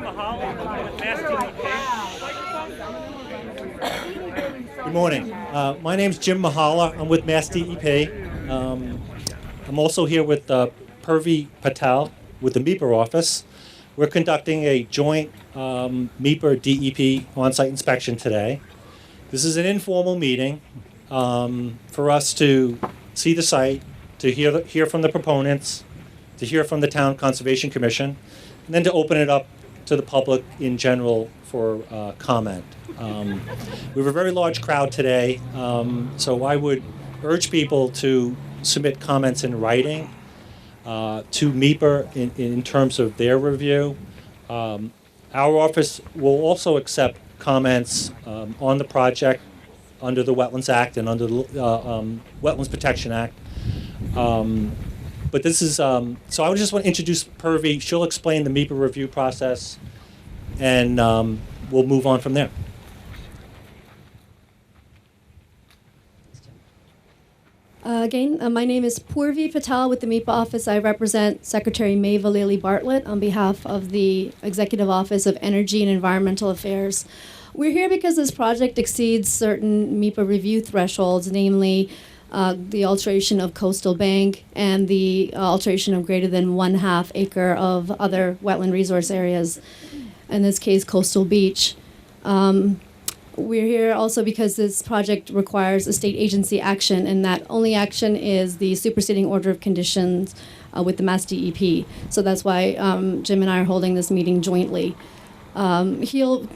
Mahala with Mass DEP. Good morning. My name's Jim Mahala. I'm with Mass DEP. I'm also here with Purvi Patel with the MEPA office. We're conducting a joint MEPA DEP on-site inspection today. This is an informal meeting for us to see the site, to hear from the proponents, to hear from the Town Conservation Commission, and then to open it up to the public in general for comment. We have a very large crowd today, so I would urge people to submit comments in writing to MEPA in terms of their review. Our office will also accept comments on the project under the Wetlands Act and under the Wetlands Protection Act. But this is, so I would just want to introduce Purvi. She'll explain the MEPA review process, and we'll move on from there. My name is Purvi Patel with the MEPA office. I represent Secretary Mava Lily Bartlett on behalf of the Executive Office of Energy and Environmental Affairs. We're here because this project exceeds certain MEPA review thresholds, namely the alteration of coastal bank and the alteration of greater than 1/2 acre of other wetland resource areas, in this case coastal beach. We're here also because this project requires a state agency action, and that only action is the superseding order of conditions with the Mass DEP. So that's why Jim and I are holding this meeting jointly. He'll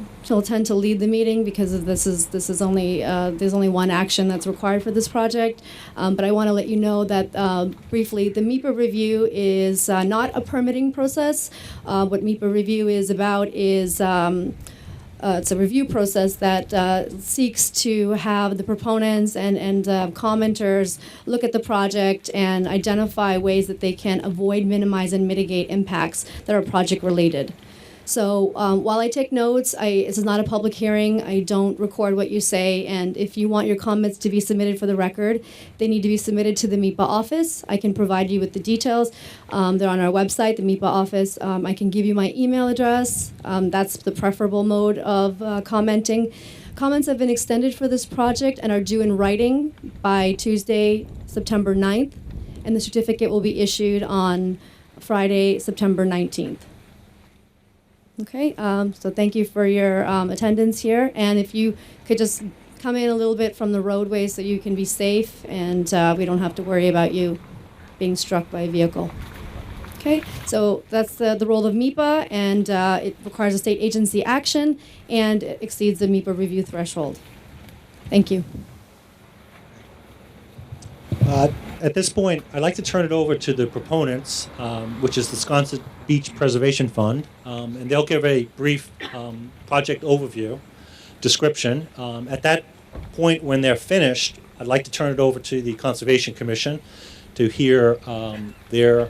tend to lead the meeting because of this is only there's only one action that's required for this project. But I want to let you know that briefly, the MEPA review is not a permitting process. What MEPA review is about is it's a review process that seeks to have the proponents and commenters look at the project and identify ways that they can avoid, minimize, and mitigate impacts that are project related. So while I take notes, this is not a public hearing. I don't record what you say, and if you want your comments to be submitted for the record, they need to be submitted to the MEPA office. I can provide you with the details. They're on our website, the MEPA office. I can give you my email address. That's the preferable mode of commenting. Comments have been extended for this project and are due in writing by Tuesday, September 9th, and the certificate will be issued on Friday, September 19th. Okay, so thank you for your attendance here, and if you could just come in a little bit from the roadway so you can be safe and we don't have to worry about you being struck by a vehicle. Okay, so that's the role of MEPA, and it requires a state agency action and it exceeds the MEPA review threshold. Thank you. At this point, I'd like to turn it over to the proponents, which is the Sconset Beach Preservation Fund, and they'll give a brief project overview, description. At that point, when they're finished, I'd like to turn it over to the Conservation Commission to hear their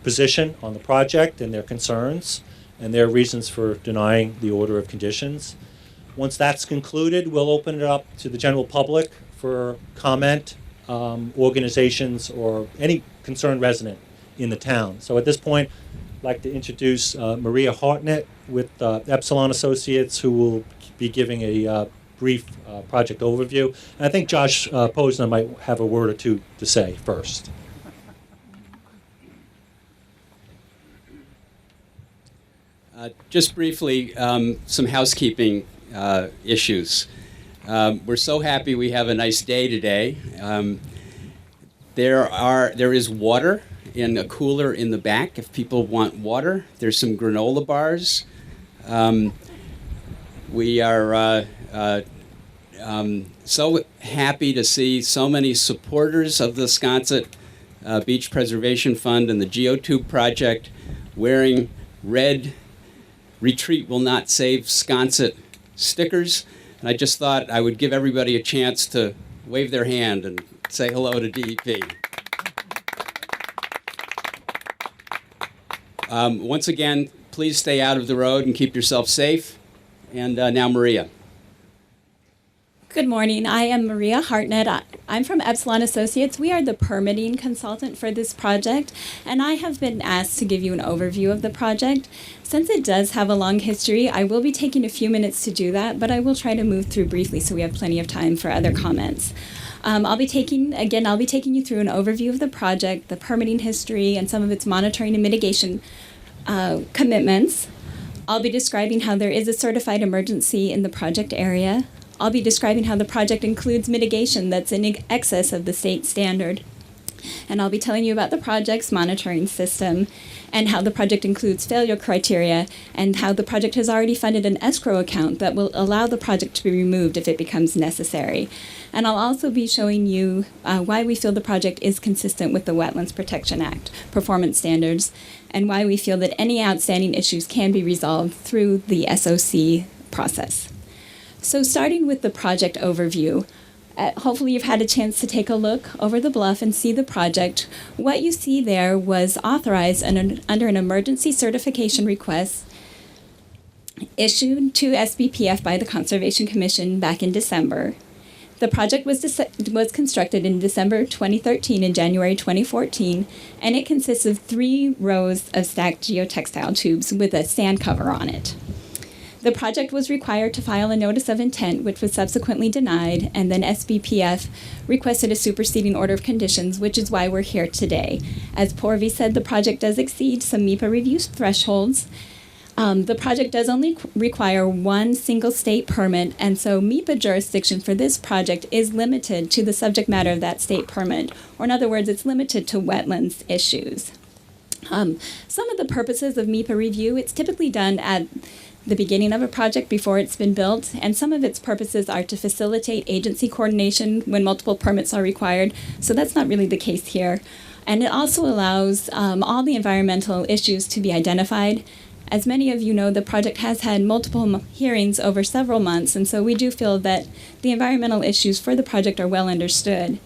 position on the project and their concerns and their reasons for denying the order of conditions. Once that's concluded, we'll open it up to the general public for comment, organizations, or any concerned resident in the town. So at this point, I'd like to introduce Maria Hartnett with Epsilon Associates, who will be giving a brief project overview. And I think Josh Posner might have a word or two to say first. Just briefly, some housekeeping issues. We're so happy we have a nice day today. There is water in a cooler in the back if people want water. There's some granola bars. We are so happy to see so many supporters of the Sconset Beach Preservation Fund and the Geotube project wearing red "Retreat Will Not Save Sconset" stickers. And I just thought I would give everybody a chance to wave their hand and say hello to DEP. Once again, please stay out of the road and keep yourself safe. And now Maria. Good morning. I am Maria Hartnett. I'm from Epsilon Associates. We are the permitting consultant for this project, and I have been asked to give you an overview of the project. Since it does have a long history, I will be taking a few minutes to do that, but I will try to move through briefly so we have plenty of time for other comments. I'll be taking you through an overview of the project, the permitting history, and some of its monitoring and mitigation commitments. I'll be describing how there is a certified emergency in the project area. I'll be describing how the project includes mitigation that's in excess of the state standard. And I'll be telling you about the project's monitoring system and how the project includes failure criteria and how the project has already funded an escrow account that will allow the project to be removed if it becomes necessary. And I'll also be showing you why we feel the project is consistent with the Wetlands Protection Act performance standards and why we feel that any outstanding issues can be resolved through the SOC process. So starting with the project overview, hopefully you've had a chance to take a look over the bluff and see the project. What you see there was authorized under an emergency certification request issued to SBPF by the Conservation Commission back in December. The project was constructed in December 2013 and January 2014, and it consists of 3 rows of stacked geotextile tubes with a sand cover on it. The project was required to file a notice of intent, which was subsequently denied, and then SBPF requested a superseding order of conditions, which is why we're here today. As Porvi said, the project does exceed some MEPA review thresholds. The project does only require one single state permit, and so MEPA jurisdiction for this project is limited to the subject matter of that state permit, or in other words, it's limited to wetlands issues. Some of the purposes of MEPA review, it's typically done at the beginning of a project before it's been built, and some of its purposes are to facilitate agency coordination when multiple permits are required, so that's not really the case here. And it also allows all the environmental issues to be identified. As many of you know, the project has had multiple hearings over several months, and so we do feel that the environmental issues for the project are well understood.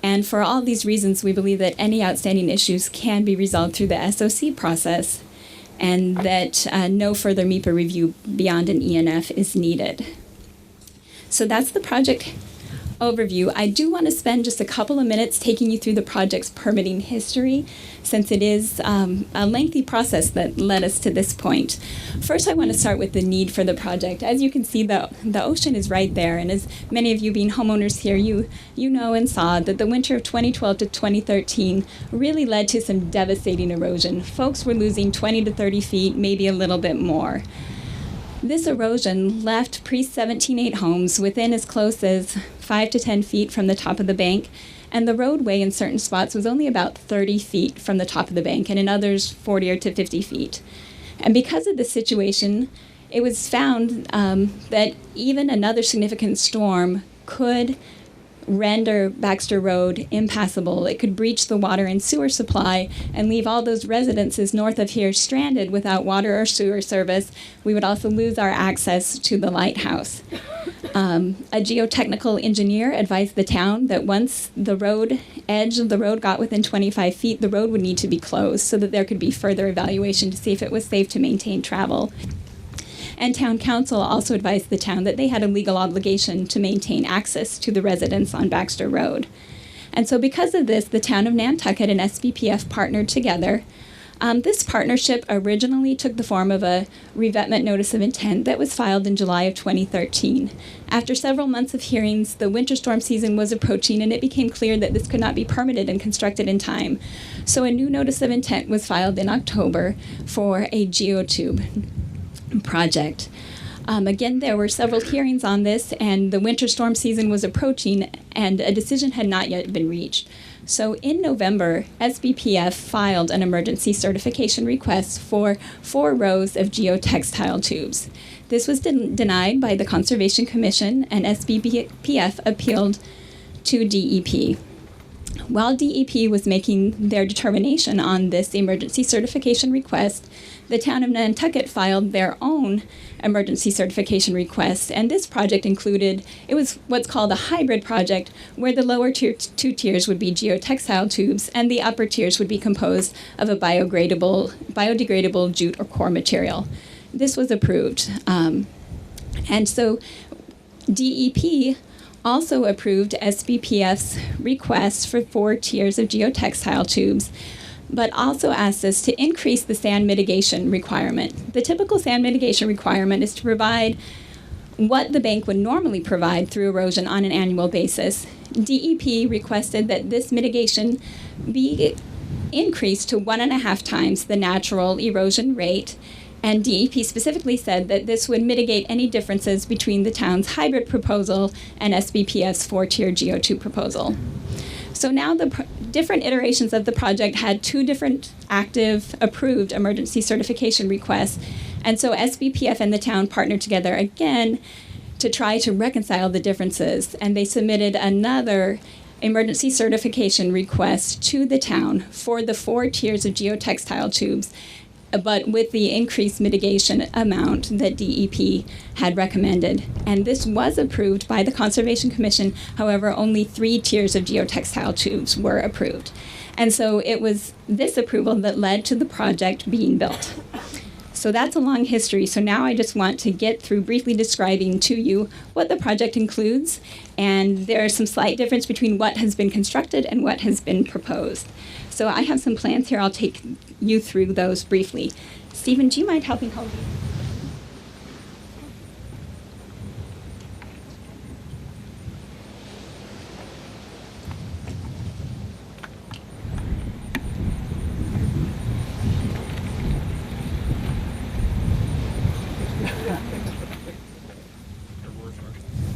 And for all these reasons, we believe that any outstanding issues can be resolved through the SOC process, and that no further MEPA review beyond an ENF is needed. So that's the project overview. I do want to spend just a couple of minutes taking you through the project's permitting history, since it is a lengthy process that led us to this point. First, I want to start with the need for the project. As you can see, the ocean is right there, and as many of you being homeowners here, you know and saw that the winter of 2012 to 2013 really led to some devastating erosion. Folks were losing 20 to 30 feet, maybe a little bit more. This erosion left pre-1708 homes within as close as 5 to 10 feet from the top of the bank, and the roadway in certain spots was only about 30 feet from the top of the bank, and in others 40 or to 50 feet. And because of this situation, it was found that even another significant storm could render Baxter Road impassable. It could breach the water and sewer supply and leave all those residences north of here stranded without water or sewer service. We would also lose our access to the lighthouse. A geotechnical engineer advised the town that once the edge of the road got within 25 feet, the road would need to be closed so that there could be further evaluation to see if it was safe to maintain travel. And town council also advised the town that they had a legal obligation to maintain access to the residents on Baxter Road. And so because of this, the town of Nantucket and SBPF partnered together. This partnership originally took the form of a revetment notice of intent that was filed in July of 2013. After several months of hearings, the winter storm season was approaching, and it became clear that this could not be permitted and constructed in time. So a new notice of intent was filed in October for a geotube project. Again, there were several hearings on this, and the winter storm season was approaching, and a decision had not yet been reached. So in November, SBPF filed an emergency certification request for 4 rows of geotextile tubes. This was denied by the Conservation Commission, and SBPF appealed to DEP. While DEP was making their determination on this emergency certification request, the town of Nantucket filed their own emergency certification request, and this project included, it was what's called a hybrid project, where the lower two tiers would be geotextile tubes, and the upper tiers would be composed of a biodegradable jute or core material. This was approved. And so DEP also approved SBPF's request for 4 tiers of geotextile tubes, but also asked us to increase the sand mitigation requirement. The typical sand mitigation requirement is to provide what the bank would normally provide through erosion on an annual basis. DEP requested that this mitigation be increased to 1.5 times the natural erosion rate, and DEP specifically said that this would mitigate any differences between the town's hybrid proposal and SBPF's 4-tier GO2 proposal. So now the different iterations of the project had 2 different active approved emergency certification requests, and so SBPF and the town partnered together again to try to reconcile the differences, and they submitted another emergency certification request to the town for the 4 tiers of geotextile tubes, but with the increased mitigation amount that DEP had recommended. And this was approved by the Conservation Commission. However, only 3 tiers of geotextile tubes were approved. And so it was this approval that led to the project being built. So that's a long history. So now I just want to get through briefly describing to you what the project includes. And there are some slight difference between what has been constructed and what has been proposed. So I have some plans here. I'll take you through those briefly. Stephen, do you mind helping hold these?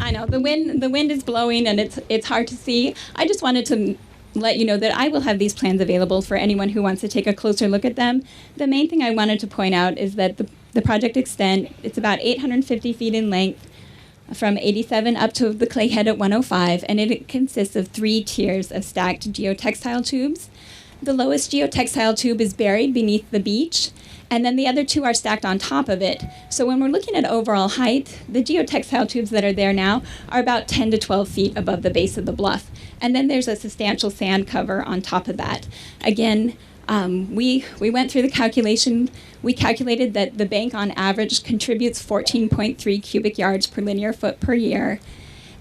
I know the wind is blowing and it's hard to see. I just wanted to let you know that I will have these plans available for anyone who wants to take a closer look at them. The main thing I wanted to point out is that the project extent, it's about 850 feet in length from 87 up to the clay head at 105, and it consists of 3 tiers of stacked geotextile tubes. The lowest geotextile tube is buried beneath the beach, and then the other 2 are stacked on top of it. So when we're looking at overall height, the geotextile tubes that are there now are about 10 to 12 feet above the base of the bluff. And then there's a substantial sand cover on top of that. Again, we went through the calculation. We calculated that the bank on average contributes 14.3 cubic yards per linear foot per year.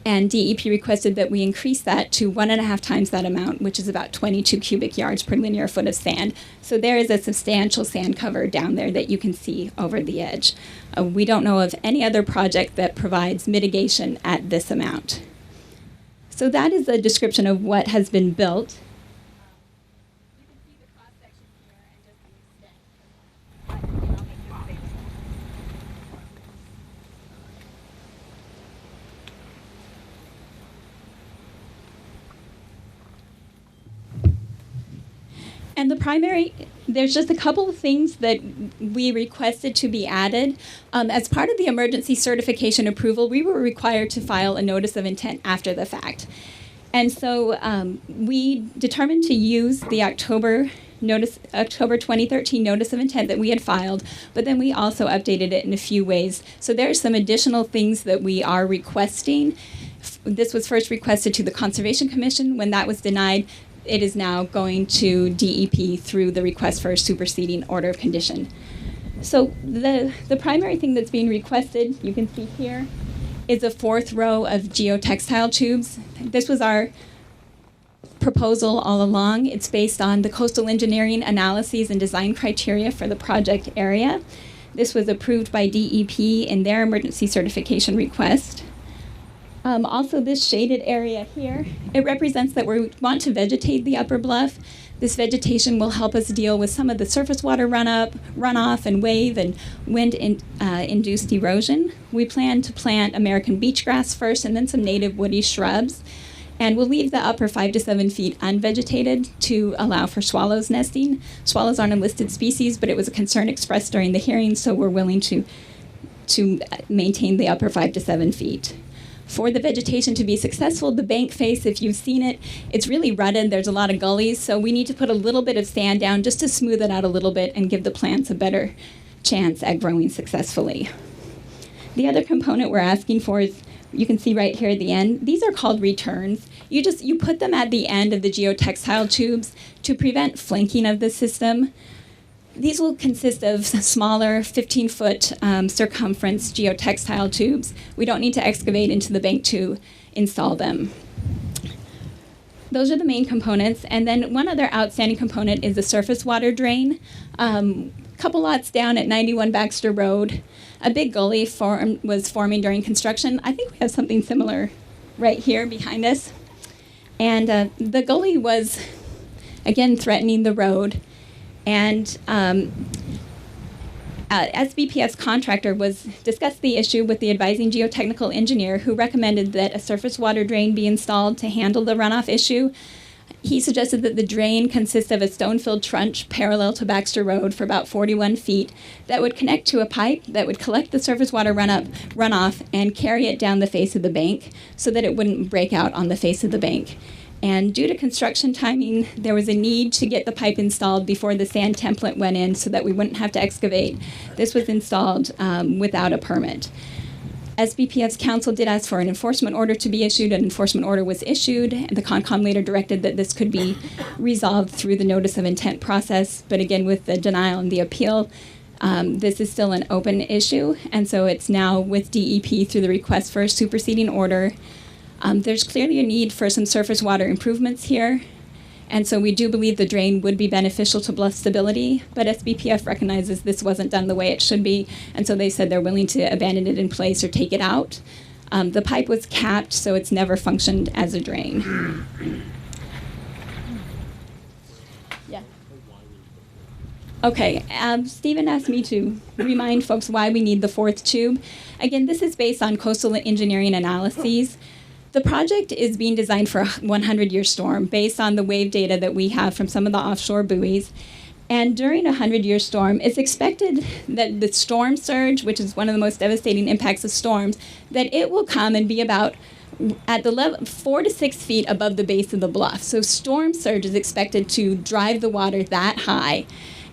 And DEP requested that we increase that to 1.5 times that amount, which is about 22 cubic yards per linear foot of sand. So there is a substantial sand cover down there that you can see over the edge. We don't know of any other project that provides mitigation at this amount. So that is a description of what has been built. You can see the cross-section here and just the extent. And the primary, there's just a couple of things that we requested to be added. As part of the emergency certification approval, we were required to file a notice of intent after the fact. And so we determined to use the October 2013 notice of intent that we had filed, but then we also updated it in a few ways. So there are some additional things that we are requesting. This was first requested to the Conservation Commission. When that was denied, it is now going to DEP through the request for a superseding order of condition. So the primary thing that's being requested, you can see here, is a 4th row of geotextile tubes. This was our proposal all along. It's based on the coastal engineering analyses and design criteria for the project area. This was approved by DEP in their emergency certification request. Also, this shaded area here, it represents that we want to vegetate the upper bluff. This vegetation will help us deal with some of the surface water runoff, and wave and wind-induced erosion. We plan to plant American beach grass first and then some native woody shrubs. And we'll leave the upper 5 to 7 feet unvegetated to allow for swallows nesting. Swallows aren't a listed species, but it was a concern expressed during the hearing, so we're willing to maintain the upper 5 to 7 feet. For the vegetation to be successful, the bank face, if you've seen it, it's really rutted. There's a lot of gullies, so we need to put a little bit of sand down just to smooth it out a little bit and give the plants a better chance at growing successfully. The other component we're asking for is, you can see right here at the end, these are called returns. You put them at the end of the geotextile tubes to prevent flanking of the system. These will consist of smaller 15-foot circumference geotextile tubes. We don't need to excavate into the bank to install them. Those are the main components. And then one other outstanding component is the surface water drain. Couple lots down at 91 Baxter Road, a big gully was forming during construction. I think we have something similar right here behind us. And the gully was, again, threatening the road. And SBPS contractor discussed the issue with the advising geotechnical engineer, who recommended that a surface water drain be installed to handle the runoff issue. He suggested that the drain consist of a stone-filled trench parallel to Baxter Road for about 41 feet that would connect to a pipe that would collect the surface water runoff and carry it down the face of the bank so that it wouldn't break out on the face of the bank. And due to construction timing, there was a need to get the pipe installed before the sand template went in so that we wouldn't have to excavate. This was installed without a permit. SBPS council did ask for an enforcement order to be issued. An enforcement order was issued, and the Concom later directed that this could be resolved through the notice of intent process. But again, with the denial and the appeal, this is still an open issue, and so it's now with DEP through the request for a superseding order. There's clearly a need for some surface water improvements here, and so we do believe the drain would be beneficial to bluff stability, but SBPF recognizes this wasn't done the way it should be, and so they said they're willing to abandon it in place or take it out. The pipe was capped, so it's never functioned as a drain. Yeah. Okay, Stephen asked me to remind folks why we need the fourth tube. Again, this is based on coastal engineering analyses. The project is being designed for a 100-year storm based on the wave data that we have from some of the offshore buoys. And during a 100-year storm, it's expected that the storm surge, which is one of the most devastating impacts of storms, that it will come and be about at the level 4 to 6 feet above the base of the bluff. So storm surge is expected to drive the water that high.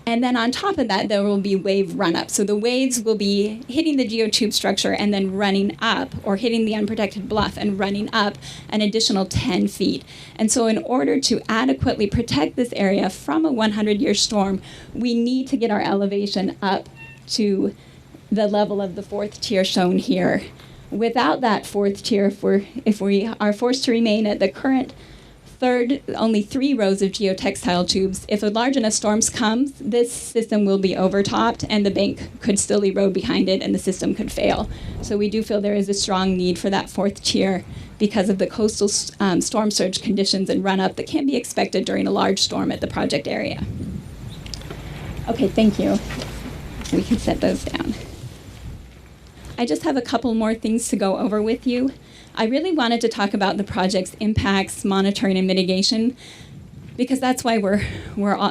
And then on top of that, there will be wave run-up. So the waves will be hitting the geotube structure and then running up, or hitting the unprotected bluff and running up an additional 10 feet. And so in order to adequately protect this area from a 100-year storm, we need to get our elevation up to the level of the fourth tier shown here. Without that fourth tier, if we are forced to remain at the current only 3 rows of geotextile tubes, if a large enough storm comes, this system will be overtopped and the bank could still erode behind it and the system could fail. So we do feel there is a strong need for that fourth tier because of the coastal storm surge conditions and run-up that can be expected during a large storm at the project area. Okay, thank you. We can set those down. I just have a couple more things to go over with you. I really wanted to talk about the project's impacts, monitoring, and mitigation, because that's why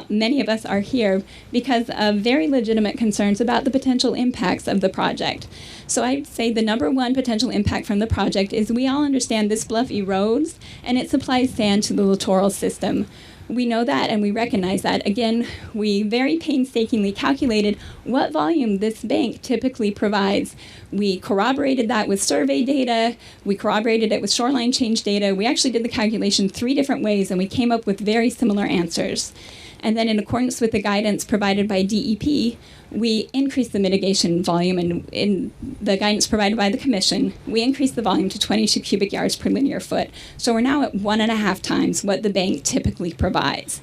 many of us are here, because of very legitimate concerns about the potential impacts of the project. So I'd say the number one potential impact from the project is we all understand this bluff erodes and it supplies sand to the littoral system. We know that and we recognize that. Again, we very painstakingly calculated what volume this bank typically provides. We corroborated that with survey data. We corroborated it with shoreline change data. We actually did the calculation 3 different ways and we came up with very similar answers. And then in accordance with the guidance provided by DEP, we increased the mitigation volume, and in the guidance provided by the Commission, we increased the volume to 22 cubic yards per linear foot. So we're now at 1.5 times what the bank typically provides.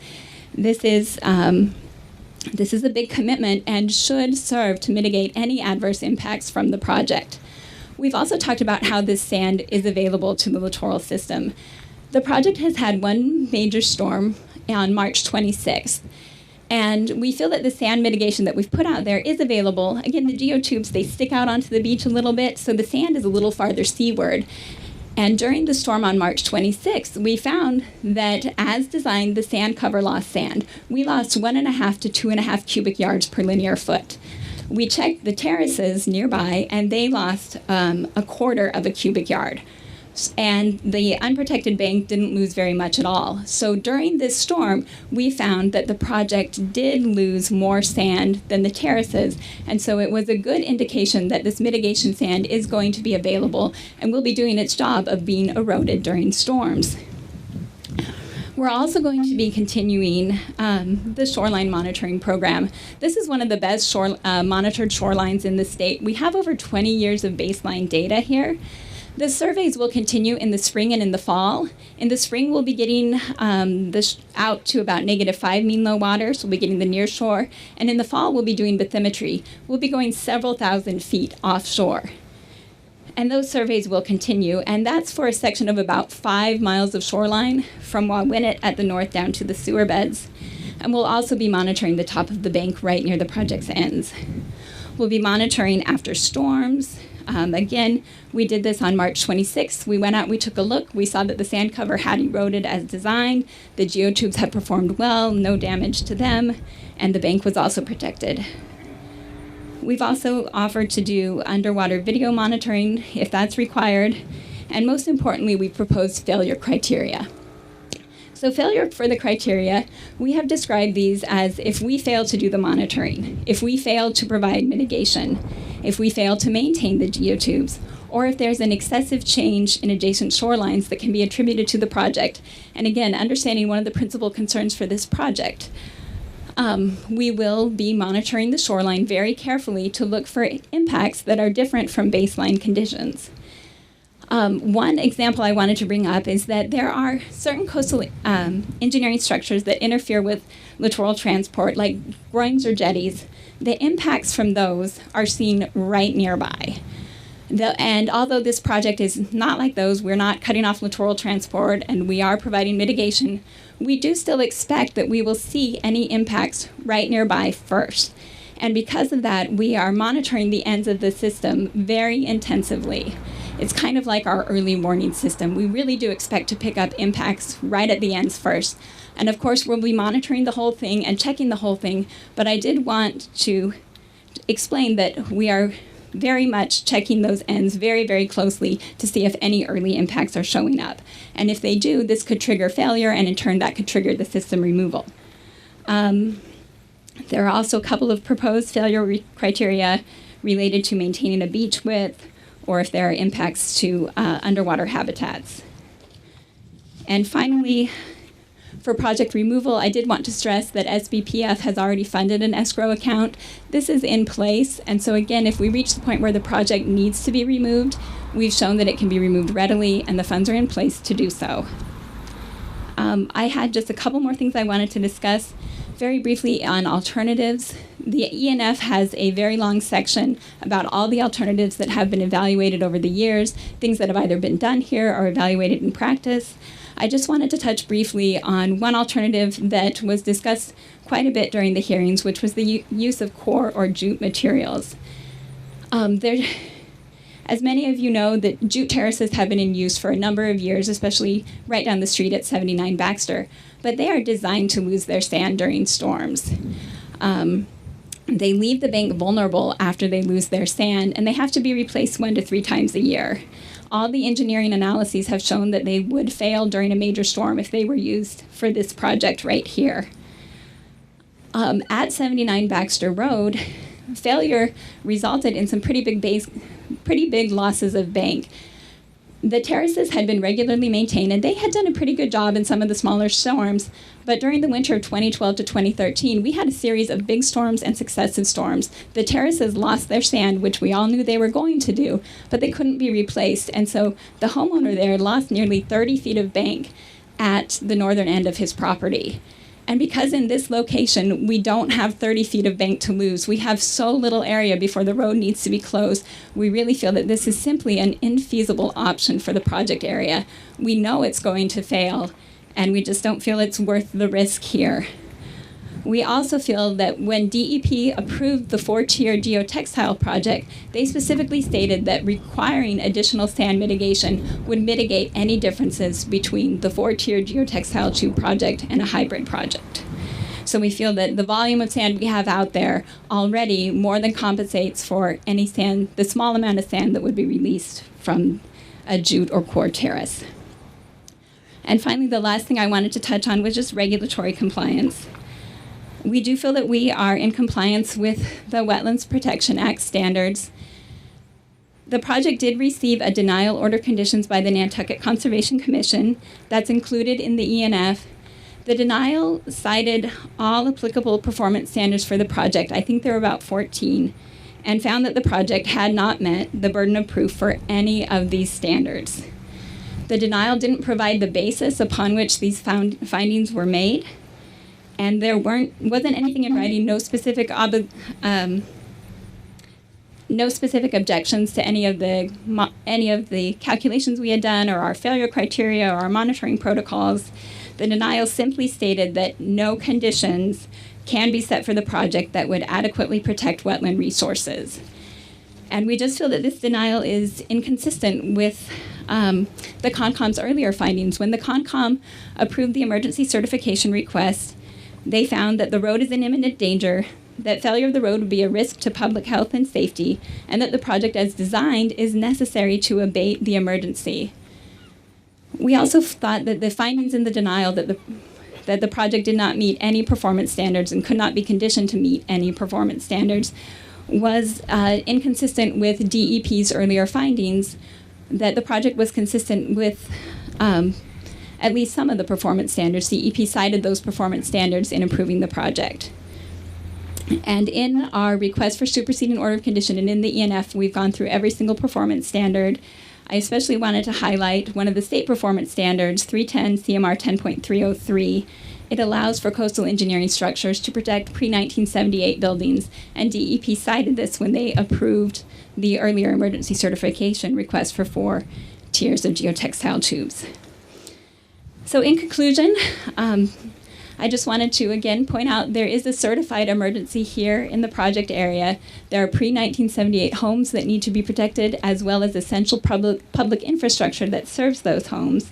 This is a big commitment and should serve to mitigate any adverse impacts from the project. We've also talked about how this sand is available to the littoral system. The project has had one major storm on March 26th. And we feel that the sand mitigation that we've put out there is available. Again, the geotubes, they stick out onto the beach a little bit, so the sand is a little farther seaward. And during the storm on March 26th, we found that as designed, the sand cover lost sand. We lost 1.5 to 2.5 cubic yards per linear foot. We checked the terraces nearby, and they lost 1/4 of a cubic yard. And the unprotected bank didn't lose very much at all. So during this storm, we found that the project did lose more sand than the terraces, and so it was a good indication that this mitigation sand is going to be available and will be doing its job of being eroded during storms. We're also going to be continuing the shoreline monitoring program. This is one of the best monitored shorelines in the state. We have over 20 years of baseline data here. The surveys will continue in the spring and in the fall. In the spring, we'll be getting out to about -5 mean low water, so we'll be getting the near shore. And in the fall, we'll be doing bathymetry. We'll be going several thousand feet offshore. And those surveys will continue, and that's for a section of about 5 miles of shoreline from Wawinit at the north down to the sewer beds. And we'll also be monitoring the top of the bank right near the project's ends. We'll be monitoring after storms. Again, we did this on March 26th. We went out, we took a look. We saw that the sand cover had eroded as designed. The geotubes had performed well, no damage to them, and the bank was also protected. We've also offered to do underwater video monitoring if that's required. And most importantly, we proposed failure criteria. So failure for the criteria, we have described these as if we fail to do the monitoring, if we fail to provide mitigation, if we fail to maintain the geotubes, or if there's an excessive change in adjacent shorelines that can be attributed to the project. And again, understanding one of the principal concerns for this project, we will be monitoring the shoreline very carefully to look for impacts that are different from baseline conditions. One example I wanted to bring up is that there are certain coastal engineering structures that interfere with littoral transport, like groins or jetties. The impacts from those are seen right nearby. And although this project is not like those, we're not cutting off littoral transport and we are providing mitigation, we do still expect that we will see any impacts right nearby first. And because of that, we are monitoring the ends of the system very intensively. It's kind of like our early warning system. We really do expect to pick up impacts right at the ends first. And of course, we'll be monitoring the whole thing and checking the whole thing, but I did want to explain that we are very much checking those ends very, very closely to see if any early impacts are showing up. And if they do, this could trigger failure, and in turn, that could trigger the system removal. There are also a couple of proposed failure criteria related to maintaining a beach width, or if there are impacts to underwater habitats. And finally, for project removal, I did want to stress that SBPF has already funded an escrow account. This is in place, and so again, if we reach the point where the project needs to be removed, we've shown that it can be removed readily, and the funds are in place to do so. I had just a couple more things I wanted to discuss. Very briefly on alternatives, the ENF has a very long section about all the alternatives that have been evaluated over the years, things that have either been done here or evaluated in practice. I just wanted to touch briefly on one alternative that was discussed quite a bit during the hearings, which was the use of core or jute materials. As many of you know, that jute terraces have been in use for a number of years, especially right down the street at 79 Baxter, but they are designed to lose their sand during storms. They leave the bank vulnerable after they lose their sand, and they have to be replaced 1 to 3 times a year. All the engineering analyses have shown that they would fail during a major storm if they were used for this project right here. At 79 Baxter Road, failure resulted in some pretty big losses of bank. The terraces had been regularly maintained, and they had done a pretty good job in some of the smaller storms, but during the winter of 2012 to 2013, we had a series of big storms and successive storms. The terraces lost their sand, which we all knew they were going to do, but they couldn't be replaced, and so the homeowner there lost nearly 30 feet of bank at the northern end of his property. And because in this location, we don't have 30 feet of bank to lose, we have so little area before the road needs to be closed, we really feel that this is simply an infeasible option for the project area. We know it's going to fail, and we just don't feel it's worth the risk here. We also feel that when DEP approved the 4-tier geotextile project, they specifically stated that requiring additional sand mitigation would mitigate any differences between the 4-tier geotextile tube project and a hybrid project. So we feel that the volume of sand we have out there already more than compensates for any sand, the small amount of sand that would be released from a jute or core terrace. And finally, the last thing I wanted to touch on was just regulatory compliance. We do feel that we are in compliance with the Wetlands Protection Act standards. The project did receive a denial order conditions by the Nantucket Conservation Commission. That's included in the ENF. The denial cited all applicable performance standards for the project. I think there were about 14. and found that the project had not met the burden of proof for any of these standards. The denial didn't provide the basis upon which these findings were made, and there wasn't anything in writing, no specific objections to any of the calculations we had done, or our failure criteria, or our monitoring protocols. The denial simply stated that no conditions can be set for the project that would adequately protect wetland resources. And we just feel that this denial is inconsistent with the CONCOM's earlier findings. When the CONCOM approved the emergency certification request, they found that the road is in imminent danger, that failure of the road would be a risk to public health and safety, and that the project as designed is necessary to abate the emergency. We also thought that the findings in the denial that the project did not meet any performance standards and could not be conditioned to meet any performance standards was inconsistent with DEP's earlier findings, that the project was consistent with at least some of the performance standards. DEP cited those performance standards in approving the project. And in our request for superseding order of condition and in the ENF, we've gone through every single performance standard. I especially wanted to highlight one of the state performance standards, 310 CMR 10.303. It allows for coastal engineering structures to protect pre-1978 buildings, and DEP cited this when they approved the earlier emergency certification request for 4 tiers of geotextile tubes. So in conclusion, I just wanted to again point out there is a certified emergency here in the project area. There are pre-1978 homes that need to be protected, as well as essential public infrastructure that serves those homes.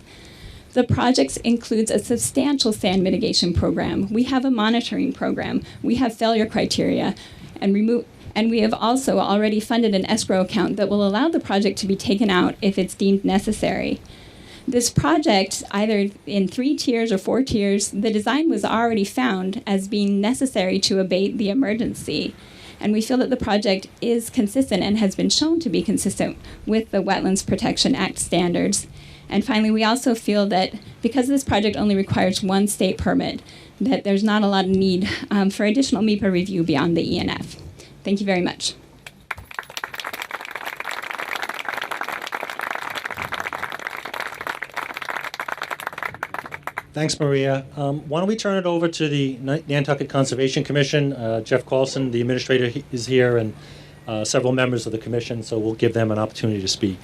The project includes a substantial sand mitigation program. We have a monitoring program. We have failure criteria, and we have also already funded an escrow account that will allow the project to be taken out if it's deemed necessary. This project, either in 3 tiers or 4 tiers, the design was already found as being necessary to abate the emergency. And we feel that the project is consistent and has been shown to be consistent with the Wetlands Protection Act standards. And finally, we also feel that because this project only requires 1 state permit, that there's not a lot of need for additional MEPA review beyond the ENF. Thank you very much. Thanks, Maria. Why don't we turn it over to the Nantucket Conservation Commission? Jeff Carlson, the administrator, is here, and several members of the commission, so we'll give them an opportunity to speak.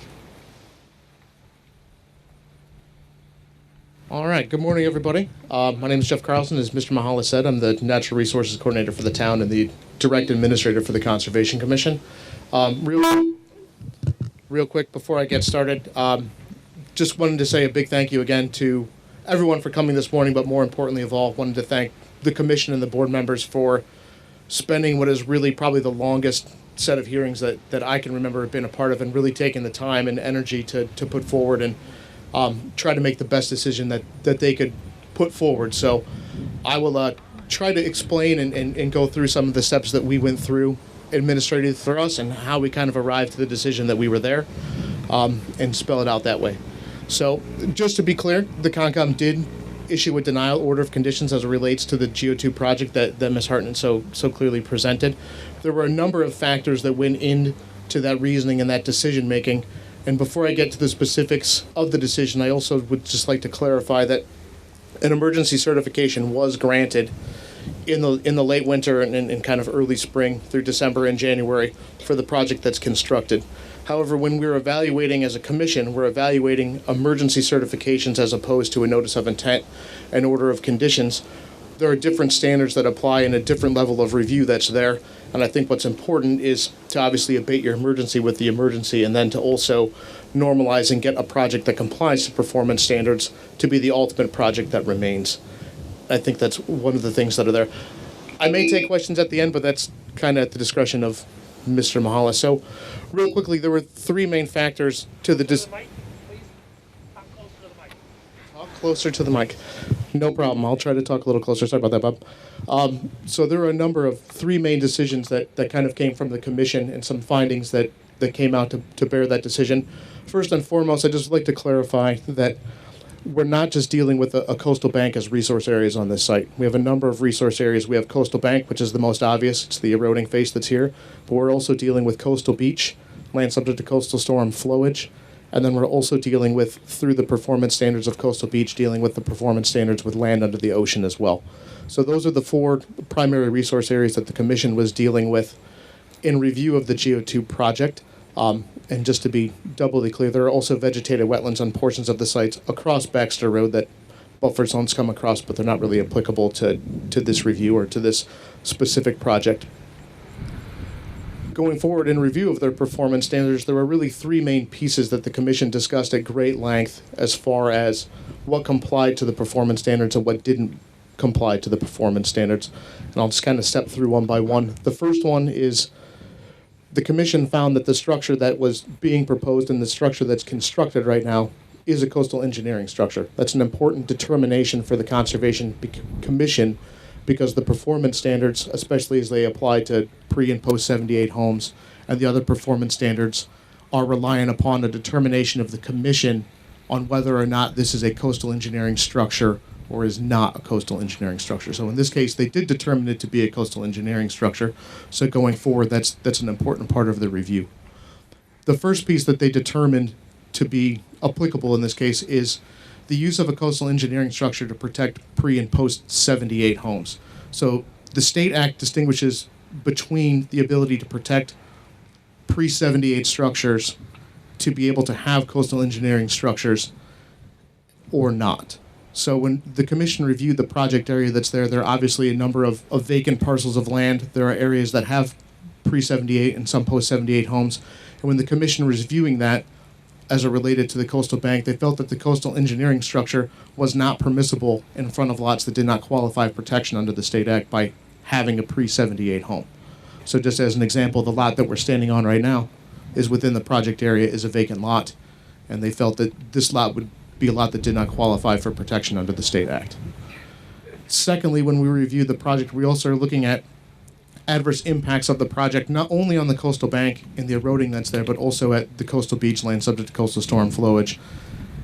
All right, good morning, everybody. My name is Jeff Carlson. As Mr. Mahala said, I'm the Natural Resources Coordinator for the town and the Direct Administrator for the Conservation Commission. Real quick before I get started, just wanted to say a big thank you again to everyone for coming this morning, but more importantly of all, wanted to thank the commission and the board members for spending what is really probably the longest set of hearings that I can remember have been a part of, and really taking the time and energy to put forward and try to make the best decision that they could put forward. So I will try to explain and go through some of the steps that we went through administratively for us and how we kind of arrived to the decision that we were there, and spell it out that way. So just to be clear, the CONCOM did issue a denial order of conditions as it relates to the GO2 project that Ms. Hartnett so clearly presented. There were a number of factors that went into that reasoning and that decision making. And before I get to the specifics of the decision, I also would just like to clarify that an emergency certification was granted in the late winter and kind of early spring through December and January for the project that's constructed. However, when we're evaluating as a commission, we're evaluating emergency certifications as opposed to a notice of intent and order of conditions. There are different standards that apply and a different level of review that's there. And I think what's important is to obviously abate your emergency with the emergency, and then to also normalize and get a project that complies to performance standards to be the ultimate project that remains. I think that's one of the things that are there. I may take questions at the end, but that's kind of at the discretion of Mr. Mahala. So real quickly, there were 3 main factors to the Talk closer to the mic. No problem. I'll try to talk a little closer. Sorry about that, Bob. So there were a number of 3 main decisions that kind of came from the commission and some findings that came out to bear that decision. First and foremost, I'd just like to clarify that we're not just dealing with a coastal bank as resource areas on this site. We have a number of resource areas. We have coastal bank, which is the most obvious. It's the eroding face that's here. But we're also dealing with coastal beach, land subject to coastal storm flowage. And then we're also dealing with, through the performance standards of coastal beach, dealing with the performance standards with land under the ocean as well. So those are the 4 primary resource areas that the Commission was dealing with in review of the GO2 project. And just to be doubly clear, there are also vegetated wetlands on portions of the sites across Baxter Road that buffer zones come across, but they're not really applicable to this review or to this specific project. Going forward in review of their performance standards, there were really 3 main pieces that the Commission discussed at great length as far as what complied to the performance standards and what didn't comply to the performance standards. And I'll just kind of step through one by one. The first one is the Commission found that the structure that was being proposed and the structure that's constructed right now is a coastal engineering structure. That's an important determination for the Conservation Commission because the performance standards, especially as they apply to pre- and post-78 homes, and the other performance standards are reliant upon a determination of the Commission on whether or not this is a coastal engineering structure or is not a coastal engineering structure. So in this case, they did determine it to be a coastal engineering structure. So going forward, that's an important part of the review. The first piece that they determined to be applicable in this case is the use of a coastal engineering structure to protect pre- and post-78 homes. So the State Act distinguishes between the ability to protect pre-78 structures to be able to have coastal engineering structures or not. So when the Commission reviewed the project area that's there, there are obviously a number of vacant parcels of land. There are areas that have pre-78 and some post-78 homes. And when the Commission was reviewing that as it related to the coastal bank, they felt that the coastal engineering structure was not permissible in front of lots that did not qualify for protection under the State Act by having a pre-78 home. So just as an example, the lot that we're standing on right now is within the project area, is a vacant lot, and they felt that this lot would be a lot that did not qualify for protection under the State Act. Secondly, when we reviewed the project, we also are looking at adverse impacts of the project, not only on the coastal bank and the eroding that's there, but also at the coastal beach land subject to coastal storm flowage,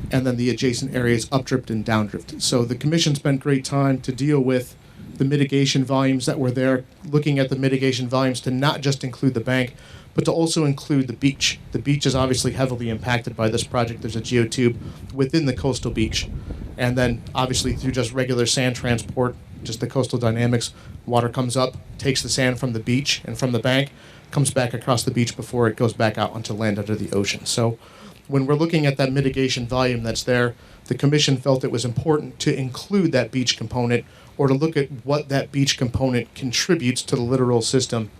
and then the adjacent areas updrift and downdrift. So the Commission spent great time to deal with the mitigation volumes that were there, looking at the mitigation volumes to not just include the bank, but to also include the beach. The beach is obviously heavily impacted by this project. There's a geotube within the coastal beach. And then obviously through just regular sand transport, just the coastal dynamics, water comes up, takes the sand from the beach and from the bank, comes back across the beach before it goes back out onto land under the ocean. So when we're looking at that mitigation volume that's there, the Commission felt it was important to include that beach component or to look at what that beach component contributes to the littoral system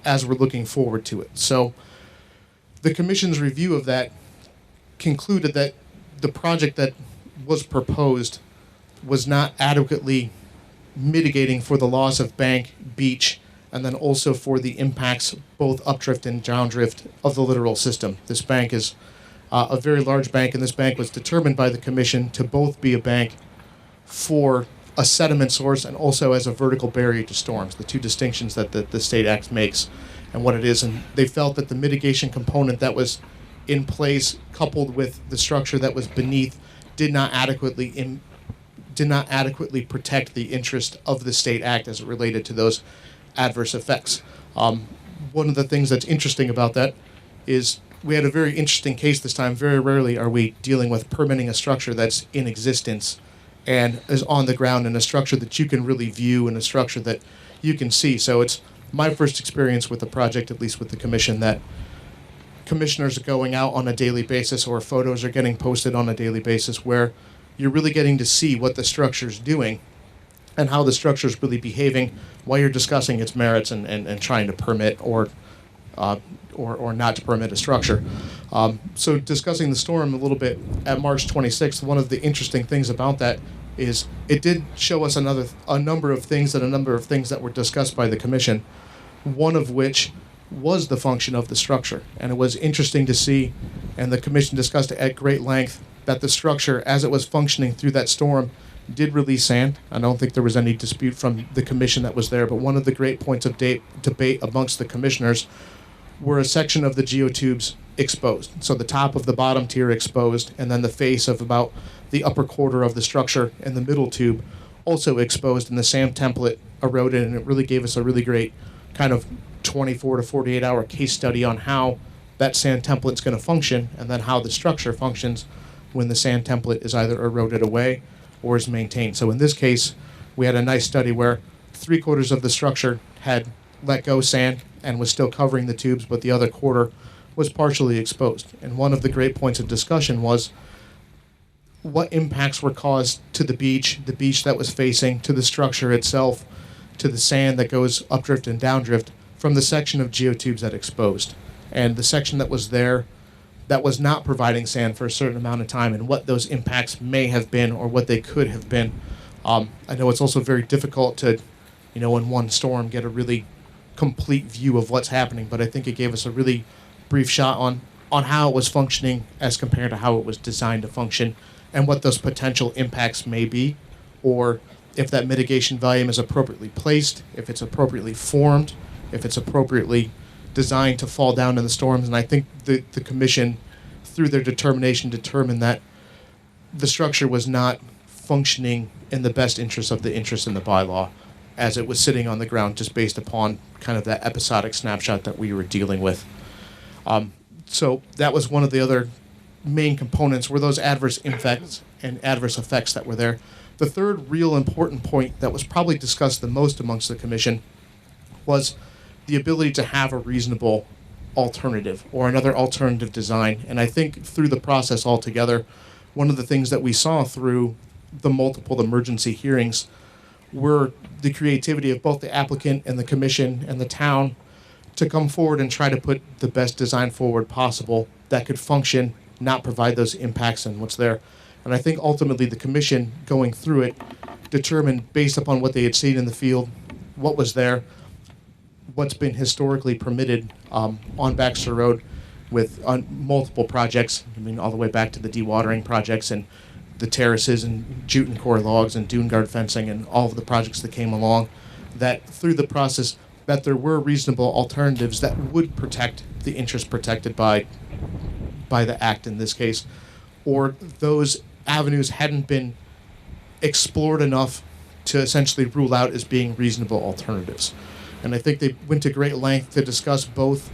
as we're looking forward to it. So the Commission's review of that concluded that the project that was proposed was not adequately mitigating for the loss of bank, beach, and then also for the impacts both updrift and downdrift of the littoral system. This bank is a very large bank, and this bank was determined by the Commission to both be a bank for a sediment source and also as a vertical barrier to storms, the 2 distinctions that the State Act makes and what it is. And they felt that the mitigation component that was in place, coupled with the structure that was beneath, did not adequately protect the interest of the State Act as it related to those adverse effects. One of the things that's interesting about that is we had a very interesting case this time. Very rarely are we dealing with permitting a structure that's in existence and is on the ground, in a structure that you can really view and a structure that you can see. So it's my first experience with the project, at least with the Commission, that commissioners are going out on a daily basis or photos are getting posted on a daily basis where you're really getting to see what the structure's doing and how the structure's really behaving while you're discussing its merits and trying to permit or not to permit a structure. So discussing the storm a little bit at March 26th, one of the interesting things about that is it did show us a number of things that were discussed by the Commission, one of which was the function of the structure. And it was interesting to see, and the Commission discussed it at great length, that the structure, as it was functioning through that storm, did release sand. I don't think there was any dispute from the Commission that was there, but one of the great points of debate amongst the commissioners were a section of the geotubes exposed. So the top of the bottom tier exposed, and then the face of about the upper quarter of the structure and the middle tube also exposed, and the sand template eroded, and it really gave us a really great kind of 24 to 48 hour case study on how that sand template is going to function, and then how the structure functions when the sand template is either eroded away or is maintained. So in this case, we had a nice study where 3/4 of the structure had let go sand and was still covering the tubes, but the other quarter was partially exposed. And one of the great points of discussion was what impacts were caused to the beach that was facing, to the structure itself, to the sand that goes updrift and downdrift from the section of geotubes that exposed. And the section that was there that was not providing sand for a certain amount of time, and what those impacts may have been or what they could have been. I know it's also very difficult to, in one storm, get a really complete view of what's happening, but I think it gave us a really brief shot on how it was functioning as compared to how it was designed to function, and what those potential impacts may be, or if that mitigation volume is appropriately placed, if it's appropriately formed, if it's appropriately designed to fall down in the storms. And I think the commission, through their determination, determined that the structure was not functioning in the best interest of the interest in the bylaw as it was sitting on the ground, just based upon kind of that episodic snapshot that we were dealing with. So that was one of the other main components, were those adverse impacts and adverse effects that were there. The third real important point that was probably discussed the most amongst the commission was the ability to have a reasonable alternative or another alternative design. And I think through the process altogether, one of the things that we saw through the multiple emergency hearings were the creativity of both the applicant and the commission and the town to come forward and try to put the best design forward possible that could function, not provide those impacts and what's there. And I think ultimately the commission, going through it, determined, based upon what they had seen in the field, what was there, what's been historically permitted on Baxter Road with multiple projects, all the way back to the dewatering projects and the terraces and jute and core logs and dune guard fencing and all of the projects that came along, that through the process that there were reasonable alternatives that would protect the interest protected by the act in this case, or those avenues hadn't been explored enough to essentially rule out as being reasonable alternatives. And I think they went to great length to discuss both,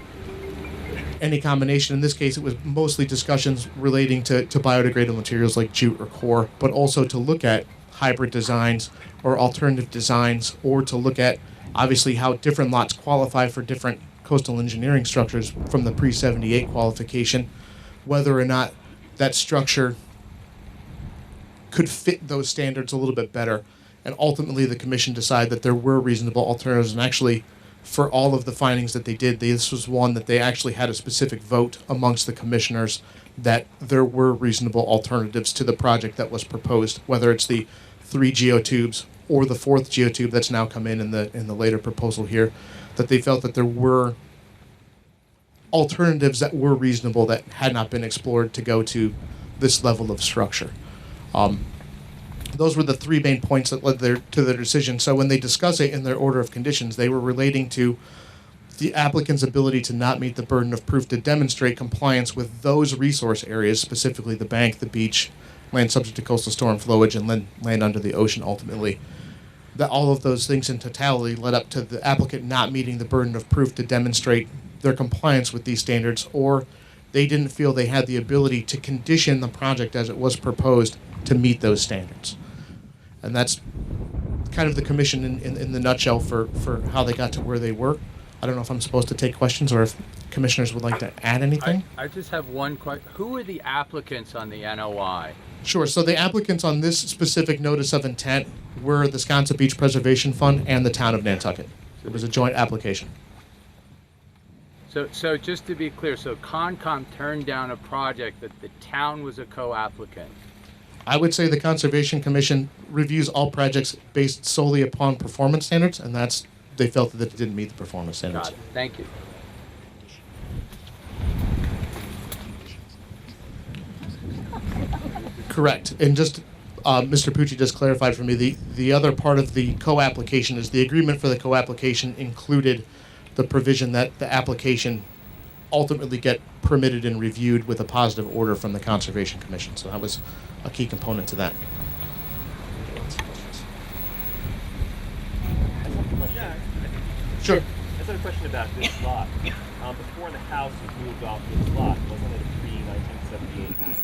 any combination. In this case, it was mostly discussions relating to biodegradable materials like jute or core, but also to look at hybrid designs or alternative designs, or to look at obviously how different lots qualify for different coastal engineering structures from the pre-78 qualification, whether or not that structure could fit those standards a little bit better. And ultimately the commission decided that there were reasonable alternatives, and actually for all of the findings that they did, this was one that they actually had a specific vote amongst the commissioners that there were reasonable alternatives to the project that was proposed, whether it's the 3 geotubes or the 4th geotube that's now come in the later proposal here, that they felt that there were alternatives that were reasonable that had not been explored to go to this level of structure. Those were the 3 main points that led to their decision. So when they discuss it in their order of conditions, they were relating to the applicant's ability to not meet the burden of proof to demonstrate compliance with those resource areas, specifically the bank, the beach, land subject to coastal storm flowage, and land under the ocean ultimately. That all of those things in totality led up to the applicant not meeting the burden of proof to demonstrate their compliance with these standards, or they didn't feel they had the ability to condition the project as it was proposed to meet those standards. And that's kind of the commission in the nutshell for how they got to where they were. I don't know if I'm supposed to take questions or if commissioners would like to add anything. I just have one question. Who are the applicants on the NOI? Sure. So the applicants on this specific notice of intent were the Sconset Beach Preservation Fund and the town of Nantucket. It was a joint application. So just to be clear, so Concom turned down a project that the town was a co-applicant. I would say the Conservation Commission reviews all projects based solely upon performance standards, and they felt that it didn't meet the performance standards. Got it. Thank you. Correct. And just Mr. Pucci just clarified for me, the other part of the co-application is the agreement for the co-application included the provision that the application ultimately get permitted and reviewed with a positive order from the Conservation Commission. So that was a key component to that. Sure. I just have a question about this lot. Before the house was moved off this lot, wasn't it a pre-1978 house?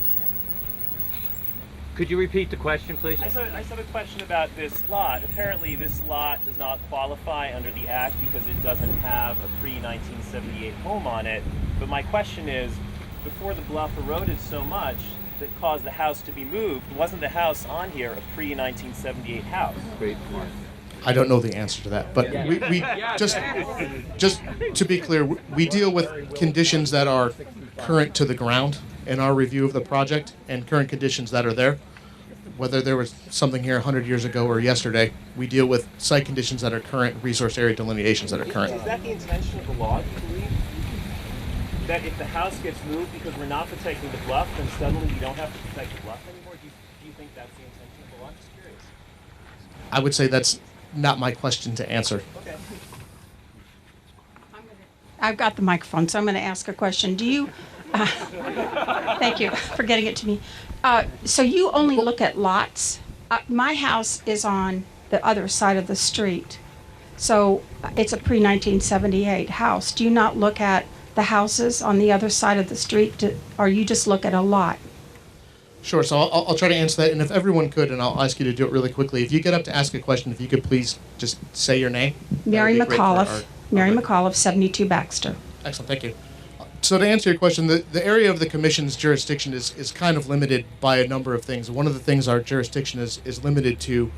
Could you repeat the question, please? I just have a question about this lot. Apparently, this lot does not qualify under the Act because it doesn't have a pre-1978 home on it. But my question is, before the bluff eroded so much that caused the house to be moved, wasn't the house on here a pre-1978 house? Great point. I don't know the answer to that, but we just to be clear, we deal with conditions that are current to the ground in our review of the project and current conditions that are there. Whether there was something here 100 years ago or yesterday, we deal with site conditions that are current, resource area delineations that are current. Is that the intention of the law, do you believe? That if the house gets moved because we're not protecting the bluff, then suddenly we don't have to protect the bluff anymore? Do you think that's the intention of the law? I'm just curious. I would say that's not my question to answer. Okay. I've got the microphone, so I'm going to ask a question. Do you? Thank you for getting it to me. So you only look at lots. My house is on the other side of the street, so it's a pre-1978 house. Do you not look at the houses on the other side of the street, or you just look at a lot? Sure, so I'll try to answer that, and if everyone could, and I'll ask you to do it really quickly. If you get up to ask a question, if you could please just say your name. Mary That would be great for McAuliffe. Mary our- McAuliffe, 72 Baxter. Excellent, thank you. So to answer your question, the area of the commission's jurisdiction is kind of limited by a number of things. One of the things our jurisdiction is limited to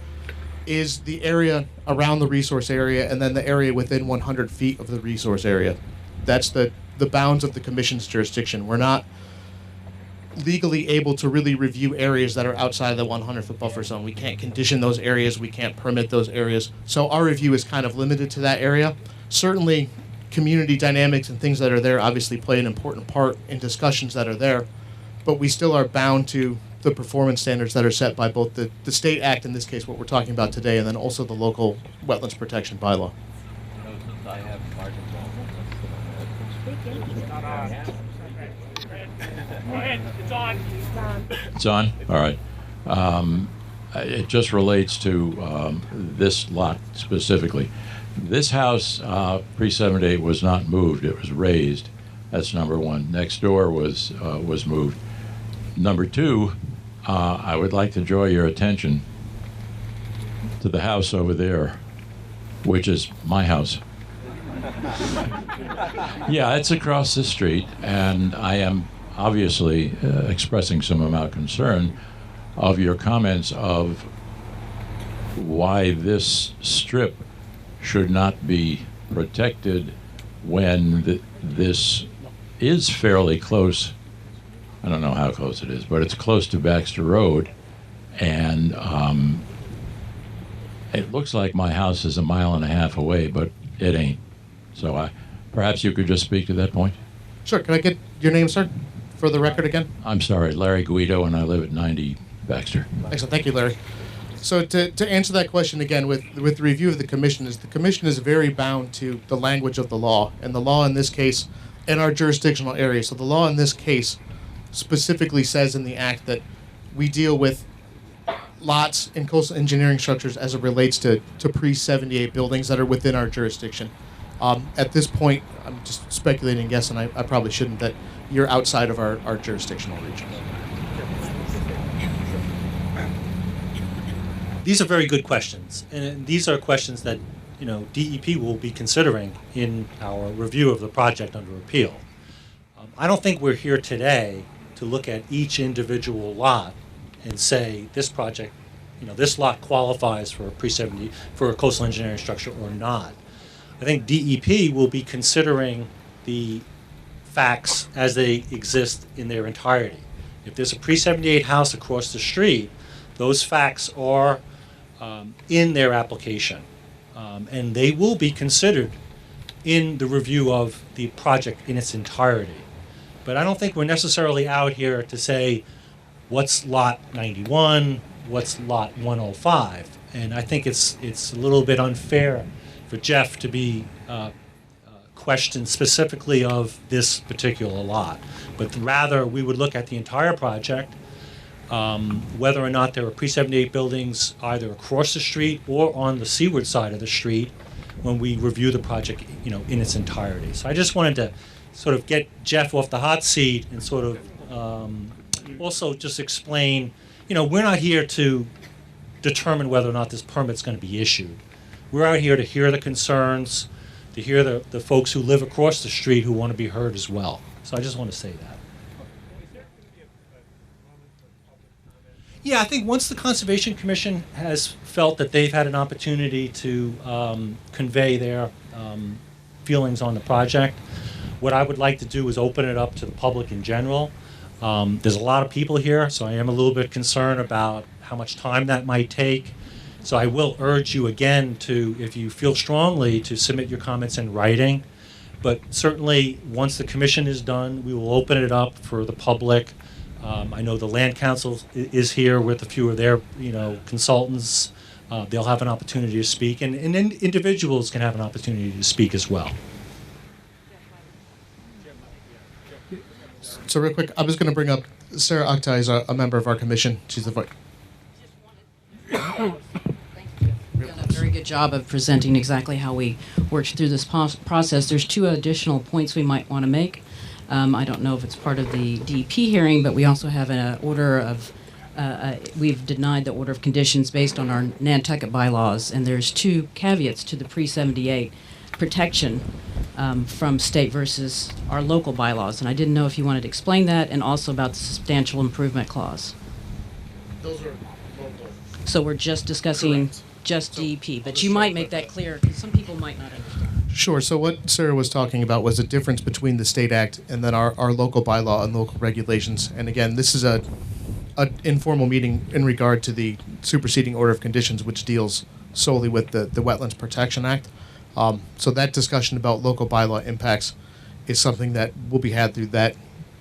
is the area around the resource area and then the area within 100 feet of the resource area. That's the bounds of the commission's jurisdiction. We're not legally able to really review areas that are outside of the 100-foot buffer zone. We can't condition those areas. We can't permit those areas. So our review is kind of limited to that area. Certainly, community dynamics and things that are there obviously play an important part in discussions that are there, but we still are bound to the performance standards that are set by both the state act, in this case what we're talking about today, and then also the local wetlands protection bylaw. It's on. It's on? All right. It just relates to this lot specifically. This house, pre-78, was not moved. It was raised. That's number one. Next door was moved. Number two, I would like to draw your attention to the house over there, which is my house. Yeah, it's across the street, and I am obviously expressing some amount of concern of your comments of why this strip should not be protected when this is fairly close. I don't know how close it is, but it's close to Baxter Road, and it looks like my house is 1.5 miles away, but it ain't. So perhaps you could just speak to that point? Sure, can I get your name, sir, for the record again? I'm sorry, Larry Guido, and I live at 90 Baxter. Excellent, thank you, Larry. So to answer that question again, with the review of the commission is very bound to the language of the law, and the law in this case, in our jurisdictional area. So the law in this case specifically says in the act that we deal with lots in coastal engineering structures as it relates to pre-78 buildings that are within our jurisdiction. At this point, I'm just speculating and guessing, I probably shouldn't, that you're outside of our jurisdictional region. These are very good questions, and these are questions that DEP will be considering in our review of the project under appeal. I don't think we're here today to look at each individual lot and say this project, this lot qualifies for a pre-70 for a coastal engineering structure or not. I think DEP will be considering the facts as they exist in their entirety. If there's a pre-78 house across the street, those facts are in their application, and they will be considered in the review of the project in its entirety. But I don't think we're necessarily out here to say what's lot 91, what's lot 105, and I think it's a little bit unfair for Jeff to be questions specifically of this particular lot, but rather we would look at the entire project, whether or not there are pre-78 buildings either across the street or on the seaward side of the street when we review the project, in its entirety. So I just wanted to sort of get Jeff off the hot seat and sort of also just explain, we're not here to determine whether or not this permit's going to be issued. We're out here to hear the concerns, to hear the folks who live across the street who want to be heard as well. So I just want to say that. Yeah, I think once the Conservation Commission has felt that they've had an opportunity to convey their feelings on the project, what I would like to do is open it up to the public in general. There's a lot of people here, so I am a little bit concerned about how much time that might take. So I will urge you again to, if you feel strongly, to submit your comments in writing. But certainly, once the commission is done, we will open it up for the public. I know the Land Council is here with a few of their, consultants. They'll have an opportunity to speak, and individuals can have an opportunity to speak as well. So real quick, I was going to bring up Sarah Akhtai is a member of our commission. She's the vice. You've done a very good job of presenting exactly how we worked through this process. There's two additional points we might want to make. I don't know if it's part of the DEP hearing, but we also have an order of, we've denied the order of conditions based on our Nantucket bylaws, and there's two caveats to the pre-78 protection from state versus our local bylaws. And I didn't know if you wanted to explain that, and also about the substantial improvement clause. Those are local. So we're just discussing Correct. just DEP, but you might make that clear, because some people might not understand. Sure. So what Sarah was talking about was the difference between the state act and then our local bylaw and local regulations. And again, this is a informal meeting in regard to the superseding order of conditions, which deals solely with the Wetlands Protection Act. So that discussion about local bylaw impacts is something that will be had through that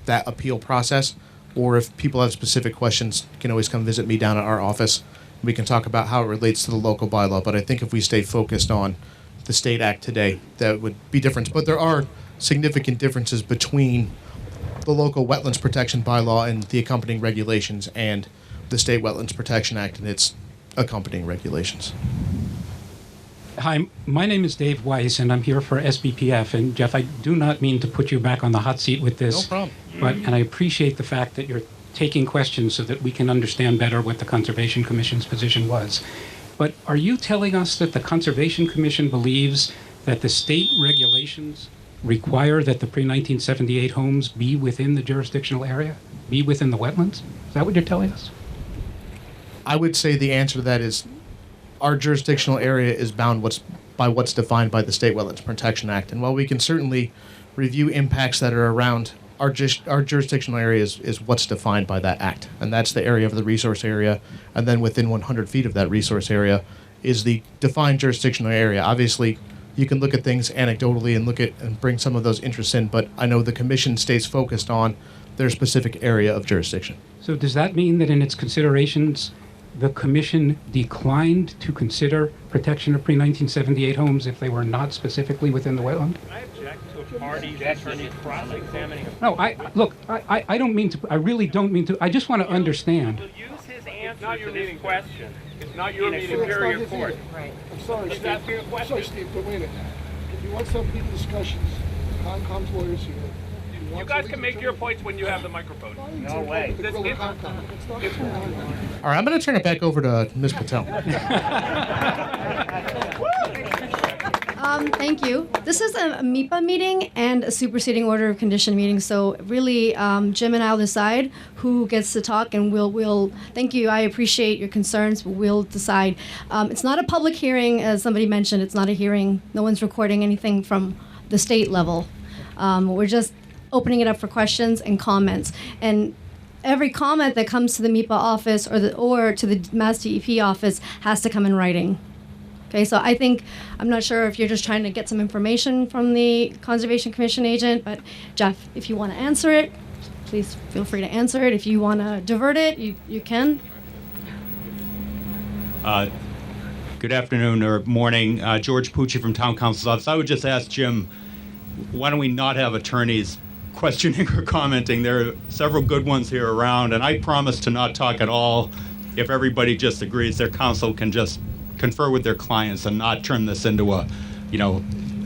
appeal process. Or if people have specific questions, you can always come visit me down at our office. We can talk about how it relates to the local bylaw. But I think if we stay focused on the state act today, that would be different. But there are significant differences between the local wetlands protection bylaw and the accompanying regulations and the state wetlands protection act and its accompanying regulations. Hi, my name is Dave Weiss, and I'm here for SBPF. And Jeff, I do not mean to put you back on the hot seat with this. No problem. And I appreciate the fact that you're taking questions so that we can understand better what the Conservation Commission's position was. But are you telling us that the Conservation Commission believes that the state regulations require that the pre-1978 homes be within the jurisdictional area, be within the wetlands? Is that what you're telling us? I would say the answer to that is our jurisdictional area is bound by what's defined by the State Wetlands Protection Act. And while we can certainly review impacts that are around our jurisdictional area is what's defined by that act, and that's the area of the resource area, and then within 100 feet of that resource area is the defined jurisdictional area. Obviously, you can look at things anecdotally and look at and bring some of those interests in, but I know the commission stays focused on their specific area of jurisdiction. So does that mean that in its considerations, the commission declined to consider protection of pre-1978 homes if they were not specifically within the wetland? I object to a party's attorney cross-examining a... No, I don't mean to, I really don't mean to, I just want to understand. We'll use his answer to this question. It's not your meeting, Superior Court. Right. I'm sorry, He's Steve. asking a question. I'm sorry, Steve, but wait a minute. If you want some heated discussions, Concom's lawyers here. You guys can make your points when you have the microphone. No way. It's not All right, I'm going to turn it back over to Ms. Patel. Thank you. This is a MIPA meeting and a superseding order of condition meeting. So really, Jim and I'll decide who gets to talk, and we'll. Thank you. I appreciate your concerns, but we'll decide. It's not a public hearing, as somebody mentioned. It's not a hearing. No one's recording anything from the state level. We're just opening it up for questions and comments. And every comment that comes to the MIPA office or to the Mass DEP office has to come in writing. Okay, so I'm not sure if you're just trying to get some information from the Conservation Commission agent, but Jeff, if you want to answer it, please feel free to answer it. If you want to divert it, you can. Good afternoon or morning. George Pucci from Town Council's office. I would just ask Jim, why don't we not have attorneys questioning or commenting? There are several good ones here around, and I promise to not talk at all if everybody just agrees. Their counsel can just confer with their clients and not turn this into a,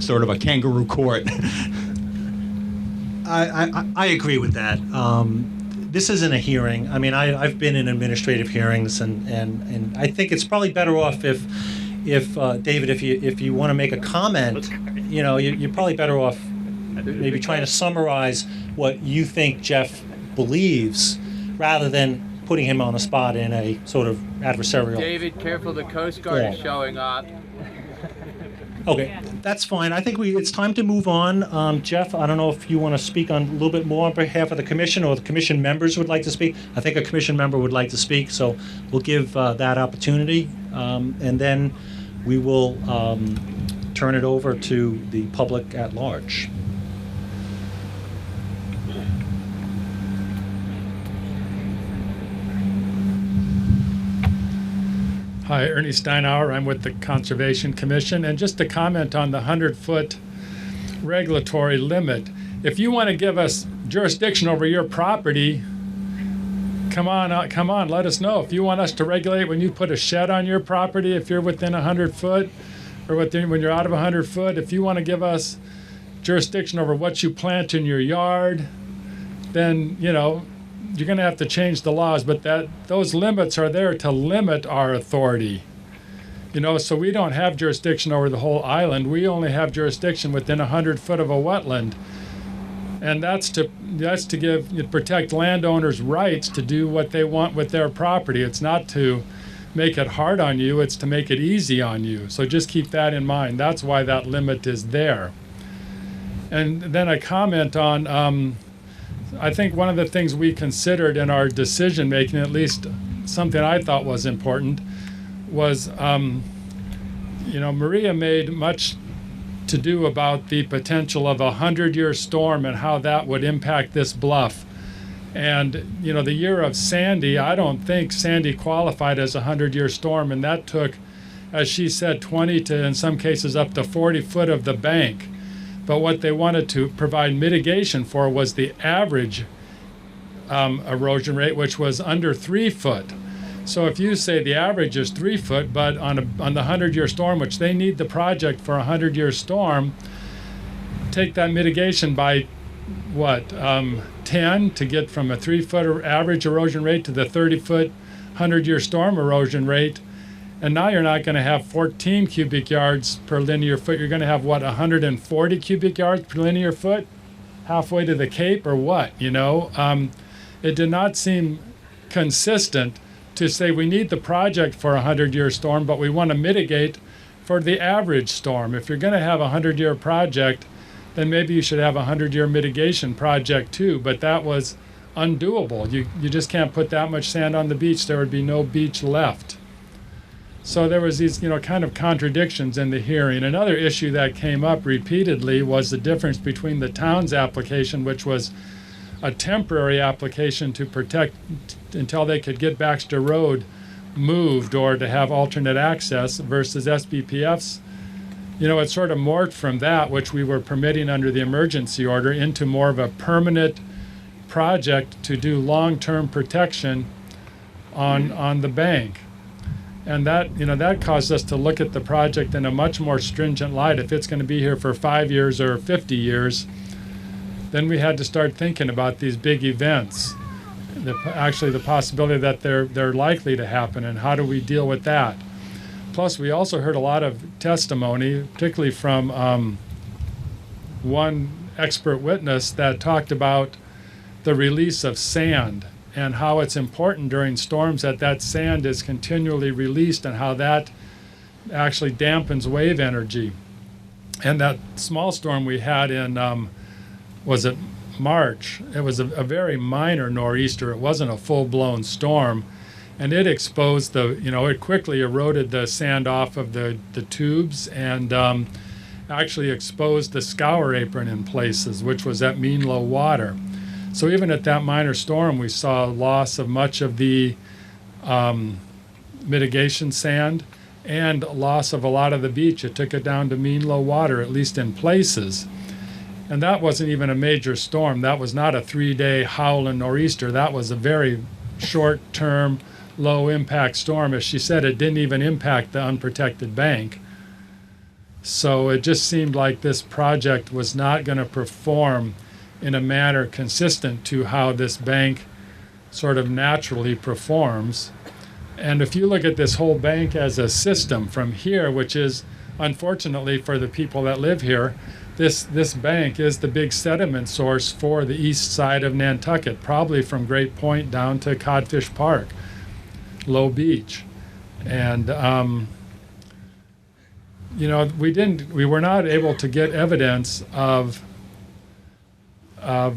sort of a kangaroo court. I agree with that. This isn't a hearing. I mean, I've been in administrative hearings, and I think it's probably better off if David, if you want to make a comment, you're probably better off maybe trying to summarize what you think Jeff believes, rather than putting him on the spot in a sort of adversarial. David, careful, the Coast Guard is showing up. Okay, that's fine. I think it's time to move on. Jeff, I don't know if you want to speak on a little bit more on behalf of the commission, or the commission members would like to speak. I think a commission member would like to speak, so we'll give that opportunity, and then we will turn it over to the public at large. Hi, Ernie Steinauer. I'm with the Conservation Commission. And just to comment on the 100-foot regulatory limit, if you want to give us jurisdiction over your property, come on, let us know. If you want us to regulate when you put a shed on your property, if you're within 100 foot, or when you're out of 100 foot, if you want to give us jurisdiction over what you plant in your yard, then, you're going to have to change the laws, but those limits are there to limit our authority. So we don't have jurisdiction over the whole island. We only have jurisdiction within 100 foot of a wetland. And that's to protect landowners' rights to do what they want with their property. It's not to make it hard on you, it's to make it easy on you. So just keep that in mind. That's why that limit is there. And then I comment on, I think one of the things we considered in our decision making, at least something I thought was important, was, Maria made much to do about the potential of a 100-year storm and how that would impact this bluff. And, the year of Sandy, I don't think Sandy qualified as a 100-year storm, and that took, as she said, 20 to, in some cases, up to 40 foot of the bank. But what they wanted to provide mitigation for was the average erosion rate, which was under 3 foot. So if you say the average is 3 foot, but on the 100-year storm, which they need the project for a 100-year storm, take that mitigation by 10 to get from a 3 foot average erosion rate to the 30 foot 100-year storm erosion rate. And now you're not going to have 14 cubic yards per linear foot. You're going to have, 140 cubic yards per linear foot? Halfway to the Cape or what, It did not seem consistent to say we need the project for a 100-year storm, but we want to mitigate for the average storm. If you're going to have a 100-year project, then maybe you should have a 100-year mitigation project too, but that was undoable. You just can't put that much sand on the beach. There would be no beach left. So there was these, kind of contradictions in the hearing. Another issue that came up repeatedly was the difference between the town's application, which was a temporary application to protect until they could get Baxter Road moved or to have alternate access, versus SBPF's. It sort of morphed from that, which we were permitting under the emergency order, into more of a permanent project to do long-term protection on the bank. And that caused us to look at the project in a much more stringent light. If it's going to be here for 5 years or 50 years, then we had to start thinking about these big events, the possibility that they're likely to happen, and how do we deal with that. Plus, we also heard a lot of testimony, particularly from one expert witness that talked about the release of sand and how it's important during storms that sand is continually released, and how that actually dampens wave energy. And that small storm we had in, was it March? It was a very minor nor'easter. It wasn't a full-blown storm. And it exposed it quickly eroded the sand off of the tubes, and actually exposed the scour apron in places, which was at mean low water. So even at that minor storm, we saw loss of much of the mitigation sand and loss of a lot of the beach. It took it down to mean low water, at least in places. And that wasn't even a major storm. That was not a 3-day howling nor'easter. That was a very short-term, low-impact storm. As she said, it didn't even impact the unprotected bank. So it just seemed like this project was not going to perform in a manner consistent to how this bank sort of naturally performs. And if you look at this whole bank as a system from here, which is unfortunately for the people that live here, this bank is the big sediment source for the east side of Nantucket, probably from Great Point down to Codfish Park, Low Beach. And we were not able to get evidence of a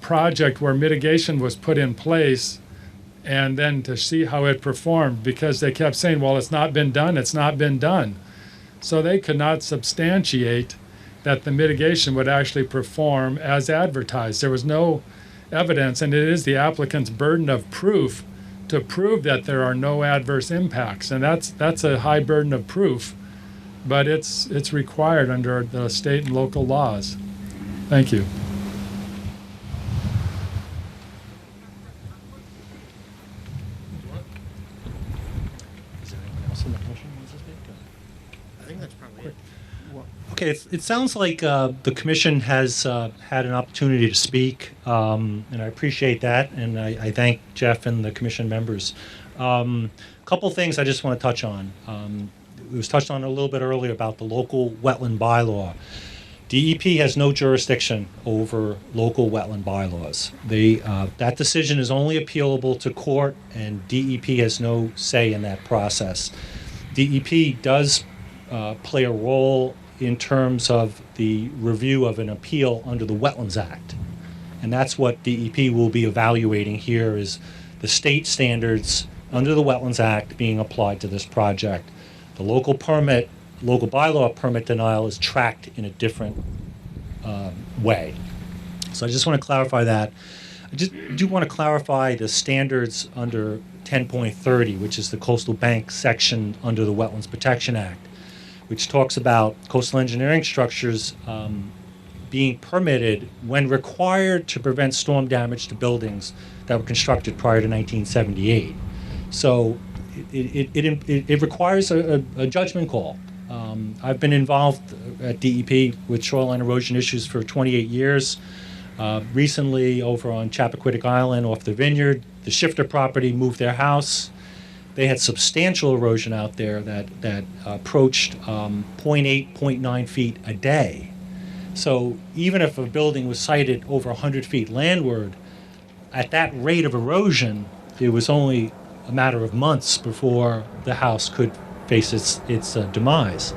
project where mitigation was put in place and then to see how it performed, because they kept saying, well, it's not been done, it's not been done. So they could not substantiate that the mitigation would actually perform as advertised. There was no evidence, and it is the applicant's burden of proof to prove that there are no adverse impacts. And that's a high burden of proof, but it's required under the state and local laws. Thank you. Okay, it sounds like the commission has had an opportunity to speak, and I appreciate that, and I thank Jeff and the commission members. A couple things I just want to touch on. It was touched on a little bit earlier about the local wetland bylaw. DEP has no jurisdiction over local wetland bylaws. That decision is only appealable to court, and DEP has no say in that process. DEP does play a role in terms of the review of an appeal under the Wetlands Act. And that's what DEP will be evaluating here, is the state standards under the Wetlands Act being applied to this project. The local bylaw permit denial is tracked in a different way. So I just want to clarify that. I just do want to clarify the standards under 10.30, which is the Coastal Bank section under the Wetlands Protection Act, which talks about coastal engineering structures being permitted when required to prevent storm damage to buildings that were constructed prior to 1978. So it requires a judgment call. I've been involved at DEP with shoreline erosion issues for 28 years. Recently, over on Chappaquiddick Island off the Vineyard, the Shifter property moved their house. They had substantial erosion out there that approached 0.8, 0.9 feet a day. So even if a building was sited over 100 feet landward, at that rate of erosion, it was only a matter of months before the house could face its demise.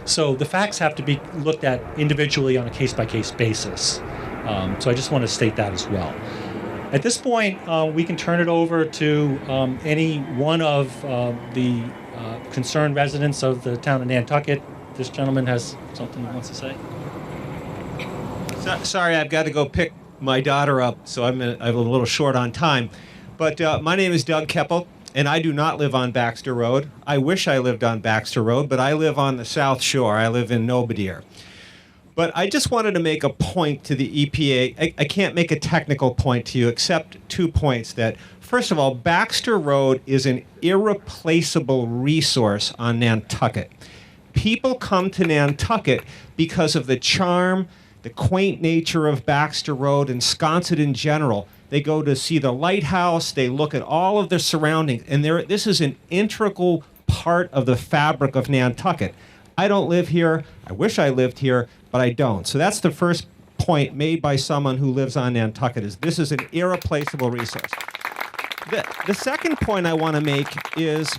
So the facts have to be looked at individually on a case-by-case basis. So I just want to state that as well. At this point, we can turn it over to any one of the concerned residents of the town of Nantucket. This gentleman has something he wants to say. Sorry, I've got to go pick my daughter up, so I'm a little short on time. But my name is Doug Keppel, and I do not live on Baxter Road. I wish I lived on Baxter Road, but I live on the South Shore. I live in Nobodere. But I just wanted to make a point to the EPA. I can't make a technical point to you except 2 points. That, first of all, Baxter Road is an irreplaceable resource on Nantucket. People come to Nantucket because of the charm, the quaint nature of Baxter Road and Sconset in general. They go to see the Lighthouse. They look at all of the surroundings. And this is an integral part of the fabric of Nantucket. I don't live here. I wish I lived here, but I don't. So that's the first point made by someone who lives on Nantucket, is this is an irreplaceable resource. The second point I want to make is,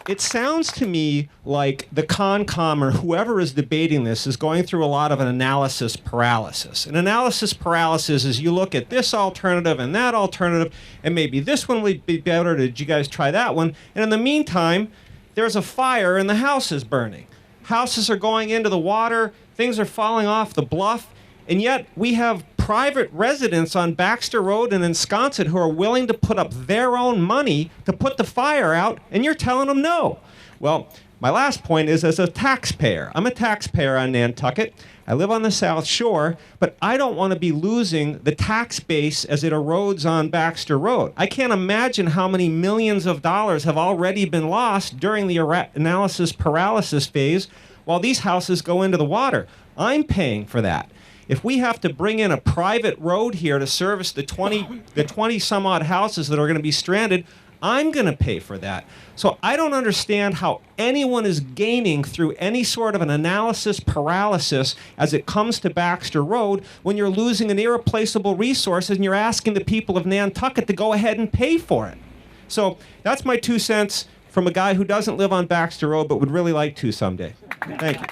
it sounds to me like the Concom or whoever is debating this is going through a lot of an analysis paralysis. An analysis paralysis is you look at this alternative and that alternative, and maybe this one would be better. Did you guys try that one? And in the meantime, there's a fire and the house is burning. Houses are going into the water, things are falling off the bluff, and yet we have private residents on Baxter Road and in Sconset who are willing to put up their own money to put the fire out, and you're telling them no. Well, My last point is as a taxpayer. I'm a taxpayer on Nantucket. I live on the South Shore, but I don't want to be losing the tax base as it erodes on Baxter Road. I can't imagine how many millions of dollars have already been lost during the analysis paralysis phase while these houses go into the water. I'm paying for that. If we have to bring in a private road here to service the 20 some odd houses that are going to be stranded, I'm going to pay for that. So I don't understand how anyone is gaining through any sort of an analysis paralysis as it comes to Baxter Road when you're losing an irreplaceable resource and you're asking the people of Nantucket to go ahead and pay for it. So that's my 2 cents from a guy who doesn't live on Baxter Road but would really like to someday. Thank you.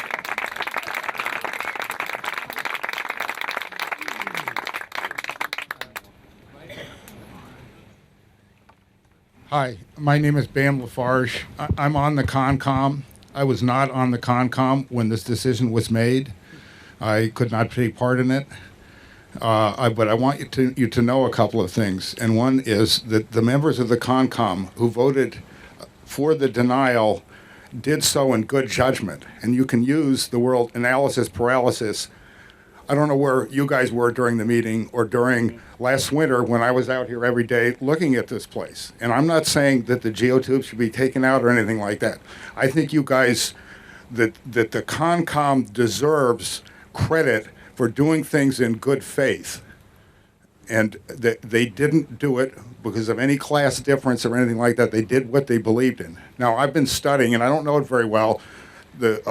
Hi, my name is Bam Lafarge. I'm on the Concom. I was not on the Concom when this decision was made. I could not take part in it. But I want you to know a couple of things. And one is that the members of the Concom who voted for the denial did so in good judgment. And you can use the word analysis paralysis. I don't know where you guys were during the meeting or during last winter when I was out here every day looking at this place. And I'm not saying that the geotubes should be taken out or anything like that. I think you guys, that the Concom deserves credit for doing things in good faith. And they didn't do it because of any class difference or anything like that. They did what they believed in. Now, I've been studying, and I don't know it very well, the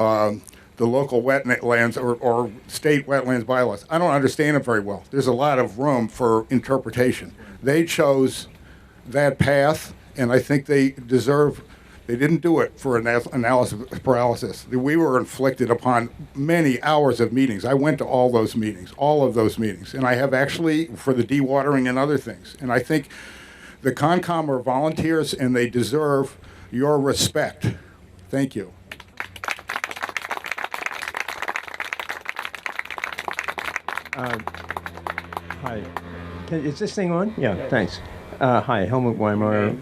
local wetlands or state wetlands bylaws. I don't understand it very well. There's a lot of room for interpretation. They chose that path, and I think they didn't do it for analysis paralysis. We were inflicted upon many hours of meetings. I went to all of those meetings, and I have actually for the dewatering and other things. And I think the Concom are volunteers, and they deserve your respect. Thank you. Hi. Is this thing on? Yeah, thanks. Hi, Helmut Weimar,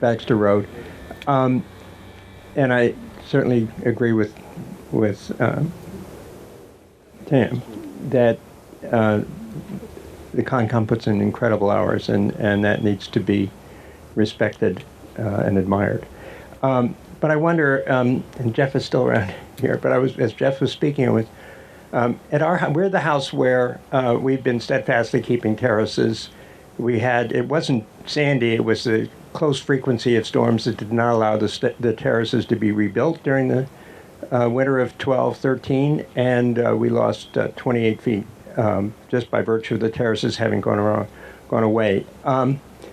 Baxter Road. And I certainly agree with Tam that the Concom puts in incredible hours, and that needs to be respected and admired. But I wonder, and Jeff is still around here, but as Jeff was speaking, I was we're the house where we've been steadfastly keeping terraces. It wasn't Sandy, it was the close frequency of storms that did not allow the terraces to be rebuilt during the winter of 12-13, and we lost 28 feet just by virtue of the terraces having gone away.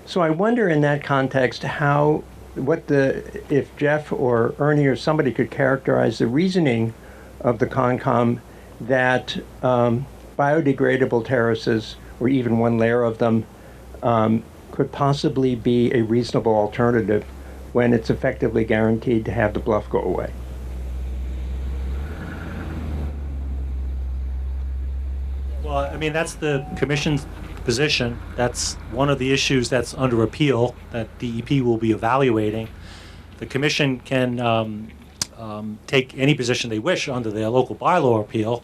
So I wonder in that context if Jeff or Ernie or somebody could characterize the reasoning of the Concom that biodegradable terraces, or even one layer of them, could possibly be a reasonable alternative when it's effectively guaranteed to have the bluff go away. Well, I mean, that's the Commission's position. That's one of the issues that's under appeal that DEP will be evaluating. The Commission can take any position they wish under their local bylaw appeal.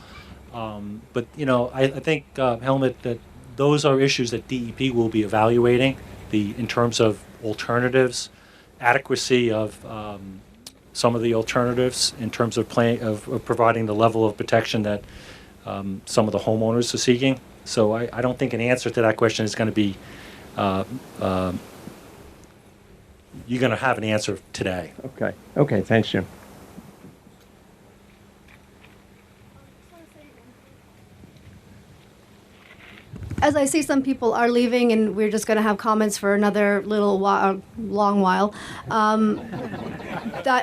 But, I think, Helmut, that those are issues that DEP will be evaluating in terms of alternatives, adequacy of some of the alternatives in terms of providing the level of protection that some of the homeowners are seeking. So I don't think an answer to that question is going to be you're going to have an answer today. Okay, thanks, Jim. As I see, some people are leaving, and we're just going to have comments for another long while. I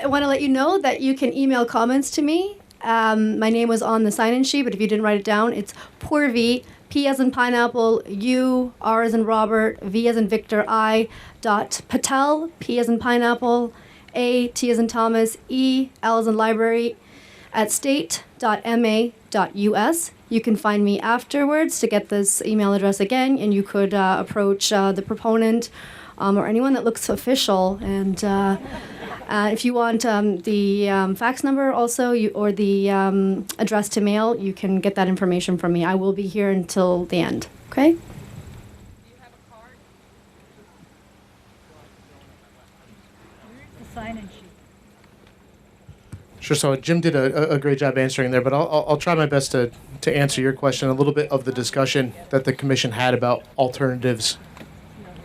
want to let you know that you can email comments to me. My name was on the sign-in sheet, but if you didn't write it down, it's Purvi, P as in pineapple, U, R as in Robert, V as in Victor, I, Patel, P as in pineapple, A, T as in Thomas, E, L as in library, at state.ma.us. You can find me afterwards to get this email address again, and you could approach the proponent or anyone that looks official and If you want the fax number also, or the address to mail, you can get that information from me. I will be here until the end. Okay? The sign-in sheet. Sure. So Jim did a great job answering there, but I'll try my best to answer your question. A little bit of the discussion that the commission had about alternatives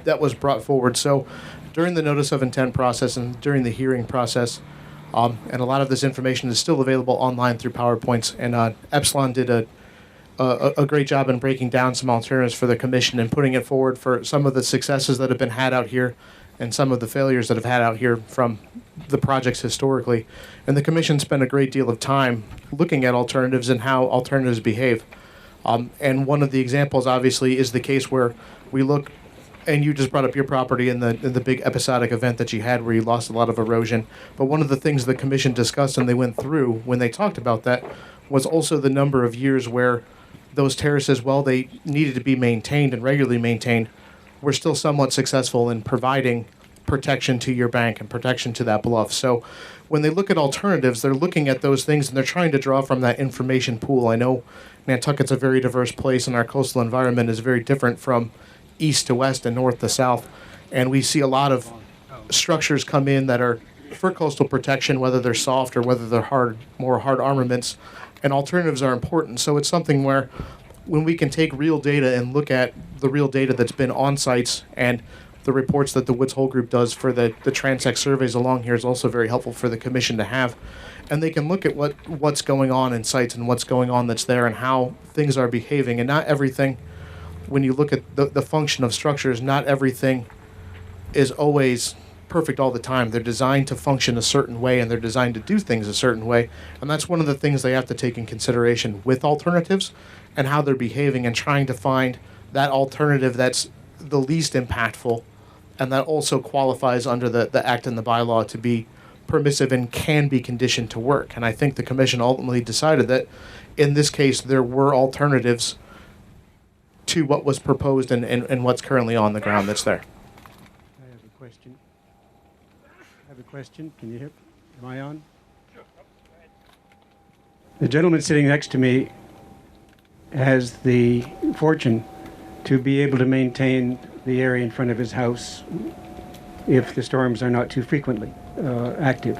that was brought forward. So during the notice of intent process and during the hearing process, and a lot of this information is still available online through PowerPoints, and Epsilon did a great job in breaking down some alternatives for the commission and putting it forward for some of the successes that have been had out here and some of the failures that have had out here from the projects historically. And the commission spent a great deal of time looking at alternatives and how alternatives behave. And one of the examples, obviously, is the case where we look, and you just brought up your property in the big episodic event that you had where you lost a lot of erosion. But one of the things the commission discussed and they went through when they talked about that was also the number of years where those terraces, while they needed to be maintained and regularly maintained, were still somewhat successful in providing protection to your bank and protection to that bluff. So when they look at alternatives, they're looking at those things and they're trying to draw from that information pool. I know Nantucket's a very diverse place and our coastal environment is very different from east to west and north to south. And we see a lot of structures come in that are for coastal protection, whether they're soft or whether they're more hard armaments, and alternatives are important. So it's something where when we can take real data and look at the real data that's been on sites, and the reports that the Woods Hole Group does for the transect surveys along here is also very helpful for the commission to have. And they can look at what's going on in sites and what's going on that's there and how things are behaving. And not everything, when you look at the function of structures, not everything is always perfect all the time. They're designed to function a certain way and they're designed to do things a certain way. And that's one of the things they have to take in consideration with alternatives and how they're behaving, and trying to find that alternative that's the least impactful and that also qualifies under the act and the bylaw to be permissive and can be conditioned to work. And I think the commission ultimately decided that in this case there were alternatives to what was proposed and what's currently on the ground that's there. I have a question. Can you hear? Am I on? The gentleman sitting next to me has the fortune to be able to maintain the area in front of his house if the storms are not too frequently active.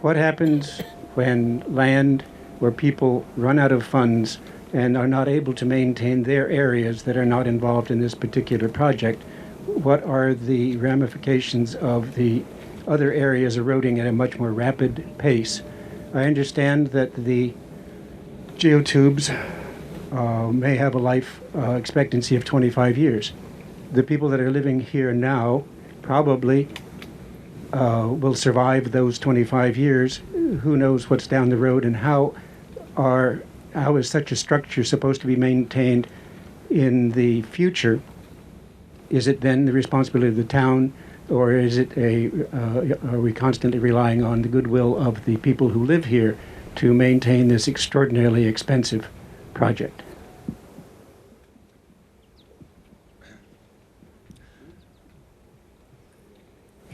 What happens when land where people run out of funds and are not able to maintain their areas that are not involved in this particular project? What are the ramifications of the other areas eroding at a much more rapid pace? I understand that the geotubes may have a life expectancy of 25 years. The people that are living here now probably will survive those 25 years. Who knows what's down the road, and how is such a structure supposed to be maintained in the future? Is it then the responsibility of the town, or is it are we constantly relying on the goodwill of the people who live here to maintain this extraordinarily expensive project?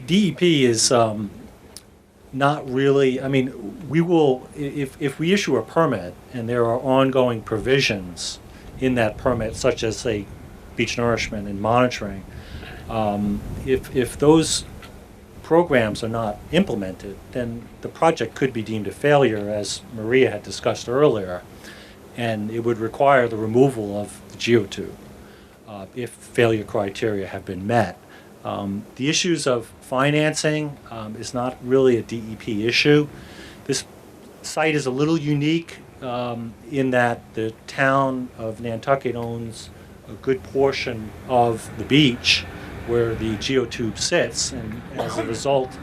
DEP is not really, I mean, we will, if we issue a permit and there are ongoing provisions in that permit, such as, say, beach nourishment and monitoring, if those programs are not implemented, then the project could be deemed a failure, as Maria had discussed earlier, and it would require the removal of the geotube if failure criteria have been met. The issues of financing is not really a DEP issue. This site is a little unique in that the town of Nantucket owns a good portion of the beach where the geotube sits, and as a result,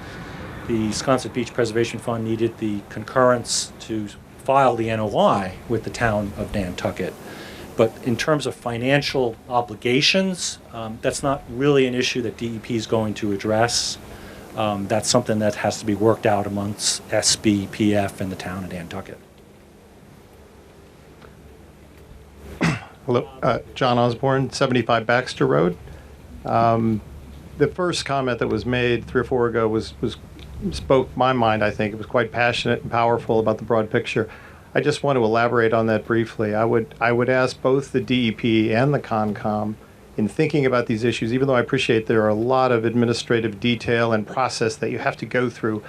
the Sconset Beach Preservation Fund needed the concurrence to file the NOI with the town of Nantucket. But in terms of financial obligations, that's not really an issue that DEP is going to address. That's something that has to be worked out amongst SB, PF, and the town of Nantucket. Hello, John Osborne, 75 Baxter Road. The first comment that was made 3 or 4 ago was spoke my mind, I think. It was quite passionate and powerful about the broad picture. I just want to elaborate on that briefly. I would ask both the DEP and the CONCOM, in thinking about these issues, even though I appreciate there are a lot of administrative detail and process that you have to go through,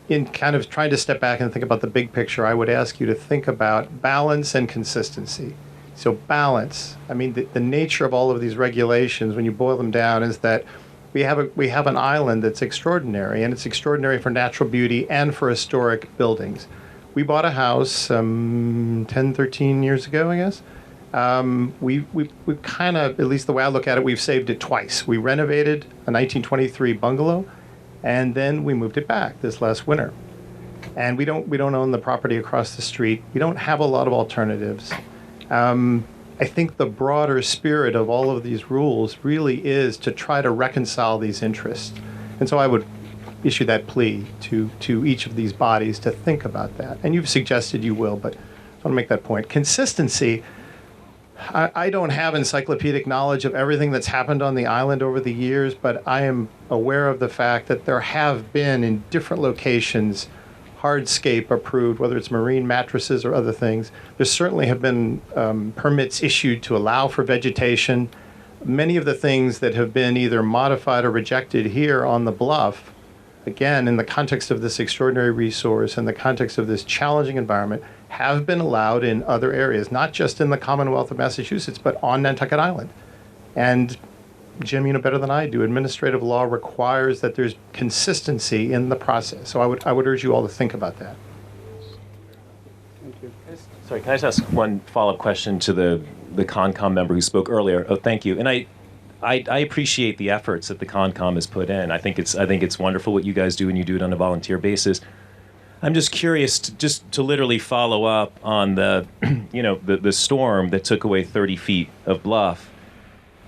in kind of trying to step back and think about the big picture, I would ask you to think about balance and consistency. So balance, I mean, the nature of all of these regulations, when you boil them down, is that we have an island that's extraordinary, and it's extraordinary for natural beauty and for historic buildings. We bought a house 10, 13 years ago, I guess. We kind of, at least the way I look at it, we've saved it twice. We renovated a 1923 bungalow, and then we moved it back this last winter. And we don't own the property across the street. We don't have a lot of alternatives. I think the broader spirit of all of these rules really is to try to reconcile these interests. And so I would issue that plea to each of these bodies to think about that. And you've suggested you will, but I want to make that point. Consistency. I don't have encyclopedic knowledge of everything that's happened on the island over the years, but I am aware of the fact that there have been, in different locations, hardscape approved, whether it's marine mattresses or other things. There certainly have been permits issued to allow for vegetation. Many of the things that have been either modified or rejected here on the bluff, again, in the context of this extraordinary resource and the context of this challenging environment, have been allowed in other areas, not just in the Commonwealth of Massachusetts, but on Nantucket Island. And Jim, you know better than I do, administrative law requires that there's consistency in the process. So I would urge you all to think about that. Thank you. Sorry, can I just ask one follow-up question to the CONCOM member who spoke earlier? Oh, thank you. And I appreciate the efforts that the CONCOM has put in. I think it's wonderful what you guys do, and you do it on a volunteer basis. I'm just curious to literally follow up on the storm that took away 30 feet of bluff.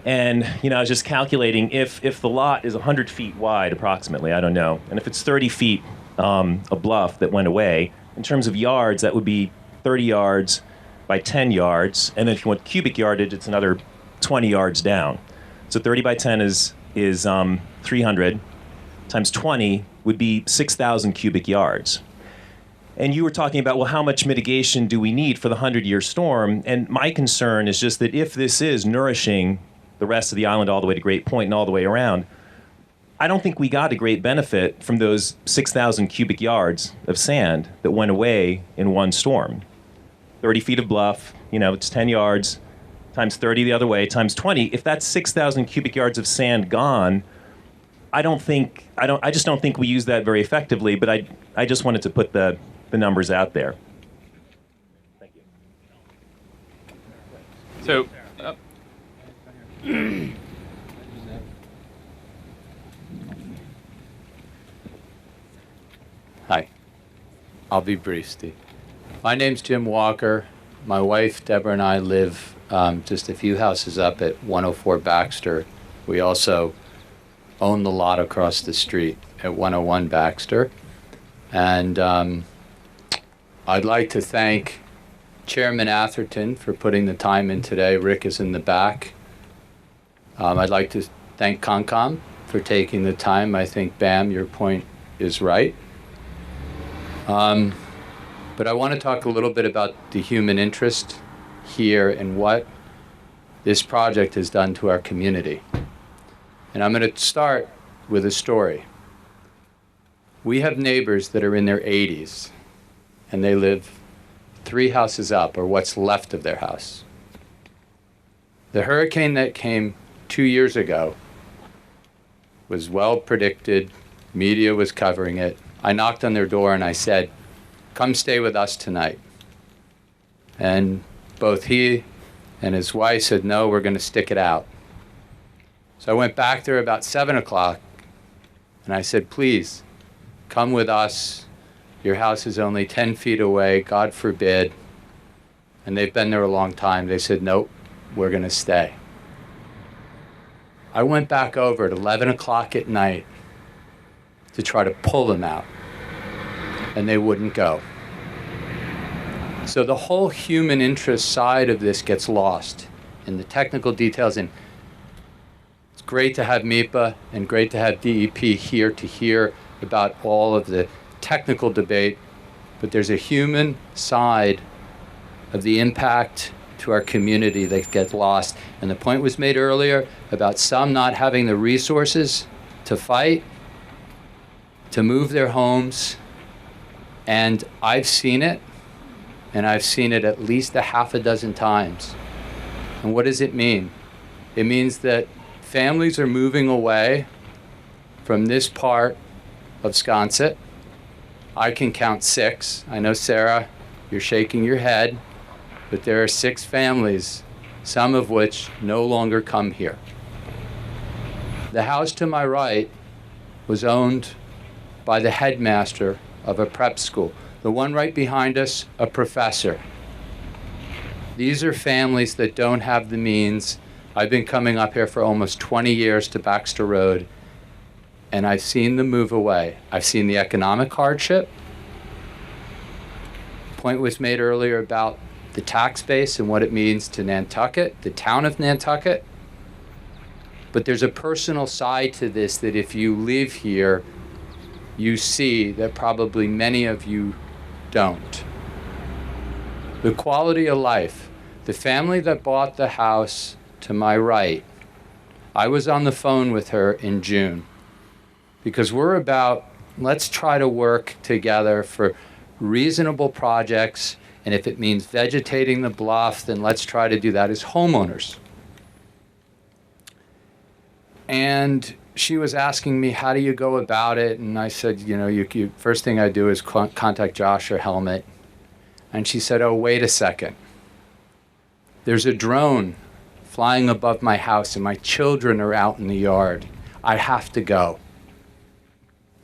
And, I was just calculating if the lot is 100 feet wide approximately, I don't know, and if it's 30 feet of bluff that went away, in terms of yards, that would be 30 yards by 10 yards. And then if you want cubic yardage, it's another 20 yards down. So 30 by 10 is 300 times 20 would be 6,000 cubic yards. And you were talking about, well, how much mitigation do we need for the 100-year storm? And my concern is just that if this is nourishing the rest of the island all the way to Great Point and all the way around, I don't think we got a great benefit from those 6,000 cubic yards of sand that went away in one storm. 30 feet of bluff, it's 10 yards, times 30 the other way, times 20. If that's 6,000 cubic yards of sand gone, I just don't think we use that very effectively, but I just wanted to put the numbers out there. Thank you. So, hi, I'll be brief, Steve. My name's Jim Walker. My wife, Deborah, and I live just a few houses up at 104 Baxter. We also own the lot across the street at 101 Baxter. And I'd like to thank Chairman Atherton for putting the time in today. Rick is in the back. I'd like to thank CONCOM for taking the time. I think, Bam, your point is right. But I want to talk a little bit about the human interest here and what this project has done to our community. And I'm going to start with a story. We have neighbors that are in their 80s, and they live 3 houses up, or what's left of their house. The hurricane that came 2 years ago was well predicted. Media was covering it. I knocked on their door and I said, "Come stay with us tonight." And both he and his wife said, "No, we're going to stick it out." So I went back there about 7 o'clock and I said, "Please, come with us. Your house is only 10 feet away, God forbid." And they've been there a long time. They said, "Nope, we're going to stay." I went back over at 11 o'clock at night to try to pull them out, and they wouldn't go. So the whole human interest side of this gets lost in the technical details. And it's great to have MIPA and great to have DEP here to hear about all of the technical debate, but there's a human side of the impact to our community that gets lost. And the point was made earlier about some not having the resources to fight, to move their homes. And I've seen it, and I've seen it at least a half a dozen times. And what does it mean? It means that families are moving away from this part of Sconset. I can count 6. I know, Sarah, you're shaking your head, but there are 6 families, some of which no longer come here. The house to my right was owned by the headmaster of a prep school. The one right behind us, a professor. These are families that don't have the means. I've been coming up here for almost 20 years to Baxter Road, and I've seen them move away. I've seen the economic hardship. The point was made earlier about the tax base and what it means to Nantucket, the town of Nantucket. But there's a personal side to this that if you live here, you see that probably many of you don't. The quality of life. The family that bought the house to my right, I was on the phone with her in June because we're about, let's try to work together for reasonable projects, and if it means vegetating the bluff, then let's try to do that as homeowners. And she was asking me, how do you go about it? And I said, you first thing I do is contact Josh or Helmut. And she said, oh, wait a second. There's a drone flying above my house and my children are out in the yard. I have to go.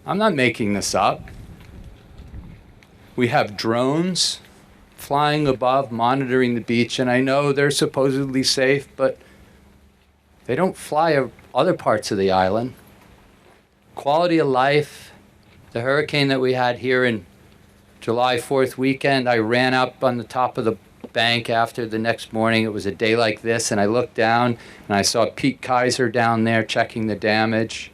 I'm not making this up. We have drones flying above, monitoring the beach, and I know they're supposedly safe, but they don't fly other parts of the island. Quality of life, the hurricane that we had here in July 4th weekend, I ran up on the top of the bank after the next morning. It was a day like this, and I looked down and I saw Pete Kaiser down there checking the damage.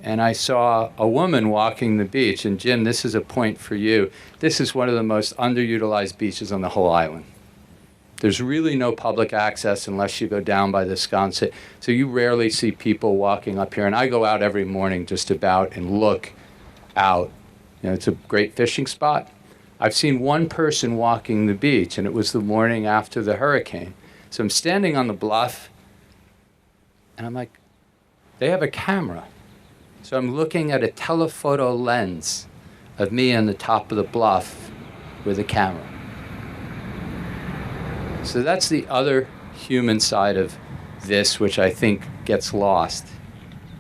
And I saw a woman walking the beach. And Jim, this is a point for you. This is one of the most underutilized beaches on the whole island. There's really no public access unless you go down by the Sconset. So you rarely see people walking up here. And I go out every morning just about and look out. It's a great fishing spot. I've seen one person walking the beach, and it was the morning after the hurricane. So I'm standing on the bluff, and I'm like, they have a camera. So I'm looking at a telephoto lens of me on the top of the bluff with a camera. So that's the other human side of this, which I think gets lost.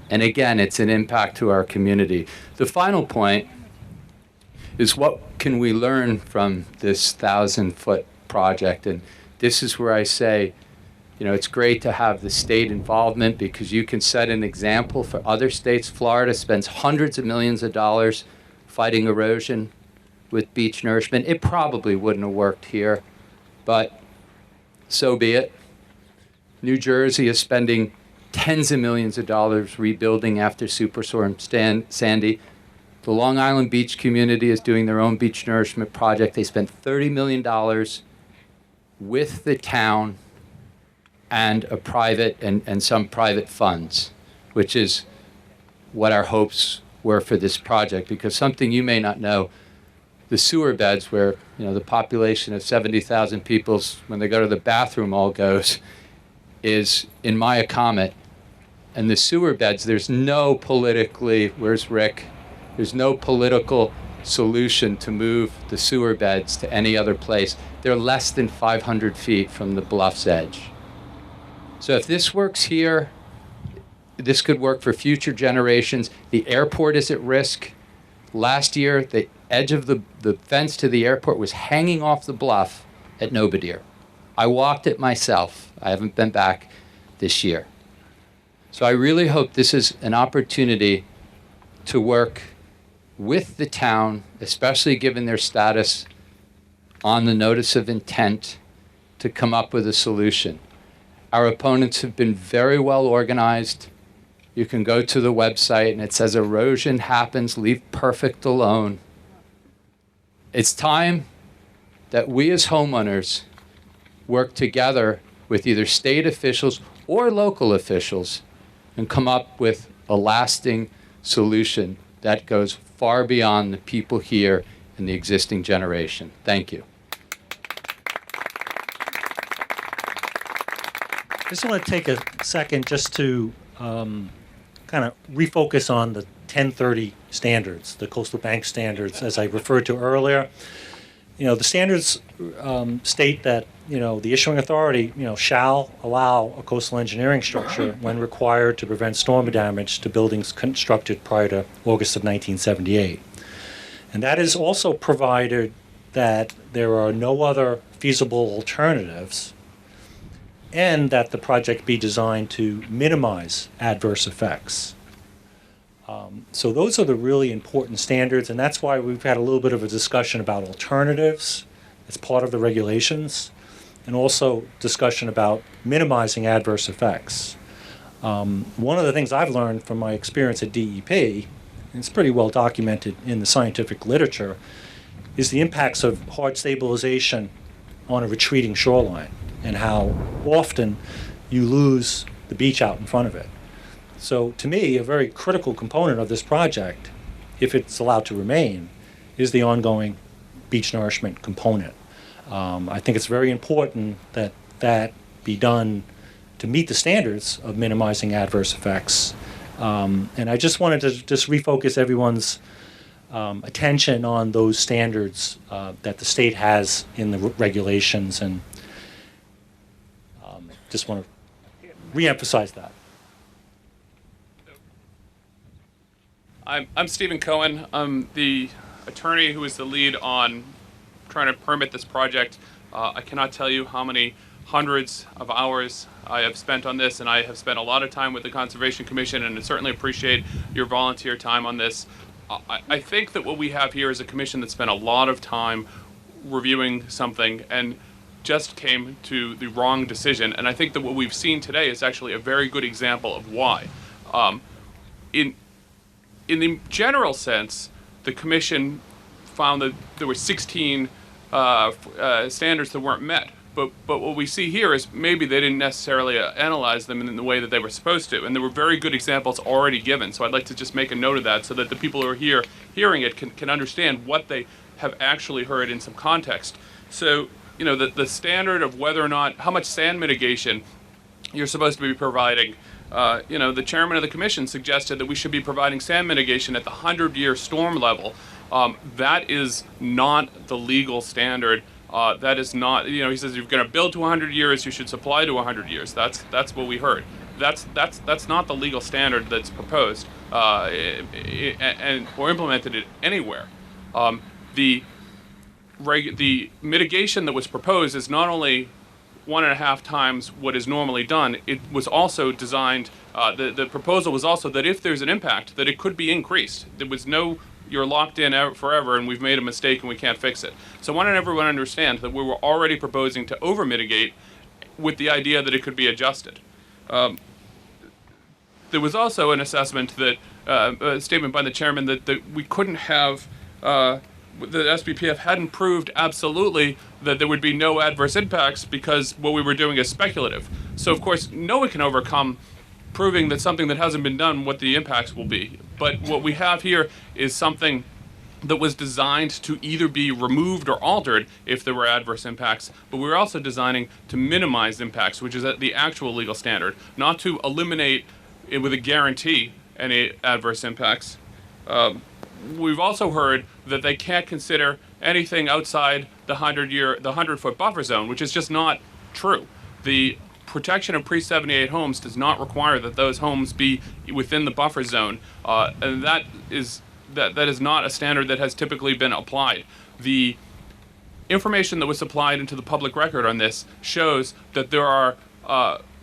And again, it's an impact to our community. The final point is, what can we learn from this 1,000-foot project? And this is where I say, it's great to have the state involvement because you can set an example for other states. Florida spends hundreds of millions of dollars fighting erosion with beach nourishment. It probably wouldn't have worked here, but so be it. New Jersey is spending tens of millions of dollars rebuilding after Superstorm Sandy. The Long Island Beach community is doing their own beach nourishment project. They spent $30 million with the town and a private and some private funds, which is what our hopes were for this project. Because something you may not know, the sewer beds where the population of 70,000 people, when they go to the bathroom, all goes, is in Maya Comet. And the sewer beds, there's no politically, where's Rick? There's no political solution to move the sewer beds to any other place. They're less than 500 feet from the bluff's edge. So if this works here, this could work for future generations. The airport is at risk. Last year, the edge of the fence to the airport was hanging off the bluff at Nobadeer. I walked it myself. I haven't been back this year. So I really hope this is an opportunity to work with the town, especially given their status on the notice of intent, to come up with a solution. Our opponents have been very well organized You can go to the website and it says erosion happens, leave perfect alone. It's time that we as homeowners work together with either state officials or local officials and come up with a lasting solution that goes far beyond the people here and the existing generation. Thank you. I just want to take a second just to kind of refocus on the 1030 standards, the coastal bank standards, as I referred to earlier. The standards state that, the issuing authority, shall allow a coastal engineering structure when required to prevent storm damage to buildings constructed prior to August of 1978. And that is also provided that there are no other feasible alternatives and that the project be designed to minimize adverse effects. So those are the really important standards, and that's why we've had a little bit of a discussion about alternatives as part of the regulations, and also discussion about minimizing adverse effects. One of the things I've learned from my experience at DEP, and it's pretty well documented in the scientific literature, is the impacts of hard stabilization on a retreating shoreline and how often you lose the beach out in front of it. So to me, a very critical component of this project, if it's allowed to remain, is the ongoing beach nourishment component. I think it's very important that that be done to meet the standards of minimizing adverse effects. And I just wanted to just refocus everyone's attention on those standards that the state has in the regulations, and just want to reemphasize that. I'm Stephen Cohen. I'm the attorney who is the lead on trying to permit this project. I cannot tell you how many hundreds of hours I have spent on this, and I have spent a lot of time with the Conservation Commission, and I certainly appreciate your volunteer time on this. I think that what we have here is a commission that spent a lot of time reviewing something and just came to the wrong decision, and I think that what we've seen today is actually a very good example of why. In the general sense, the commission found that there were 16 standards that weren't met. But what we see here is maybe they didn't necessarily analyze them in the way that they were supposed to. And there were very good examples already given. So I'd like to just make a note of that so that the people who are here hearing it can understand what they have actually heard in some context. So, the standard of whether or not, how much sand mitigation you're supposed to be providing. The chairman of the commission suggested that we should be providing sand mitigation at the 100-year storm level. That is not the legal standard. That is not, he says if you're going to build to 100 years, you should supply to 100 years. That's what we heard. That's not the legal standard that's proposed or implemented anywhere. The mitigation that was proposed is not only 1.5 times what is normally done. It was also designed, the proposal was also that if there's an impact, that it could be increased. There was no, you're locked in forever and we've made a mistake and we can't fix it. So I want everyone to understand that we were already proposing to over-mitigate with the idea that it could be adjusted. There was also an assessment that, a statement by the chairman that we couldn't have, the SBPF hadn't proved absolutely that there would be no adverse impacts because what we were doing is speculative. So of course, no one can overcome proving that something that hasn't been done, what the impacts will be. But what we have here is something that was designed to either be removed or altered if there were adverse impacts, but we were also designing to minimize impacts, which is the actual legal standard, not to eliminate it with a guarantee any adverse impacts. We've also heard that they can't consider anything outside the 100-foot buffer zone, which is just not true. The protection of pre-78 homes does not require that those homes be within the buffer zone, and that is not a standard that has typically been applied. The information that was supplied into the public record on this shows that there are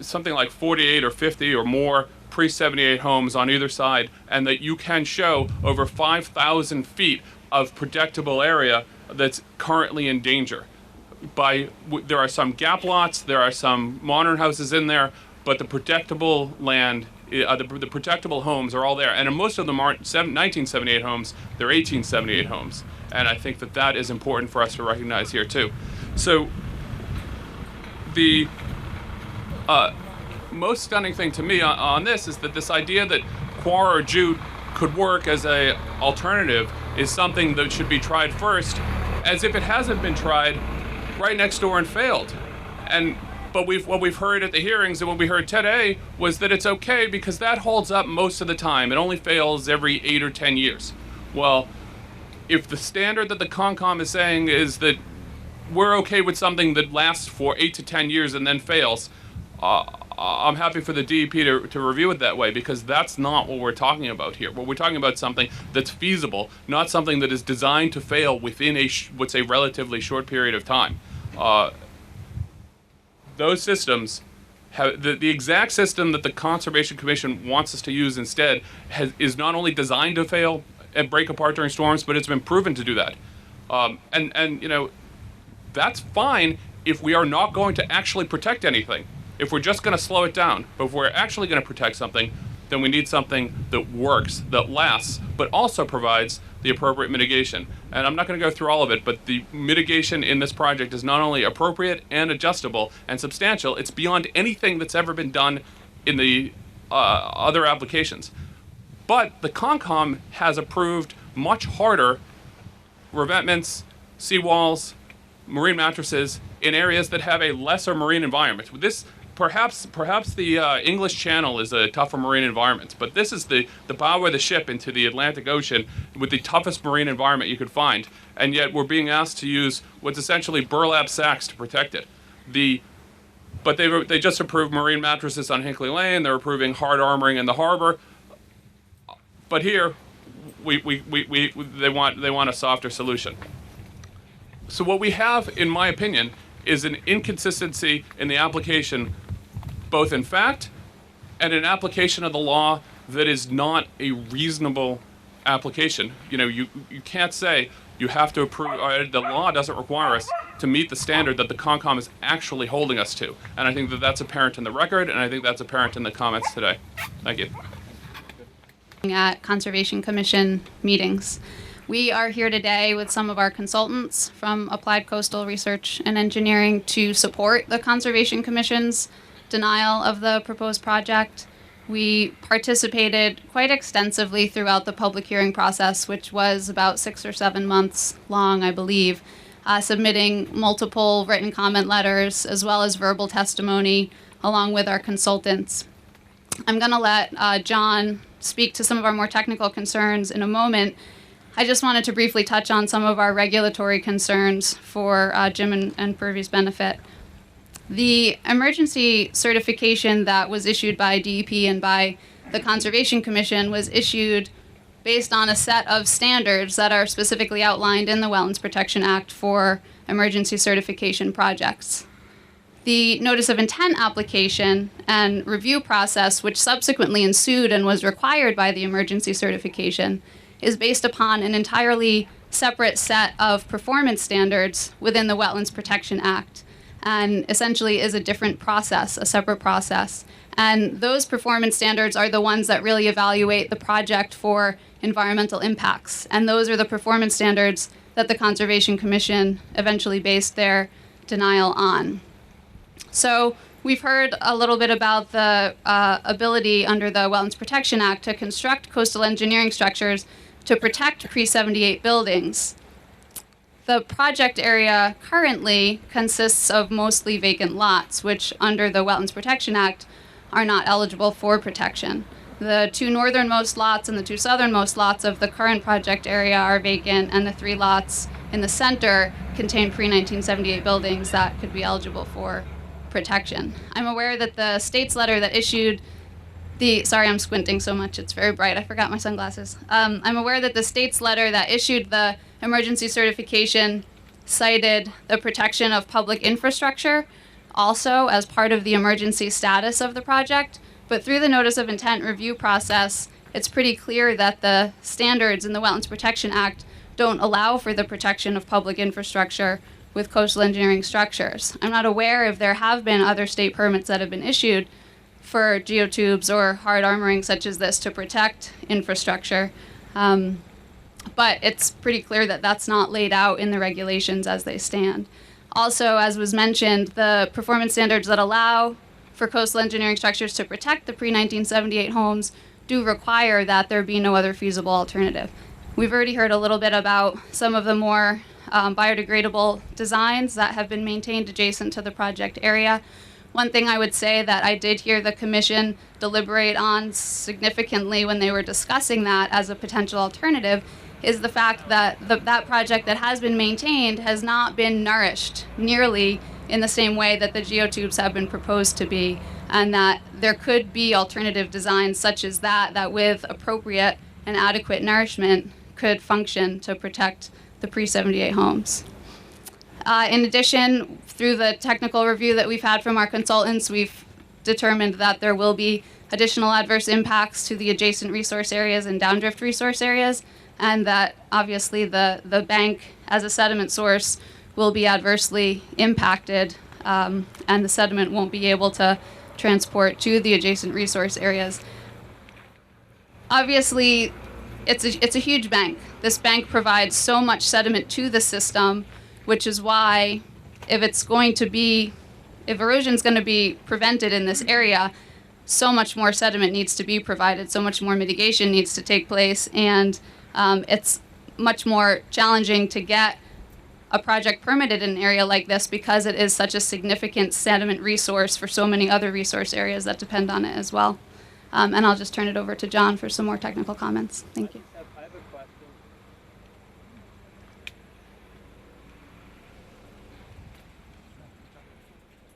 something like 48 or 50 or more pre-78 homes on either side, and that you can show over 5,000 feet of protectable area that's currently in danger. There are some gap lots, there are some modern houses in there, but the protectable land The protectable homes are all there, and most of them aren't 1978 homes, they're 1878 homes. And I think that that is important for us to recognize here too. So the most stunning thing to me on this is that this idea that Quar or Jute could work as a alternative is something that should be tried first, as if it hasn't been tried right next door and failed. But what we've heard at the hearings and what we heard today was that it's okay because that holds up most of the time. It only fails every 8 or 10 years. Well, if the standard that the CONCOM is saying is that we're okay with something that lasts for 8 to 10 years and then fails, I'm happy for the DEP to review it that way, because that's not what we're talking about here. What we're talking about is something that's feasible, not something that is designed to fail within what's a relatively short period of time. Those systems have the exact system that the Conservation Commission wants us to use instead is not only designed to fail and break apart during storms, but it's been proven to do that. And you know, that's fine if we are not going to actually protect anything. If we're just going to slow it down, but if we're actually going to protect something, then we need something that works, that lasts, but also provides the appropriate mitigation. And I'm not going to go through all of it, but the mitigation in this project is not only appropriate and adjustable and substantial, it's beyond anything that's ever been done in the other applications. But the CONCOM has approved much harder revetments, seawalls, marine mattresses in areas that have a lesser marine environment. This perhaps the English Channel is a tougher marine environment, but this is the bow of the ship into the Atlantic Ocean with the toughest marine environment you could find, and yet we're being asked to use what's essentially burlap sacks to protect it. But they just approved marine mattresses on Hinkley Lane. They're approving hard armoring in the harbor. But here, they want a softer solution. So what we have, in my opinion, is an inconsistency in the application, both in fact and an application of the law that is not a reasonable application. You know, you can't say you have to approve, the law doesn't require us to meet the standard that the CONCOM is actually holding us to. And I think that that's apparent in the record, and I think that's apparent in the comments today. Thank you. At Conservation Commission meetings. We are here today with some of our consultants from Applied Coastal Research and Engineering to support the Conservation Commission's denial of the proposed project. We participated quite extensively throughout the public hearing process, which was about 6 or 7 months long, I believe, submitting multiple written comment letters as well as verbal testimony along with our consultants. I'm going to let John speak to some of our more technical concerns in a moment. I just wanted to briefly touch on some of our regulatory concerns for Jim and Purvy's benefit. The emergency certification that was issued by DEP and by the Conservation Commission was issued based on a set of standards that are specifically outlined in the Wetlands Protection Act for emergency certification projects. The notice of intent application and review process, which subsequently ensued and was required by the emergency certification, is based upon an entirely separate set of performance standards within the Wetlands Protection Act, and essentially is a different process, a separate process. And those performance standards are the ones that really evaluate the project for environmental impacts. And those are the performance standards that the Conservation Commission eventually based their denial on. So we've heard a little bit about the ability under the Wetlands Protection Act to construct coastal engineering structures to protect pre-78 buildings. The project area currently consists of mostly vacant lots, which under the Wetlands Protection Act are not eligible for protection. The 2 northernmost lots and the 2 southernmost lots of the current project area are vacant, and the 3 lots in the center contain pre-1978 buildings that could be eligible for protection. I'm aware that the state's letter that issued sorry, I'm squinting so much, it's very bright, I forgot my sunglasses. I'm aware that the state's letter that issued the emergency certification cited the protection of public infrastructure also as part of the emergency status of the project, but through the notice of intent review process, it's pretty clear that the standards in the Wetlands Protection Act don't allow for the protection of public infrastructure with coastal engineering structures. I'm not aware if there have been other state permits that have been issued for geotubes or hard armoring such as this to protect infrastructure. But it's pretty clear that that's not laid out in the regulations as they stand. Also, as was mentioned, the performance standards that allow for coastal engineering structures to protect the pre-1978 homes do require that there be no other feasible alternative. We've already heard a little bit about some of the more biodegradable designs that have been maintained adjacent to the project area. One thing I would say that I did hear the commission deliberate on significantly when they were discussing that as a potential alternative is the fact that that project that has been maintained has not been nourished nearly in the same way that the geotubes have been proposed to be, and that there could be alternative designs such as that with appropriate and adequate nourishment could function to protect the pre-78 homes. In addition, through the technical review that we've had from our consultants, we've determined that there will be additional adverse impacts to the adjacent resource areas and downdrift resource areas, and that obviously the bank as a sediment source will be adversely impacted, and the sediment won't be able to transport to the adjacent resource areas. Obviously, it's a huge bank. This bank provides so much sediment to the system, which is why if erosion is going to be prevented in this area, so much more sediment needs to be provided, so much more mitigation needs to take place, and it's much more challenging to get a project permitted in an area like this because it is such a significant sediment resource for so many other resource areas that depend on it as well. And I'll just turn it over to John for some more technical comments. Thank you. I have a question.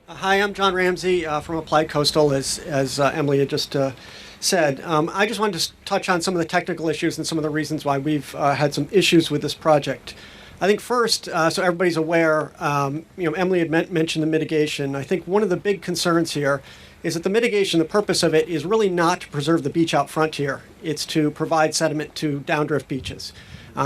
Hi, I'm John Ramsey from Applied Coastal, as Emily had just said. I just wanted to touch on some of the technical issues and some of the reasons why we've had some issues with this project. I think first, so everybody's aware, Emily had mentioned the mitigation. I think one of the big concerns here is that the mitigation, the purpose of it is really not to preserve the beach out front here. It's to provide sediment to downdrift beaches.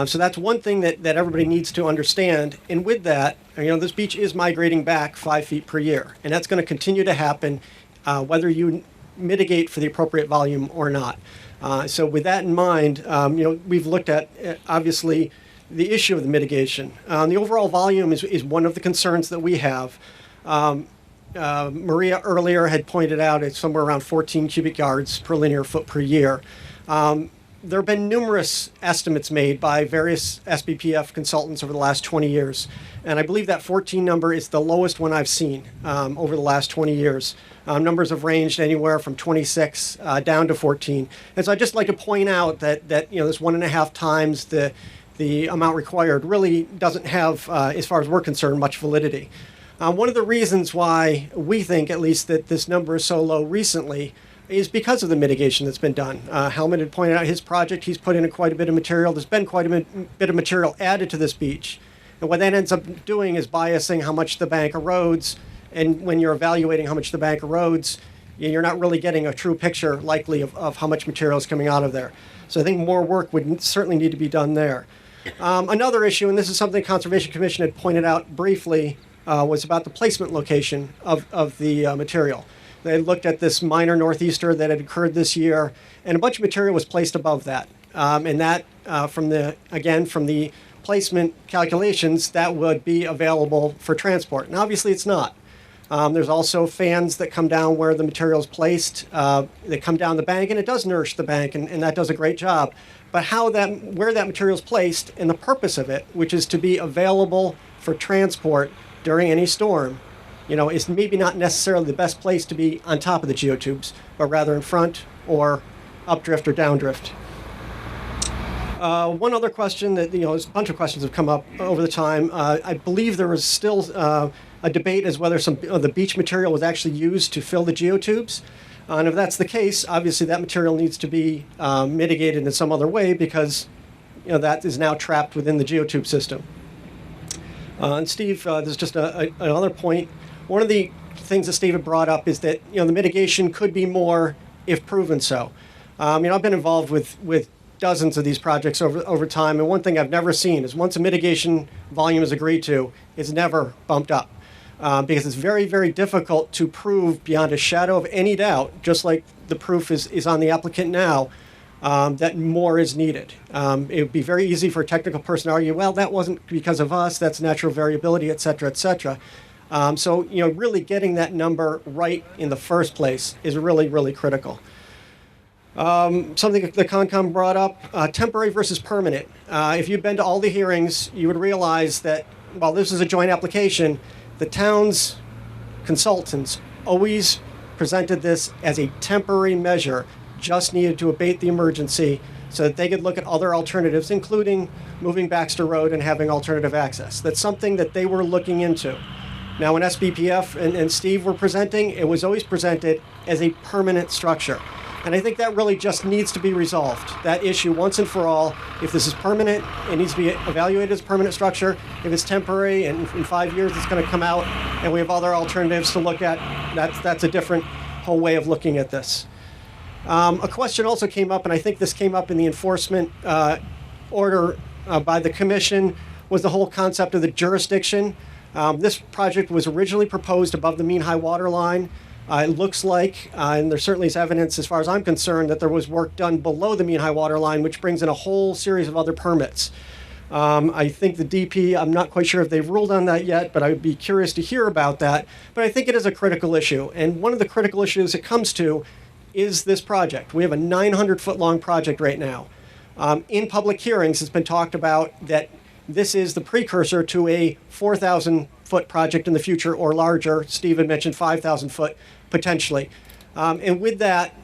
So that's one thing that everybody needs to understand. And with that, this beach is migrating back 5 feet per year. And that's going to continue to happen whether you mitigate for the appropriate volume or not. So with that in mind, we've looked at, obviously, the issue of the mitigation. The overall volume is one of the concerns that we have. Maria earlier had pointed out it's somewhere around 14 cubic yards per linear foot per year. There have been numerous estimates made by various SBPF consultants over the last 20 years. And I believe that 14 number is the lowest one I've seen over the last 20 years. Numbers have ranged anywhere from 26 down to 14. And so I'd just like to point out that this 1.5 times the amount required really doesn't have, as far as we're concerned, much validity. One of the reasons why we think, at least, that this number is so low recently is because of the mitigation that's been done. Helmut had pointed out his project. He's put in quite a bit of material. There's been quite a bit of material added to this beach. And what that ends up doing is biasing how much the bank erodes. And when you're evaluating how much the bank erodes, you're not really getting a true picture, likely, of how much material is coming out of there. So I think more work would certainly need to be done there. Another issue, and this is something Conservation Commission had pointed out briefly, was about the placement location of the material. They looked at this minor northeaster that had occurred this year, and a bunch of material was placed above that. And that, from the placement calculations, that would be available for transport. And obviously it's not. There's also fans that come down where the material is placed. They come down the bank, and it does nourish the bank, and that does a great job. But where that material is placed and the purpose of it, which is to be available for transport during any storm, is maybe not necessarily the best place to be on top of the geotubes, but rather in front or updrift or downdrift. One other question that, there's a bunch of questions have come up over the time. I believe there was still a debate as whether some of the beach material was actually used to fill the geotubes. And if that's the case, obviously that material needs to be mitigated in some other way because that is now trapped within the geotube system. And Steve, there's just another point. One of the things that Steve had brought up is that the mitigation could be more if proven so. I've been involved with dozens of these projects over time, and one thing I've never seen is once a mitigation volume is agreed to, it's never bumped up. because it's very, very difficult to prove beyond a shadow of any doubt, just like the proof is on the applicant now, that more is needed. It would be very easy for a technical person to argue, well, that wasn't because of us, that's natural variability, et cetera, et cetera. So, really getting that number right in the first place is really, really critical. Something the Concom brought up, temporary versus permanent. If you've been to all the hearings, you would realize that while this is a joint application, the town's consultants always presented this as a temporary measure, just needed to abate the emergency so that they could look at other alternatives, including moving Baxter Road and having alternative access. That's something that they were looking into. Now, when SBPF and Steve were presenting, it was always presented as a permanent structure. And I think that really just needs to be resolved, that issue once and for all. If this is permanent, it needs to be evaluated as a permanent structure. If it's temporary and in 5 years it's going to come out and we have other alternatives to look at, that's a different whole way of looking at this. A question also came up, and I think this came up in the enforcement order by the commission, was the whole concept of the jurisdiction. This project was originally proposed above the mean high water line. It looks like, and there certainly is evidence as far as I'm concerned, that there was work done below the mean high water line, which brings in a whole series of other permits. I think the DP, I'm not quite sure if they've ruled on that yet, but I would be curious to hear about that. But I think it is a critical issue. And one of the critical issues it comes to is this project. We have a 900-foot long project right now. In public hearings, it's been talked about that this is the precursor to a 4,000-foot project in the future or larger. Steve had mentioned 5,000-foot potentially. And with that,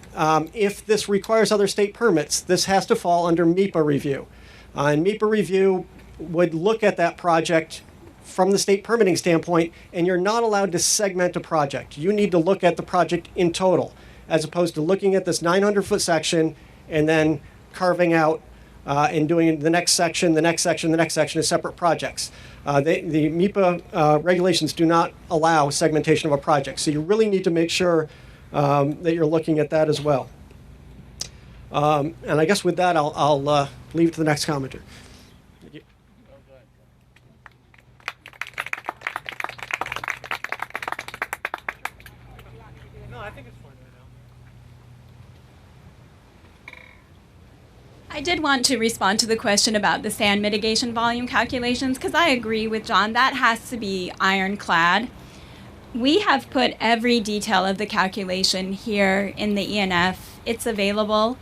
if this requires other state permits, this has to fall under MEPA review. And MEPA review would look at that project from the state permitting standpoint, and you're not allowed to segment a project. You need to look at the project in total, as opposed to looking at this 900-foot section and then carving out and doing the next section, the next section, the next section as separate projects. The MEPA regulations do not allow segmentation of a project, so you really need to make sure that you're looking at that as well. And I guess with that, I'll leave it to the next commenter. Thank you. No, I think it's fine right now. I did want to respond to the question about the sand mitigation volume calculations, because I agree with John, that has to be ironclad. We have put every detail of the calculation here in the ENF. It's available.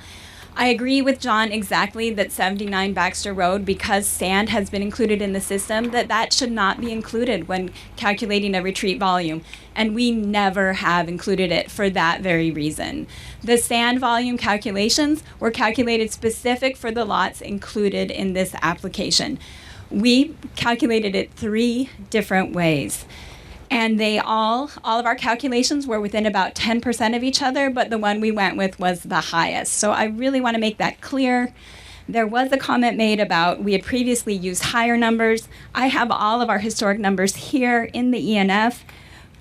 I agree with John exactly that 79 Baxter Road, because sand has been included in the system, that should not be included when calculating a retreat volume. And we never have included it for that very reason. The sand volume calculations were calculated specific for the lots included in this application. We calculated it 3 different ways. And all of our calculations were within about 10% of each other, but the one we went with was the highest. So I really want to make that clear. There was a comment made about we had previously used higher numbers. I have all of our historic numbers here in the ENF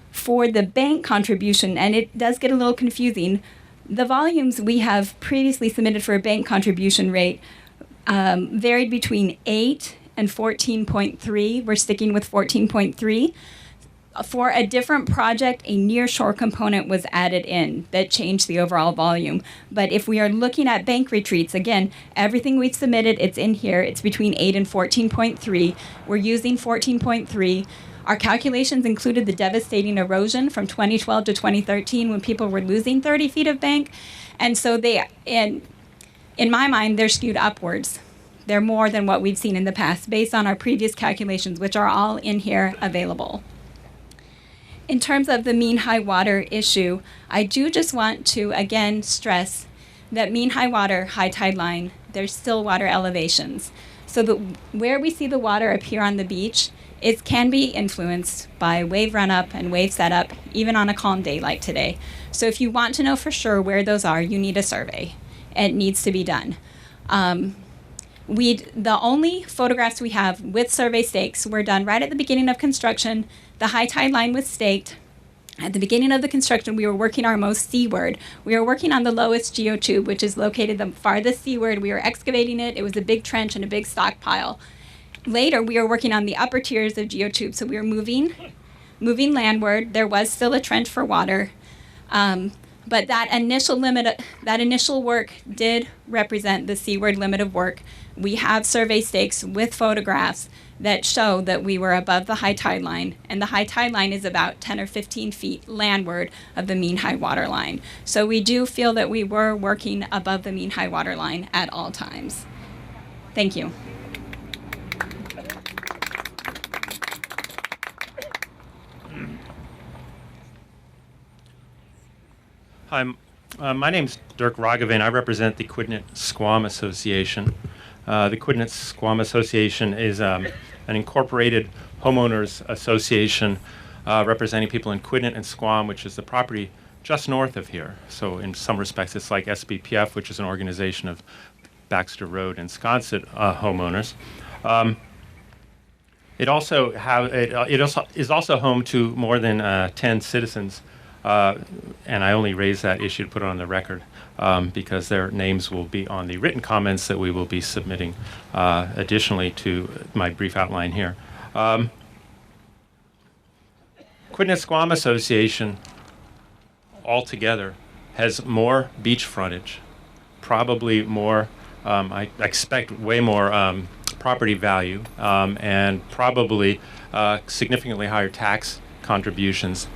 for the bank contribution, and it does get a little confusing. The volumes we have previously submitted for a bank contribution rate varied between 8 and 14.3. We're sticking with 14.3. For a different project, a nearshore component was added in that changed the overall volume. But if we are looking at bank retreats, again, everything we've submitted, it's in here. It's between 8 and 14.3. We're using 14.3. Our calculations included the devastating erosion from 2012 to 2013 when people were losing 30 feet of bank. And so in my mind, they're skewed upwards. They're more than what we've seen in the past based on our previous calculations, which are all in here available. In terms of the mean high water issue, I do just want to again stress that mean high water, high tide line, there's still water elevations. So where we see the water appear on the beach, it can be influenced by wave run up and wave setup, even on a calm day like today. So if you want to know for sure where those are, you need a survey. It needs to be done. The only photographs we have with survey stakes were done right at the beginning of construction. The high tide line was staked. At the beginning of the construction, we were working our most seaward. We were working on the lowest geotube, which is located the farthest seaward. We were excavating it. It was a big trench and a big stockpile. Later, we were working on the upper tiers of geotube, so we were moving Moving landward, there was still a trench for water, but that initial work did represent the seaward limit of work. We have survey stakes with photographs that show that we were above the high tide line, and the high tide line is about 10 or 15 feet landward of the mean high water line. So we do feel that we were working above the mean high water line at all times. Thank you. Hi, my name's Dirk Roggeveen. I represent the Quidnet Squam Association. The Quidnet Squam Association is an incorporated homeowners association representing people in Quidnet and Squam, which is the property just north of here. So in some respects, it's like SBPF, which is an organization of Baxter Road and Sconset homeowners. It also is also home to more than 10 citizens, and I only raise that issue to put it on the record because their names will be on the written comments that we will be submitting additionally to my brief outline here. Quidnet Squam Association altogether has more beach frontage, probably more, I expect way more property value, and probably significantly higher tax contributions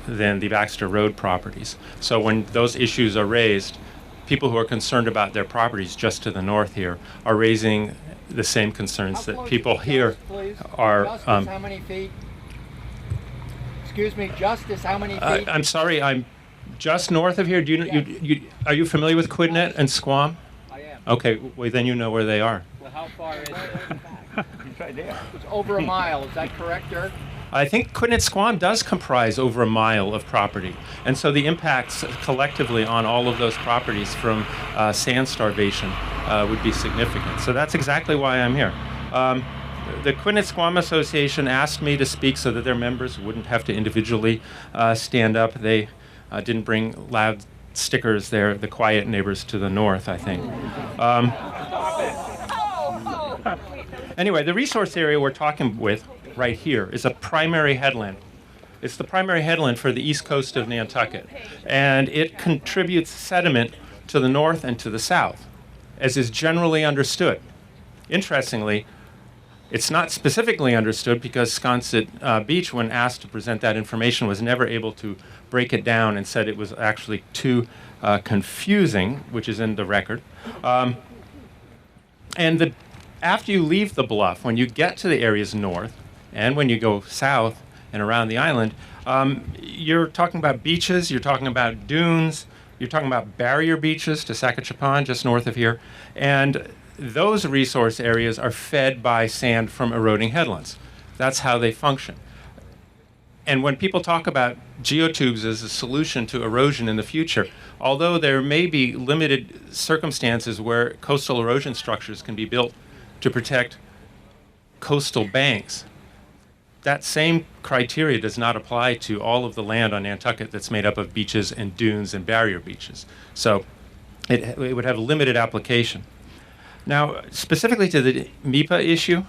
than the Baxter Road properties. So when those issues are raised, people who are concerned about their properties just to the north here are raising the same concerns that people here are. Justice, how many feet? Excuse me, Justice, how many feet? I'm sorry, I'm just north of here. Do you, are you familiar with Quidnet and Squam? I am. Okay, well then you know where they are. Well, how far is it? It's right there. It's over a mile. Is that correct, Dirk? I think Quidnet Squam does comprise over a mile of property, and so the impacts collectively on all of those properties from sand starvation would be significant. So that's exactly why I'm here. The Quidnet Squam Association asked me to speak so that their members wouldn't have to individually stand up. They didn't bring loud stickers. They're the quiet neighbors to the north, I think. Anyway, the resource area we're talking with right here is a primary headland. It's the primary headland for the east coast of Nantucket, and it contributes sediment to the north and to the south, as is generally understood. Interestingly, it's not specifically understood because Sconset Beach, when asked to present that information, was never able to break it down and said it was actually too confusing, which is in the record. After you leave the bluff, when you get to the areas north, and when you go south and around the island, you're talking about beaches, you're talking about dunes, you're talking about barrier beaches to Sacachapan, just north of here, and those resource areas are fed by sand from eroding headlands. That's how they function. And when people talk about geotubes as a solution to erosion in the future, although there may be limited circumstances where coastal erosion structures can be built to protect coastal banks, that same criteria does not apply to all of the land on Nantucket that's made up of beaches and dunes and barrier beaches. So it would have limited application. Now, specifically to the MIPA issue,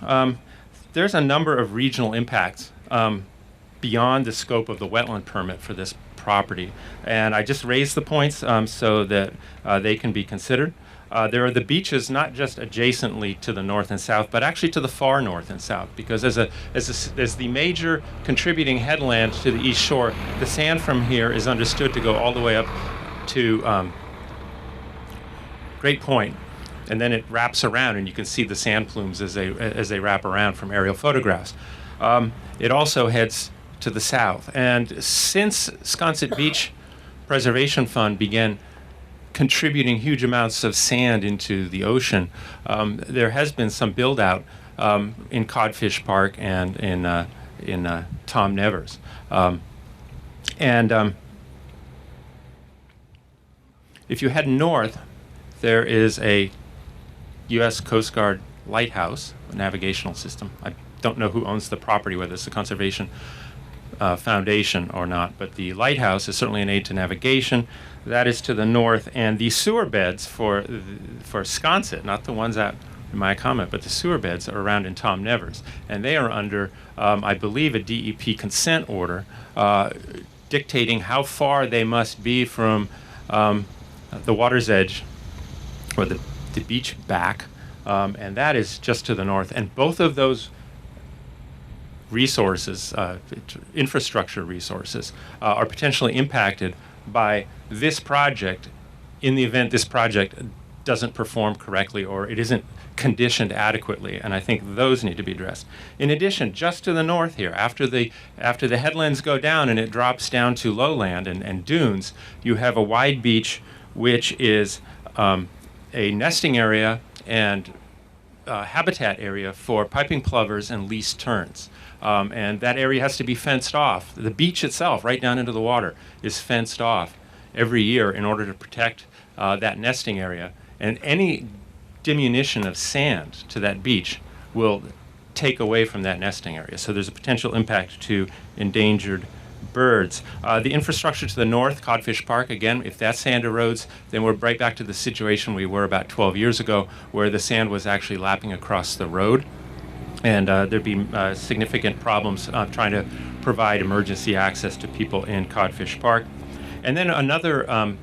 there's a number of regional impacts beyond the scope of the wetland permit for this property. And I just raised the points so that they can be considered. There are the beaches not just adjacently to the north and south, but actually to the far north and south, because as the major contributing headland to the east shore, the sand from here is understood to go all the way up to Great Point, and then it wraps around, and you can see the sand plumes as they wrap around from aerial photographs. It also heads to the south, and since Sconset Beach Preservation Fund began contributing huge amounts of sand into the ocean, there has been some build out in Codfish Park and in Tom Nevers. If you head north, there is a U.S. Coast Guard Lighthouse, a navigational system. I don't know who owns the property, whether it's the Conservation Foundation or not, but the lighthouse is certainly an aid to navigation. That is to the north, and the sewer beds for Sconset, not the ones out in my comment, but the sewer beds are around in Tom Nevers, and they are under, I believe, a DEP consent order dictating how far they must be from the water's edge or the beach back, and that is just to the north. And both of those resources, infrastructure resources, are potentially impacted by this project in the event this project doesn't perform correctly or it isn't conditioned adequately, and I think those need to be addressed. In addition, just to the north here, after the headlands go down and it drops down to lowland and dunes, you have a wide beach which is a nesting area and habitat area for piping plovers and least terns. And that area has to be fenced off. The beach itself, right down into the water, is fenced off every year in order to protect that nesting area. And any diminution of sand to that beach will take away from that nesting area. So there's a potential impact to endangered birds. The infrastructure to the north, Codfish Park, again, if that sand erodes, then we're right back to the situation we were about 12 years ago, where the sand was actually lapping across the road. And there'd be significant problems trying to provide emergency access to people in Codfish Park. And then another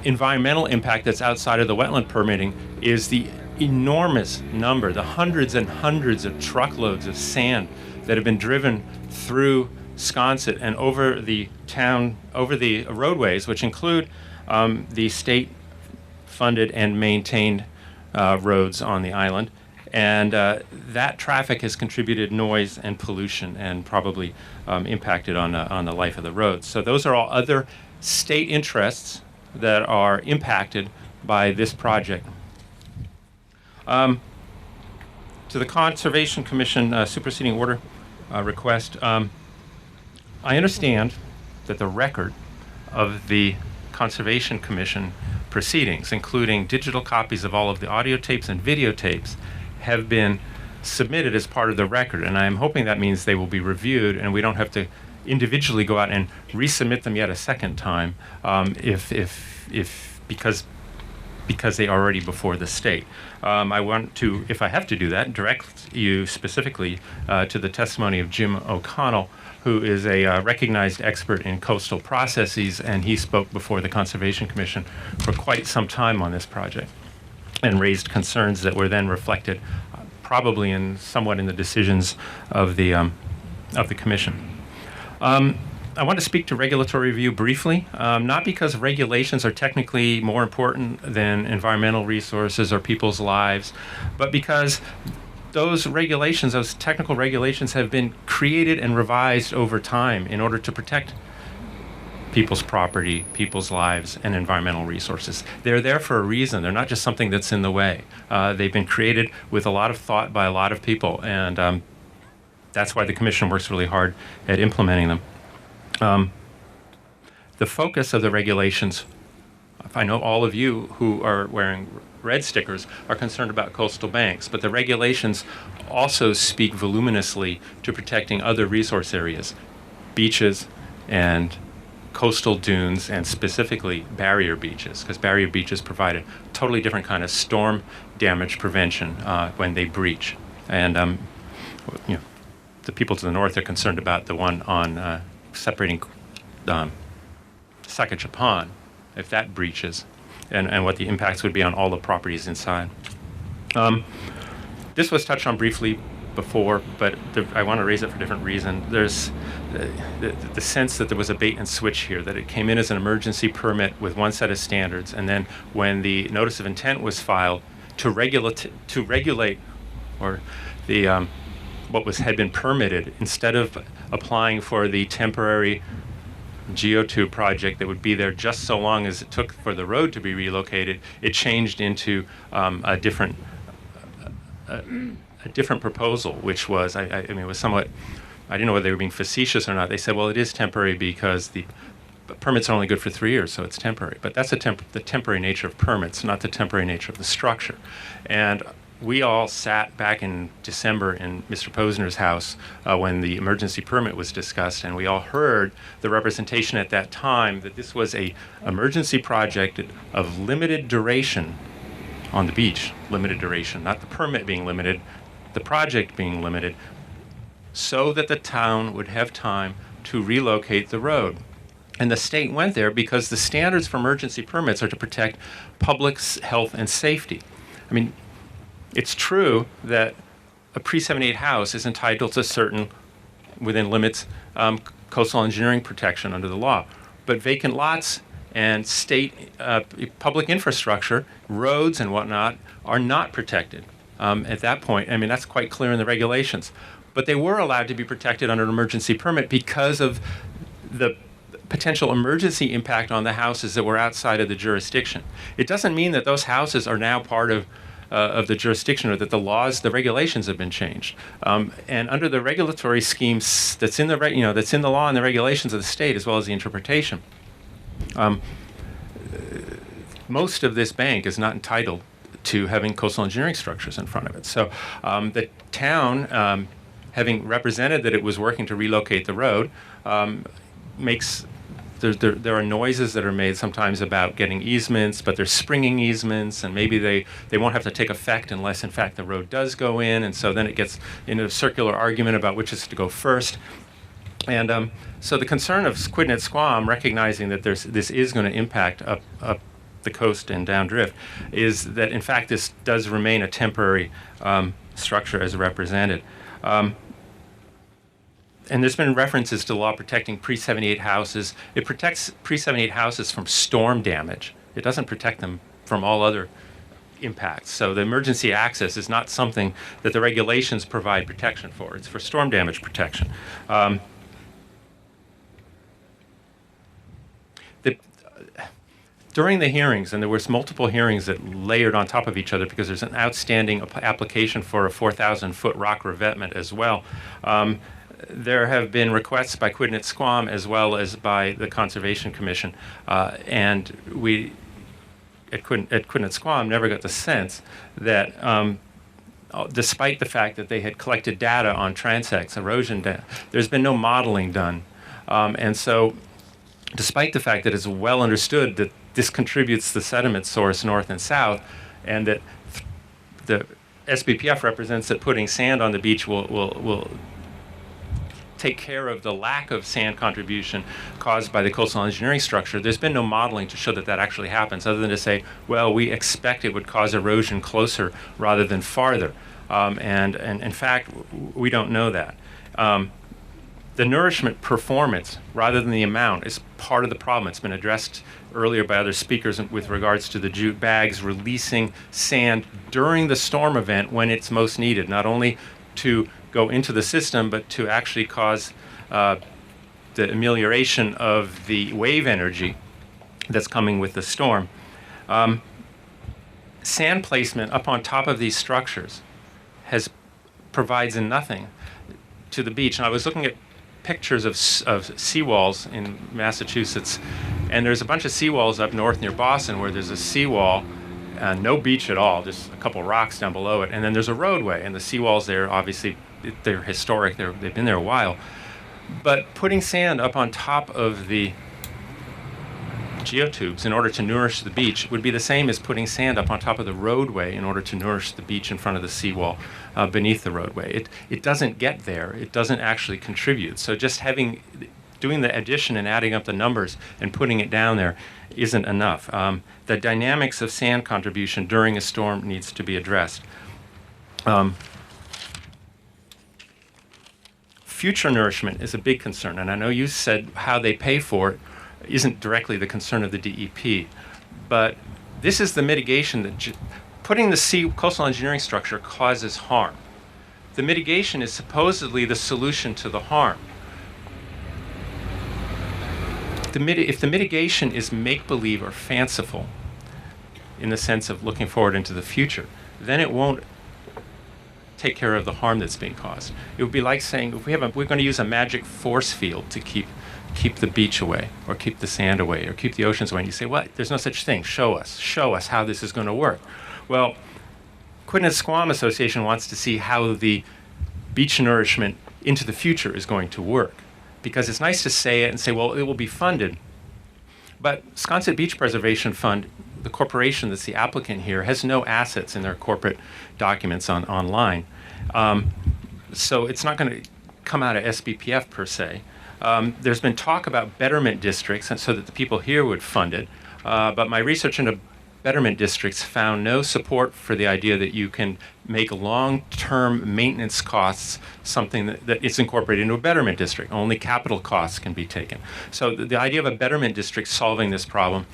environmental impact that's outside of the wetland permitting is the enormous number, the hundreds and hundreds of truckloads of sand that have been driven through Sconset and over the town, over the roadways, which include the state-funded and maintained roads on the island. And that traffic has contributed noise and pollution and probably impacted on the life of the roads. So those are all other state interests that are impacted by this project. To the Conservation Commission superseding order request, I understand that the record of the Conservation Commission proceedings, including digital copies of all of the audio tapes and videotapes, have been submitted as part of the record, and I'm hoping that means they will be reviewed and we don't have to individually go out and resubmit them yet a second time because they are already before the state. I want to, if I have to do that, direct you specifically to the testimony of Jim O'Connell, who is a recognized expert in coastal processes, and he spoke before the Conservation Commission for quite some time on this project and raised concerns that were then reflected probably somewhat in the decisions of the commission. I want to speak to regulatory review briefly, not because regulations are technically more important than environmental resources or people's lives, but because those regulations, those technical regulations, have been created and revised over time in order to protect people's property, people's lives, and environmental resources. They're there for a reason. They're not just something that's in the way. They've been created with a lot of thought by a lot of people, and that's why the Commission works really hard at implementing them. The focus of the regulations, I know all of you who are wearing red stickers are concerned about coastal banks, but the regulations also speak voluminously to protecting other resource areas, beaches and coastal dunes, and specifically barrier beaches, because barrier beaches provide a totally different kind of storm damage prevention when they breach. And you know, the people to the north are concerned about the one on separating Sakatchepan, if that breaches, and what the impacts would be on all the properties inside. This was touched on briefly before, but I want to raise it for a different reason. There's the sense that there was a bait and switch here, that it came in as an emergency permit with one set of standards, and then when the notice of intent was filed to regulate or the what had been permitted, instead of applying for the temporary geotube project that would be there just so long as it took for the road to be relocated, it changed into a different proposal, which was, I mean, it was somewhat, I didn't know whether they were being facetious or not. They said, well, it is temporary because the permits are only good for 3 years, so it's temporary. But that's the temporary nature of permits, not the temporary nature of the structure. And we all sat back in December in Mr. Posner's house when the emergency permit was discussed, and we all heard the representation at that time that this was a emergency project of limited duration on the beach, limited duration, not the permit being limited, the project being limited, so that the town would have time to relocate the road. And the state went there because the standards for emergency permits are to protect public health and safety. I mean, it's true that a pre-78 house is entitled to certain, within limits, coastal engineering protection under the law. But vacant lots and state public infrastructure, roads and whatnot, are not protected at that point. I mean, that's quite clear in the regulations. But they were allowed to be protected under an emergency permit because of the potential emergency impact on the houses that were outside of the jurisdiction. It doesn't mean that those houses are now part of the jurisdiction, or that the laws, the regulations have been changed. And under the regulatory schemes that's in the that's in the law and the regulations of the state, as well as the interpretation, most of this bank is not entitled to having coastal engineering structures in front of it. So the town, having represented that it was working to relocate the road, there are noises that are made sometimes about getting easements, but they're springing easements, and maybe they won't have to take effect unless, in fact, the road does go in, and so then it gets into a circular argument about which is to go first. And so the concern of Quidnet Squam, recognizing that this is going to impact up the coast and downdrift, is that, in fact, this does remain a temporary structure as represented. And there's been references to the law protecting pre-78 houses. It protects pre-78 houses from storm damage. It doesn't protect them from all other impacts. So the emergency access is not something that the regulations provide protection for. It's for storm damage protection. During the hearings, and there was multiple hearings that layered on top of each other because there's an outstanding application for a 4,000-foot rock revetment as well. There have been requests by Quidnet Squam as well as by the Conservation Commission, and we at Quidnet Squam never got the sense that despite the fact that they had collected data on transects, erosion data, there's been no modeling done. And so despite the fact that it's well understood that this contributes the sediment source north and south, and that the SBPF represents that putting sand on the beach will take care of the lack of sand contribution caused by the coastal engineering structure, there's been no modeling to show that that actually happens, other than to say, well, we expect it would cause erosion closer rather than farther. And in fact, we don't know that. The nourishment performance, rather than the amount, is part of the problem. It's been addressed earlier by other speakers with regards to the jute bags releasing sand during the storm event when it's most needed, not only to go into the system, but to actually cause the amelioration of the wave energy that's coming with the storm. Sand placement up on top of these structures provides nothing to the beach. And I was looking at pictures of seawalls in Massachusetts, and there's a bunch of seawalls up north near Boston where there's a seawall, no beach at all, just a couple rocks down below it, and then there's a roadway, and the seawalls there, obviously, they're historic, they've been there a while. But putting sand up on top of the geotubes in order to nourish the beach would be the same as putting sand up on top of the roadway in order to nourish the beach in front of the seawall beneath the roadway. It doesn't get there. It doesn't actually contribute. So just doing the addition and adding up the numbers and putting it down there isn't enough. The dynamics of sand contribution during a storm needs to be addressed. Future nourishment is a big concern, and I know you said how they pay for it isn't directly the concern of the DEP, but this is the mitigation that putting the coastal engineering structure causes harm. The mitigation is supposedly the solution to the harm. If the mitigation is make-believe or fanciful, in the sense of looking forward into the future, then it won't take care of the harm that's being caused. It would be like saying, if we're going to use a magic force field to keep the beach away, or keep the sand away, or keep the oceans away, and you say, what? There's no such thing. Show us how this is going to work. Well, Quidnet Squam Association wants to see how the beach nourishment into the future is going to work. Because it's nice to say it and say, well, it will be funded. But Sconset Beach Preservation Fund the corporation that's the applicant here has no assets in their corporate documents online. So it's not going to come out of SBPF per se. There's been talk about betterment districts, and so that the people here would fund it. But my research into betterment districts found no support for the idea that you can make long-term maintenance costs something that is incorporated into a betterment district. Only capital costs can be taken. So the idea of a betterment district solving this problem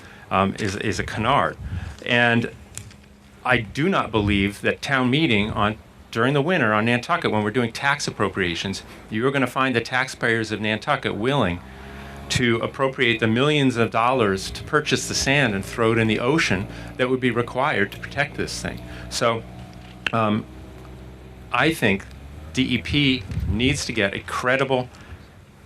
is a canard. And I do not believe that town meeting during the winter on Nantucket, when we're doing tax appropriations, you're going to find the taxpayers of Nantucket willing to appropriate the millions of dollars to purchase the sand and throw it in the ocean that would be required to protect this thing. So I think DEP needs to get a credible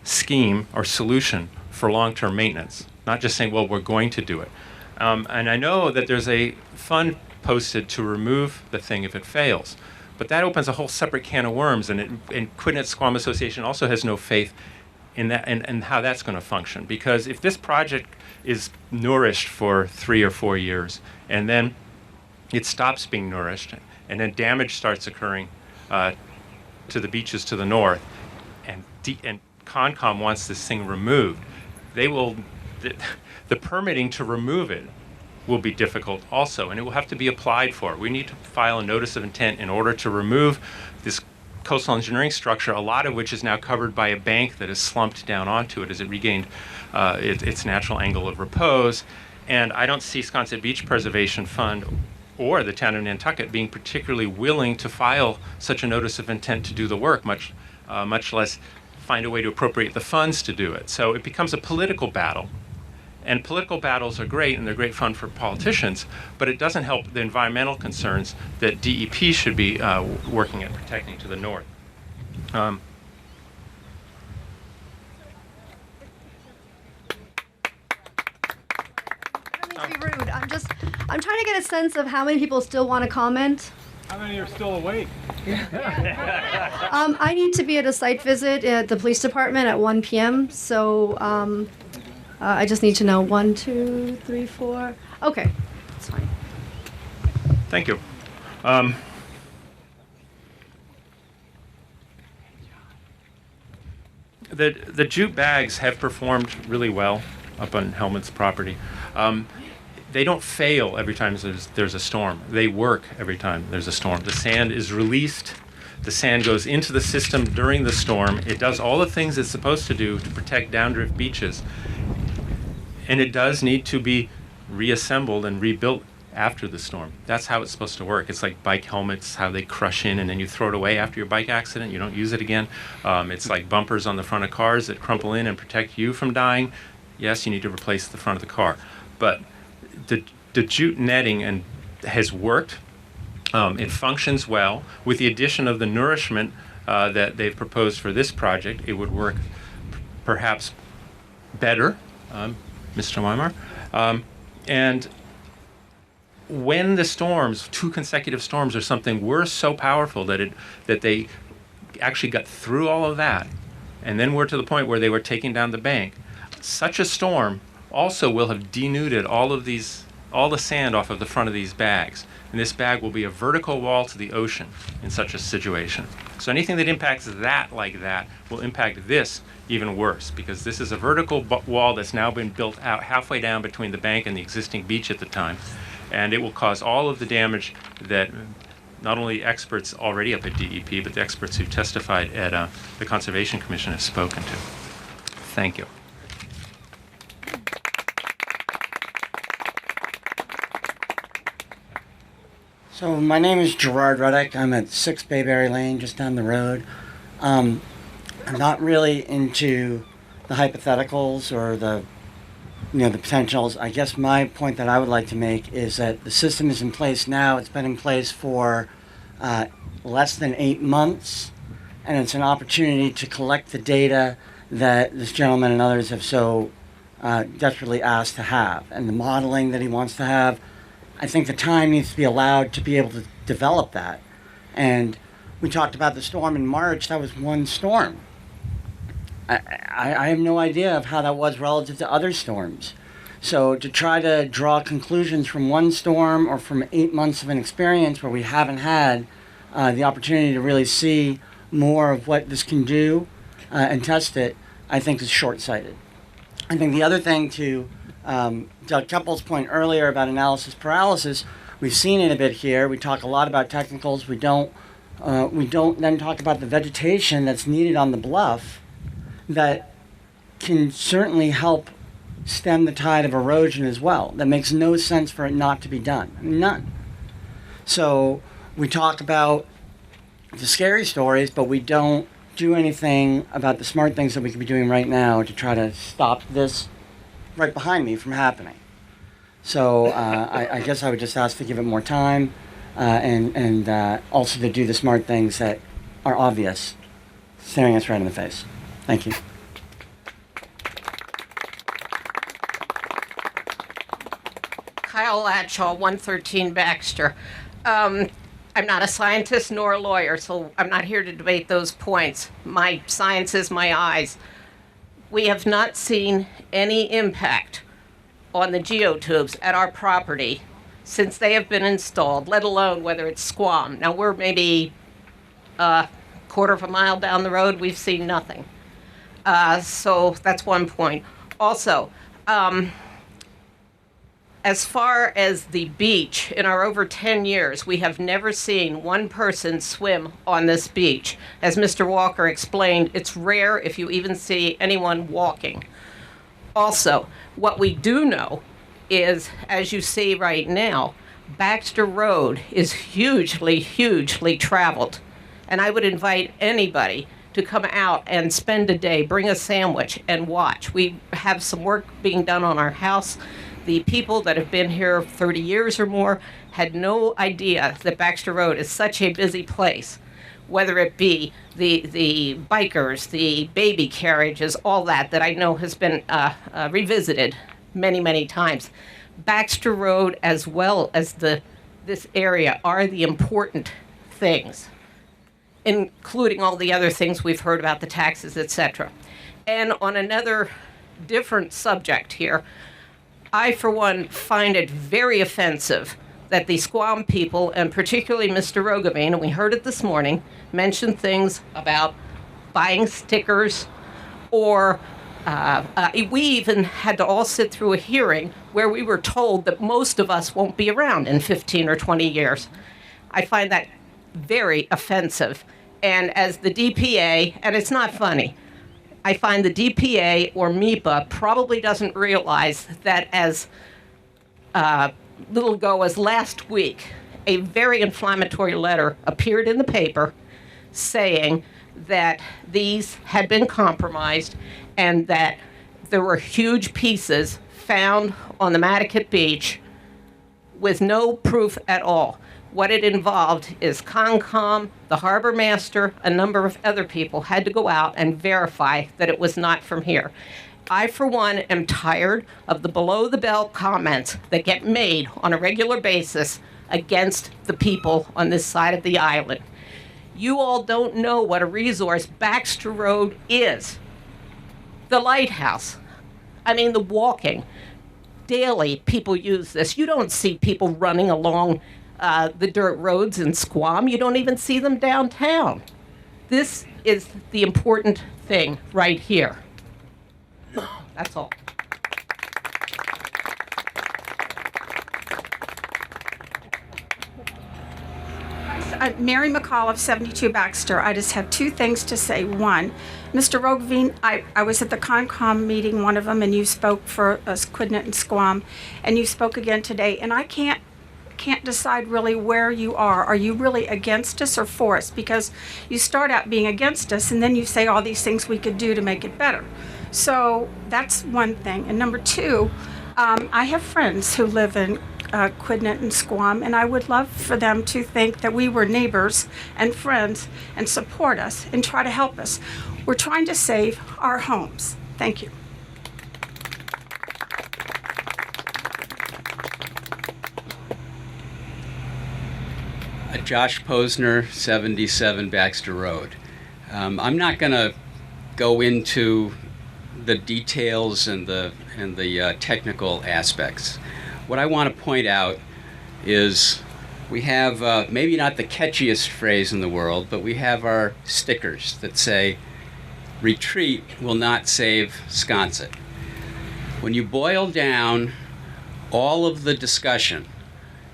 scheme or solution for long-term maintenance, not just saying, well, we're going to do it. And I know that there's a fund posted to remove the thing if it fails, but that opens a whole separate can of worms, and Quidnet Squam Association also has no faith in that and how that's going to function. Because if this project is nourished for 3 or 4 years, and then it stops being nourished, and then damage starts occurring to the beaches to the north, and Concom wants this thing removed, the permitting to remove it will be difficult also, and it will have to be applied for. We need to file a notice of intent in order to remove this coastal engineering structure, a lot of which is now covered by a bank that is slumped down onto it as it regained its natural angle of repose. And I don't see Sconset Beach Preservation Fund or the town of Nantucket being particularly willing to file such a notice of intent to do the work, much less find a way to appropriate the funds to do it. So it becomes a political battle. And political battles are great, and they're great fun for politicians, but it doesn't help the environmental concerns that DEP should be working at protecting to the north. I don't mean to be rude. I'm trying to get a sense of how many people still want to comment. How many are still awake? I need to be at a site visit at the police department at 1 p.m., so I just need to know 1, 2, 3, 4. Okay, that's fine. Thank you. The jute bags have performed really well up on Hellman's property. They don't fail every time there's a storm. They work every time there's a storm. The sand is released. The sand goes into the system during the storm. It does all the things it's supposed to do to protect downdrift beaches. And it does need to be reassembled and rebuilt after the storm. That's how it's supposed to work. It's like bike helmets, how they crush in and then you throw it away after your bike accident. You don't use it again. It's like bumpers on the front of cars that crumple in and protect you from dying. Yes, you need to replace the front of the car. But the jute netting has worked. It functions well. With the addition of the nourishment that they've proposed for this project, it would work perhaps better. Mr. Weimar. And when the storms, 2 consecutive storms or something, were so powerful that they actually got through all of that, and then were to the point where they were taking down the bank, such a storm also will have denuded all the sand off of the front of these bags. And this bag will be a vertical wall to the ocean in such a situation. So anything that impacts that like that will impact this even worse, because this is a vertical wall that's now been built out halfway down between the bank and the existing beach at the time. And it will cause all of the damage that not only experts already up at DEP, but the experts who testified at the Conservation Commission have spoken to. Thank you. So my name is Gerard Ruddick. I'm at 6 Bayberry Lane, just down the road. I'm not really into the hypotheticals or the potentials. I guess my point that I would like to make is that the system is in place now. It's been in place for less than 8 months, and it's an opportunity to collect the data that this gentleman and others have so desperately asked to have, and the modeling that he wants to have. I think the time needs to be allowed to be able to develop that. And we talked about the storm in March. That was one storm. I have no idea of how that was relative to other storms. So to try to draw conclusions from one storm or from 8 months of an experience where we haven't had the opportunity to really see more of what this can do and test it, I think is short-sighted. I think the other thing to Doug Keppel's point earlier about analysis paralysis, we've seen it a bit here. We talk a lot about technicals. We don't then talk about the vegetation that's needed on the bluff that can certainly help stem the tide of erosion as well. That makes no sense for it not to be done. None. So we talk about the scary stories, but we don't do anything about the smart things that we could be doing right now to try to stop this right behind me from happening. So I guess I would just ask to give it more time and also to do the smart things that are obvious, staring us right in the face. Thank you. Kyle Latchaw, 113 Baxter. I'm not a scientist nor a lawyer, so I'm not here to debate those points. My science is my eyes. We have not seen any impact on the geotubes at our property since they have been installed, let alone whether it's Squam. Now, we're maybe a quarter of a mile down the road. We've seen nothing. So that's one point. Also, as far as the beach, in our over 10 years, we have never seen one person swim on this beach. As Mr. Walker explained, it's rare if you even see anyone walking. Also, what we do know is, as you see right now, Baxter Road is hugely, hugely traveled. And I would invite anybody to come out and spend a day, bring a sandwich, and watch. We have some work being done on our house. The people that have been here 30 years or more had no idea that Baxter Road is such a busy place, whether it be the bikers, the baby carriages, all that I know has been revisited many, many times. Baxter Road, as well as this area, are the important things, including all the other things we've heard about, the taxes, etc. And on another different subject here, I, for one, find it very offensive that the Squam people, and particularly Mr. Rogovine, and we heard it this morning, mentioned things about buying stickers, or we even had to all sit through a hearing where we were told that most of us won't be around in 15 or 20 years. I find that very offensive. And as the DPA, and it's not funny, I find the DPA or MEPA probably doesn't realize that as little ago as last week, a very inflammatory letter appeared in the paper saying that these had been compromised and that there were huge pieces found on the Nantucket beach with no proof at all. What it involved is Concom, the harbor master, a number of other people had to go out and verify that it was not from here. I, for one, am tired of the below-the-belt comments that get made on a regular basis against the people on this side of the island. You all don't know what a resource Baxter Road is. The Lighthouse, I mean, the walking. Daily, people use this. You don't see people running along the dirt roads in Squam. You don't even see them downtown. This is the important thing right here. That's all. Mary McAuliffe, 72 Baxter. I just have two things to say. One, Mr. Rogovine, I was at the Concom meeting, one of them, and you spoke for us, Quidnet and Squam, and you spoke again today, and I can't decide really where you are. Are you really against us or for us? Because you start out being against us, and then you say all these things we could do to make it better. So that's one thing. And number two, I have friends who live in Quidnet and Squam, and I would love for them to think that we were neighbors and friends and support us and try to help us. We're trying to save our homes. Thank you. Josh Posner, 77 Baxter Road. I'm not going to go into the details and the technical aspects. What I want to point out is we have maybe not the catchiest phrase in the world, but we have our stickers that say, "Retreat will not save Sconset." When you boil down all of the discussion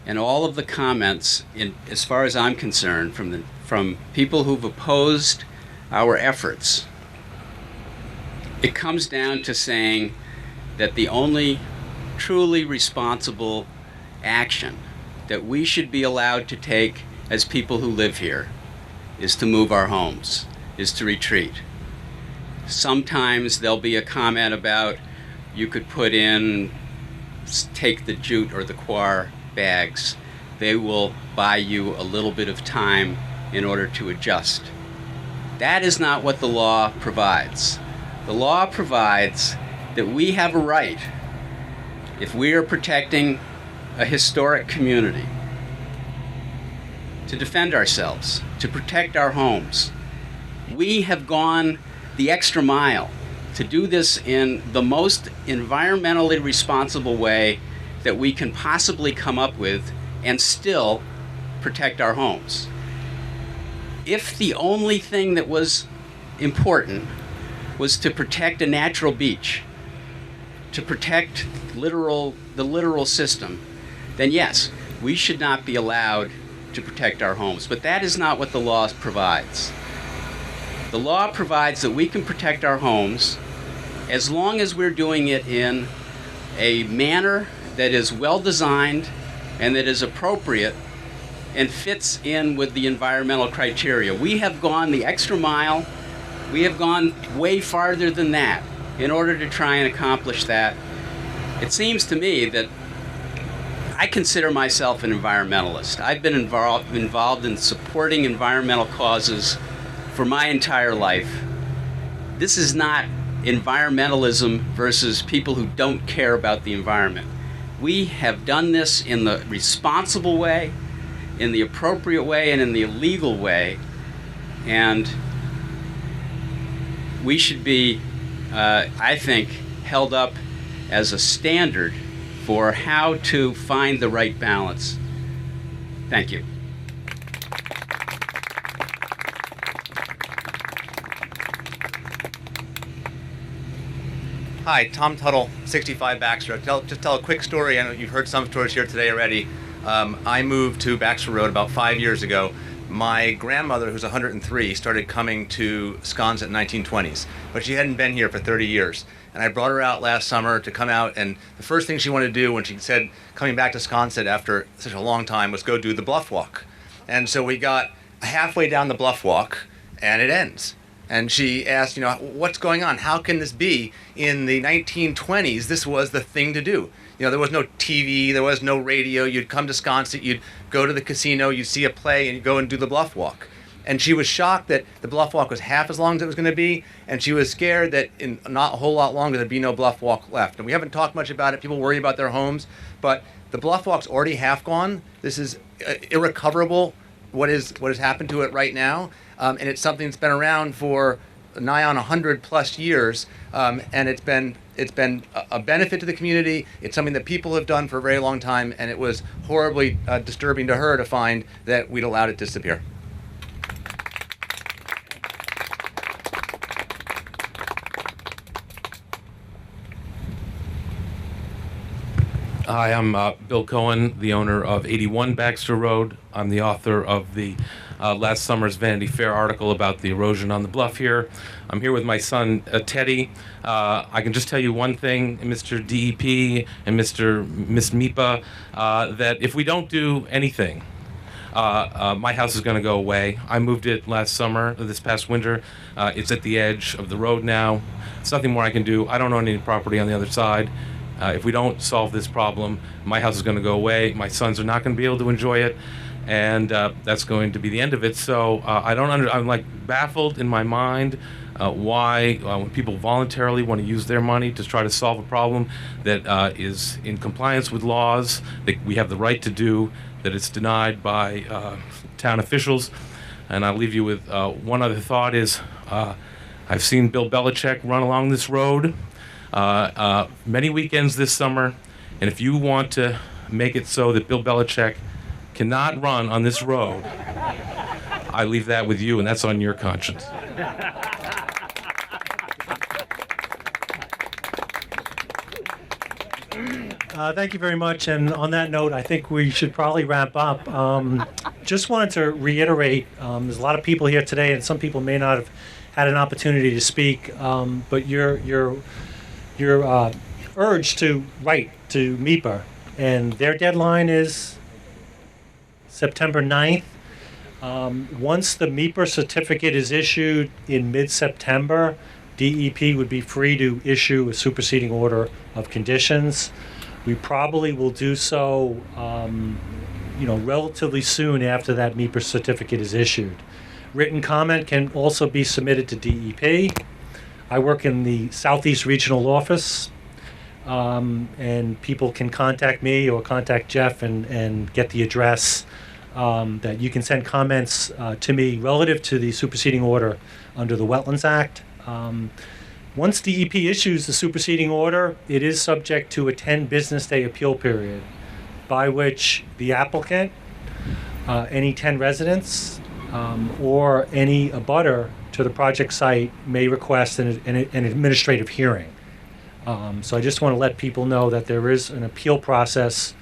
and all of the comments, as far as I'm concerned, from people who've opposed our efforts, it comes down to saying that the only truly responsible action that we should be allowed to take as people who live here is to move our homes, is to retreat. Sometimes there'll be a comment about you could put in, take the jute or the coir bags. They will buy you a little bit of time in order to adjust. That is not what the law provides. The law provides that we have a right, if we are protecting a historic community, to defend ourselves, to protect our homes. We have gone the extra mile to do this in the most environmentally responsible way that we can possibly come up with and still protect our homes. If the only thing that was important was to protect a natural beach, to protect the literal system, then yes, we should not be allowed to protect our homes. But that is not what the law provides. The law provides that we can protect our homes as long as we're doing it in a manner that is well designed and that is appropriate and fits in with the environmental criteria. We have gone the extra mile. We have gone way farther than that in order to try and accomplish that. It seems to me that I consider myself an environmentalist. I've been involved in supporting environmental causes for my entire life. This is not environmentalism versus people who don't care about the environment. We have done this in the responsible way, in the appropriate way, and in the legal way. And we should be, I think, held up as a standard for how to find the right balance. Thank you. Hi, Tom Tuttle, 65 Baxter. Just tell a quick story. I know you've heard some stories here today already. I moved to Baxter Road about 5 years ago. My grandmother, who's 103, started coming to Sconset in the 1920s, but she hadn't been here for 30 years. And I brought her out last summer to come out, and the first thing she wanted to do when she said coming back to Sconset after such a long time was go do the bluff walk. And so we got halfway down the bluff walk, and it ends. And she asked, what's going on? How can this be? In the 1920s, this was the thing to do. There was no TV, there was no radio. You'd come to Sconset, you'd go to the casino, you'd see a play, and you'd go and do the bluff walk. And she was shocked that the bluff walk was half as long as it was going to be, and she was scared that in not a whole lot longer there'd be no bluff walk left. And we haven't talked much about it. People worry about their homes, but the bluff walk's already half gone. This is irrecoverable, what has happened to it right now. And it's something that's been around for nigh on 100 plus years, and it's been a benefit to the community. It's something that people have done for a very long time, and it was horribly disturbing to her to find that we'd allowed it to disappear. Hi, I'm Bill Cohen, the owner of 81 Baxter Road. I'm the author of the last summer's Vanity Fair article about the erosion on the bluff here. I'm here with my son, Teddy. I can just tell you one thing, Mr. DEP and Miss MIPA, that if we don't do anything, my house is going to go away. I moved it this past winter. It's at the edge of the road now. There's nothing more I can do. I don't own any property on the other side. If we don't solve this problem, my house is going to go away. My sons are not going to be able to enjoy it, and that's going to be the end of it. So I'm like baffled in my mind why when people voluntarily want to use their money to try to solve a problem that is in compliance with laws that we have the right to do, that it's denied by town officials. And I'll leave you with one other thought is I've seen Bill Belichick run along this road many weekends this summer. And if you want to make it so that Bill Belichick cannot run on this road, I leave that with you, and that's on your conscience. Thank you very much. And on that note, I think we should probably wrap up. Just wanted to reiterate, there's a lot of people here today, and some people may not have had an opportunity to speak, but you're urged to write to MEPA, and their deadline is September 9th. Once the MEPA certificate is issued in mid-September, DEP would be free to issue a superseding order of conditions. We probably will do so, relatively soon after that MEPA certificate is issued. Written comment can also be submitted to DEP. I work in the Southeast Regional Office, and people can contact me or contact Jeff and get the address that you can send comments to me relative to the superseding order under the Wetlands Act. Once DEP issues the superseding order, it is subject to a 10 business day appeal period, by which the applicant, any 10 residents, or any abutter to the project site may request an administrative hearing. So I just want to let people know that there is an appeal process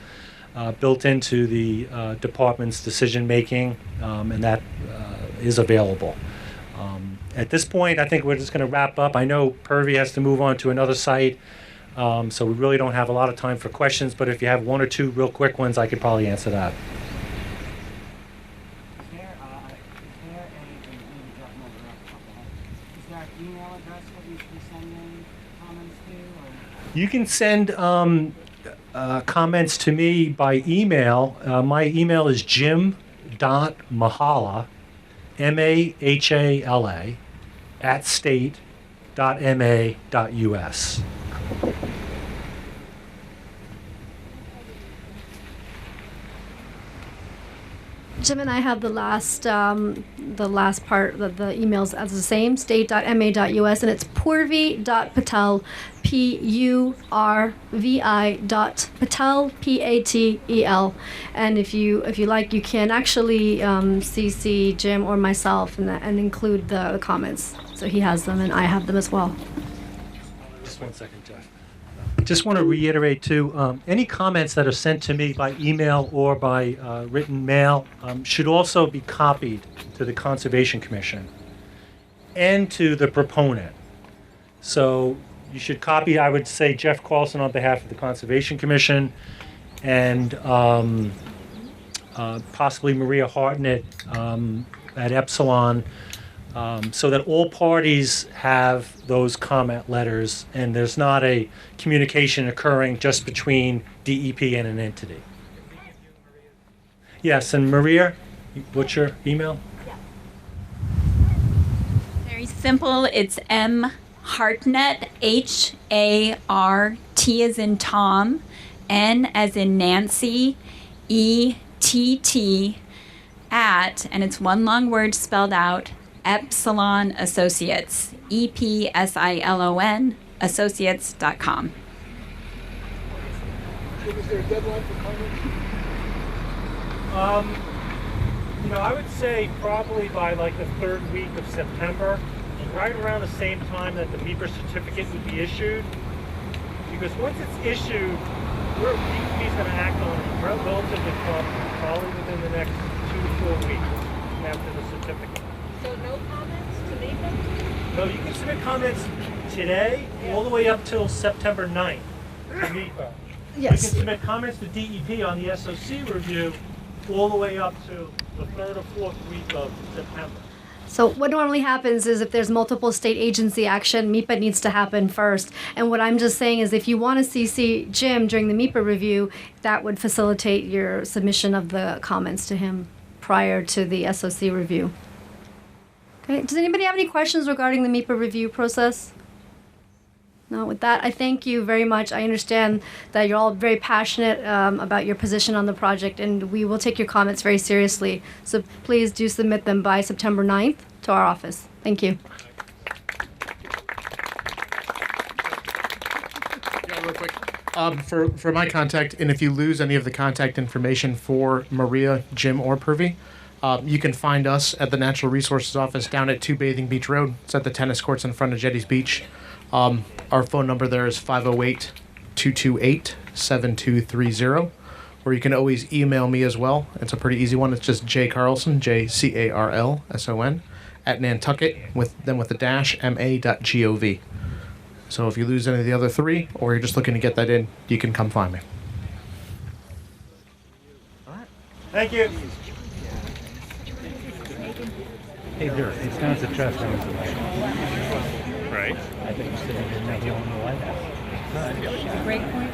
built into the department's decision making, and that is available. At this point, I think we're just going to wrap up. I know Purvi has to move on to another site, so we really don't have a lot of time for questions, but if you have one or two real quick ones, I could probably answer that. Is there an email address that we should be sending comments to? You can send comments to me by email. My email is jim.mahala, M-A-H-A-L-A, @state.ma.us. Jim and I have the last part, the emails as the same, state.ma.us, and it's purvi.patel, Purvi.patel, Patel. And if you like, you can actually CC Jim or myself and include the comments. So he has them and I have them as well. Just one second, Jeff. Just want to reiterate too, any comments that are sent to me by email or by written mail should also be copied to the Conservation Commission and to the proponent. So you should copy, I would say, Jeff Carlson on behalf of the Conservation Commission, and possibly Maria Hartnett at Epsilon, so that all parties have those comment letters and there's not a communication occurring just between DEP and an entity. Yes, and Maria, what's your email? Very simple. It's M Hartnett, H-A-R-T as in Tom, N as in Nancy, E-T-T, at, and it's one long word spelled out, Epsilon Associates, E-P-S-I-L-O-N, associates.com. Is there a deadline for comments? I would say probably by like the third week of September, right around the same time that the MEPA certificate would be issued. Because once it's issued, DEP's going to act on it relatively promptly, probably within the next 2 to 4 weeks after the certificate. So no comments to MEPA? No, you can submit comments today all the way up till September 9th to MEPA. Yes. You can submit comments to DEP on the SOC review all the way up to the 3rd or 4th week of September. So what normally happens is if there's multiple state agency action, MEPA needs to happen first. And what I'm just saying is if you want to CC Jim during the MEPA review, that would facilitate your submission of the comments to him prior to the SOC review. Okay, does anybody have any questions regarding the MEPA review process? No, with that, I thank you very much. I understand that you're all very passionate about your position on the project, and we will take your comments very seriously. So please do submit them by September 9th to our office. Thank you. For my contact, and if you lose any of the contact information for Maria, Jim, or Purvey, you can find us at the Natural Resources Office down at 2 Bathing Beach Road. It's at the tennis courts in front of Jetties Beach. Our phone number there is 508-228-7230. Or you can always email me as well. It's a pretty easy one. It's just jcarlson, JCARLSON, at Nantucket, with the dash, ma.gov. So if you lose any of the other three, or you're just looking to get that in, you can come find me. Thank you. Hey, Dirk, it's Sconset Trust. Right. I think you're sitting here making on the Lighthouse. Great point.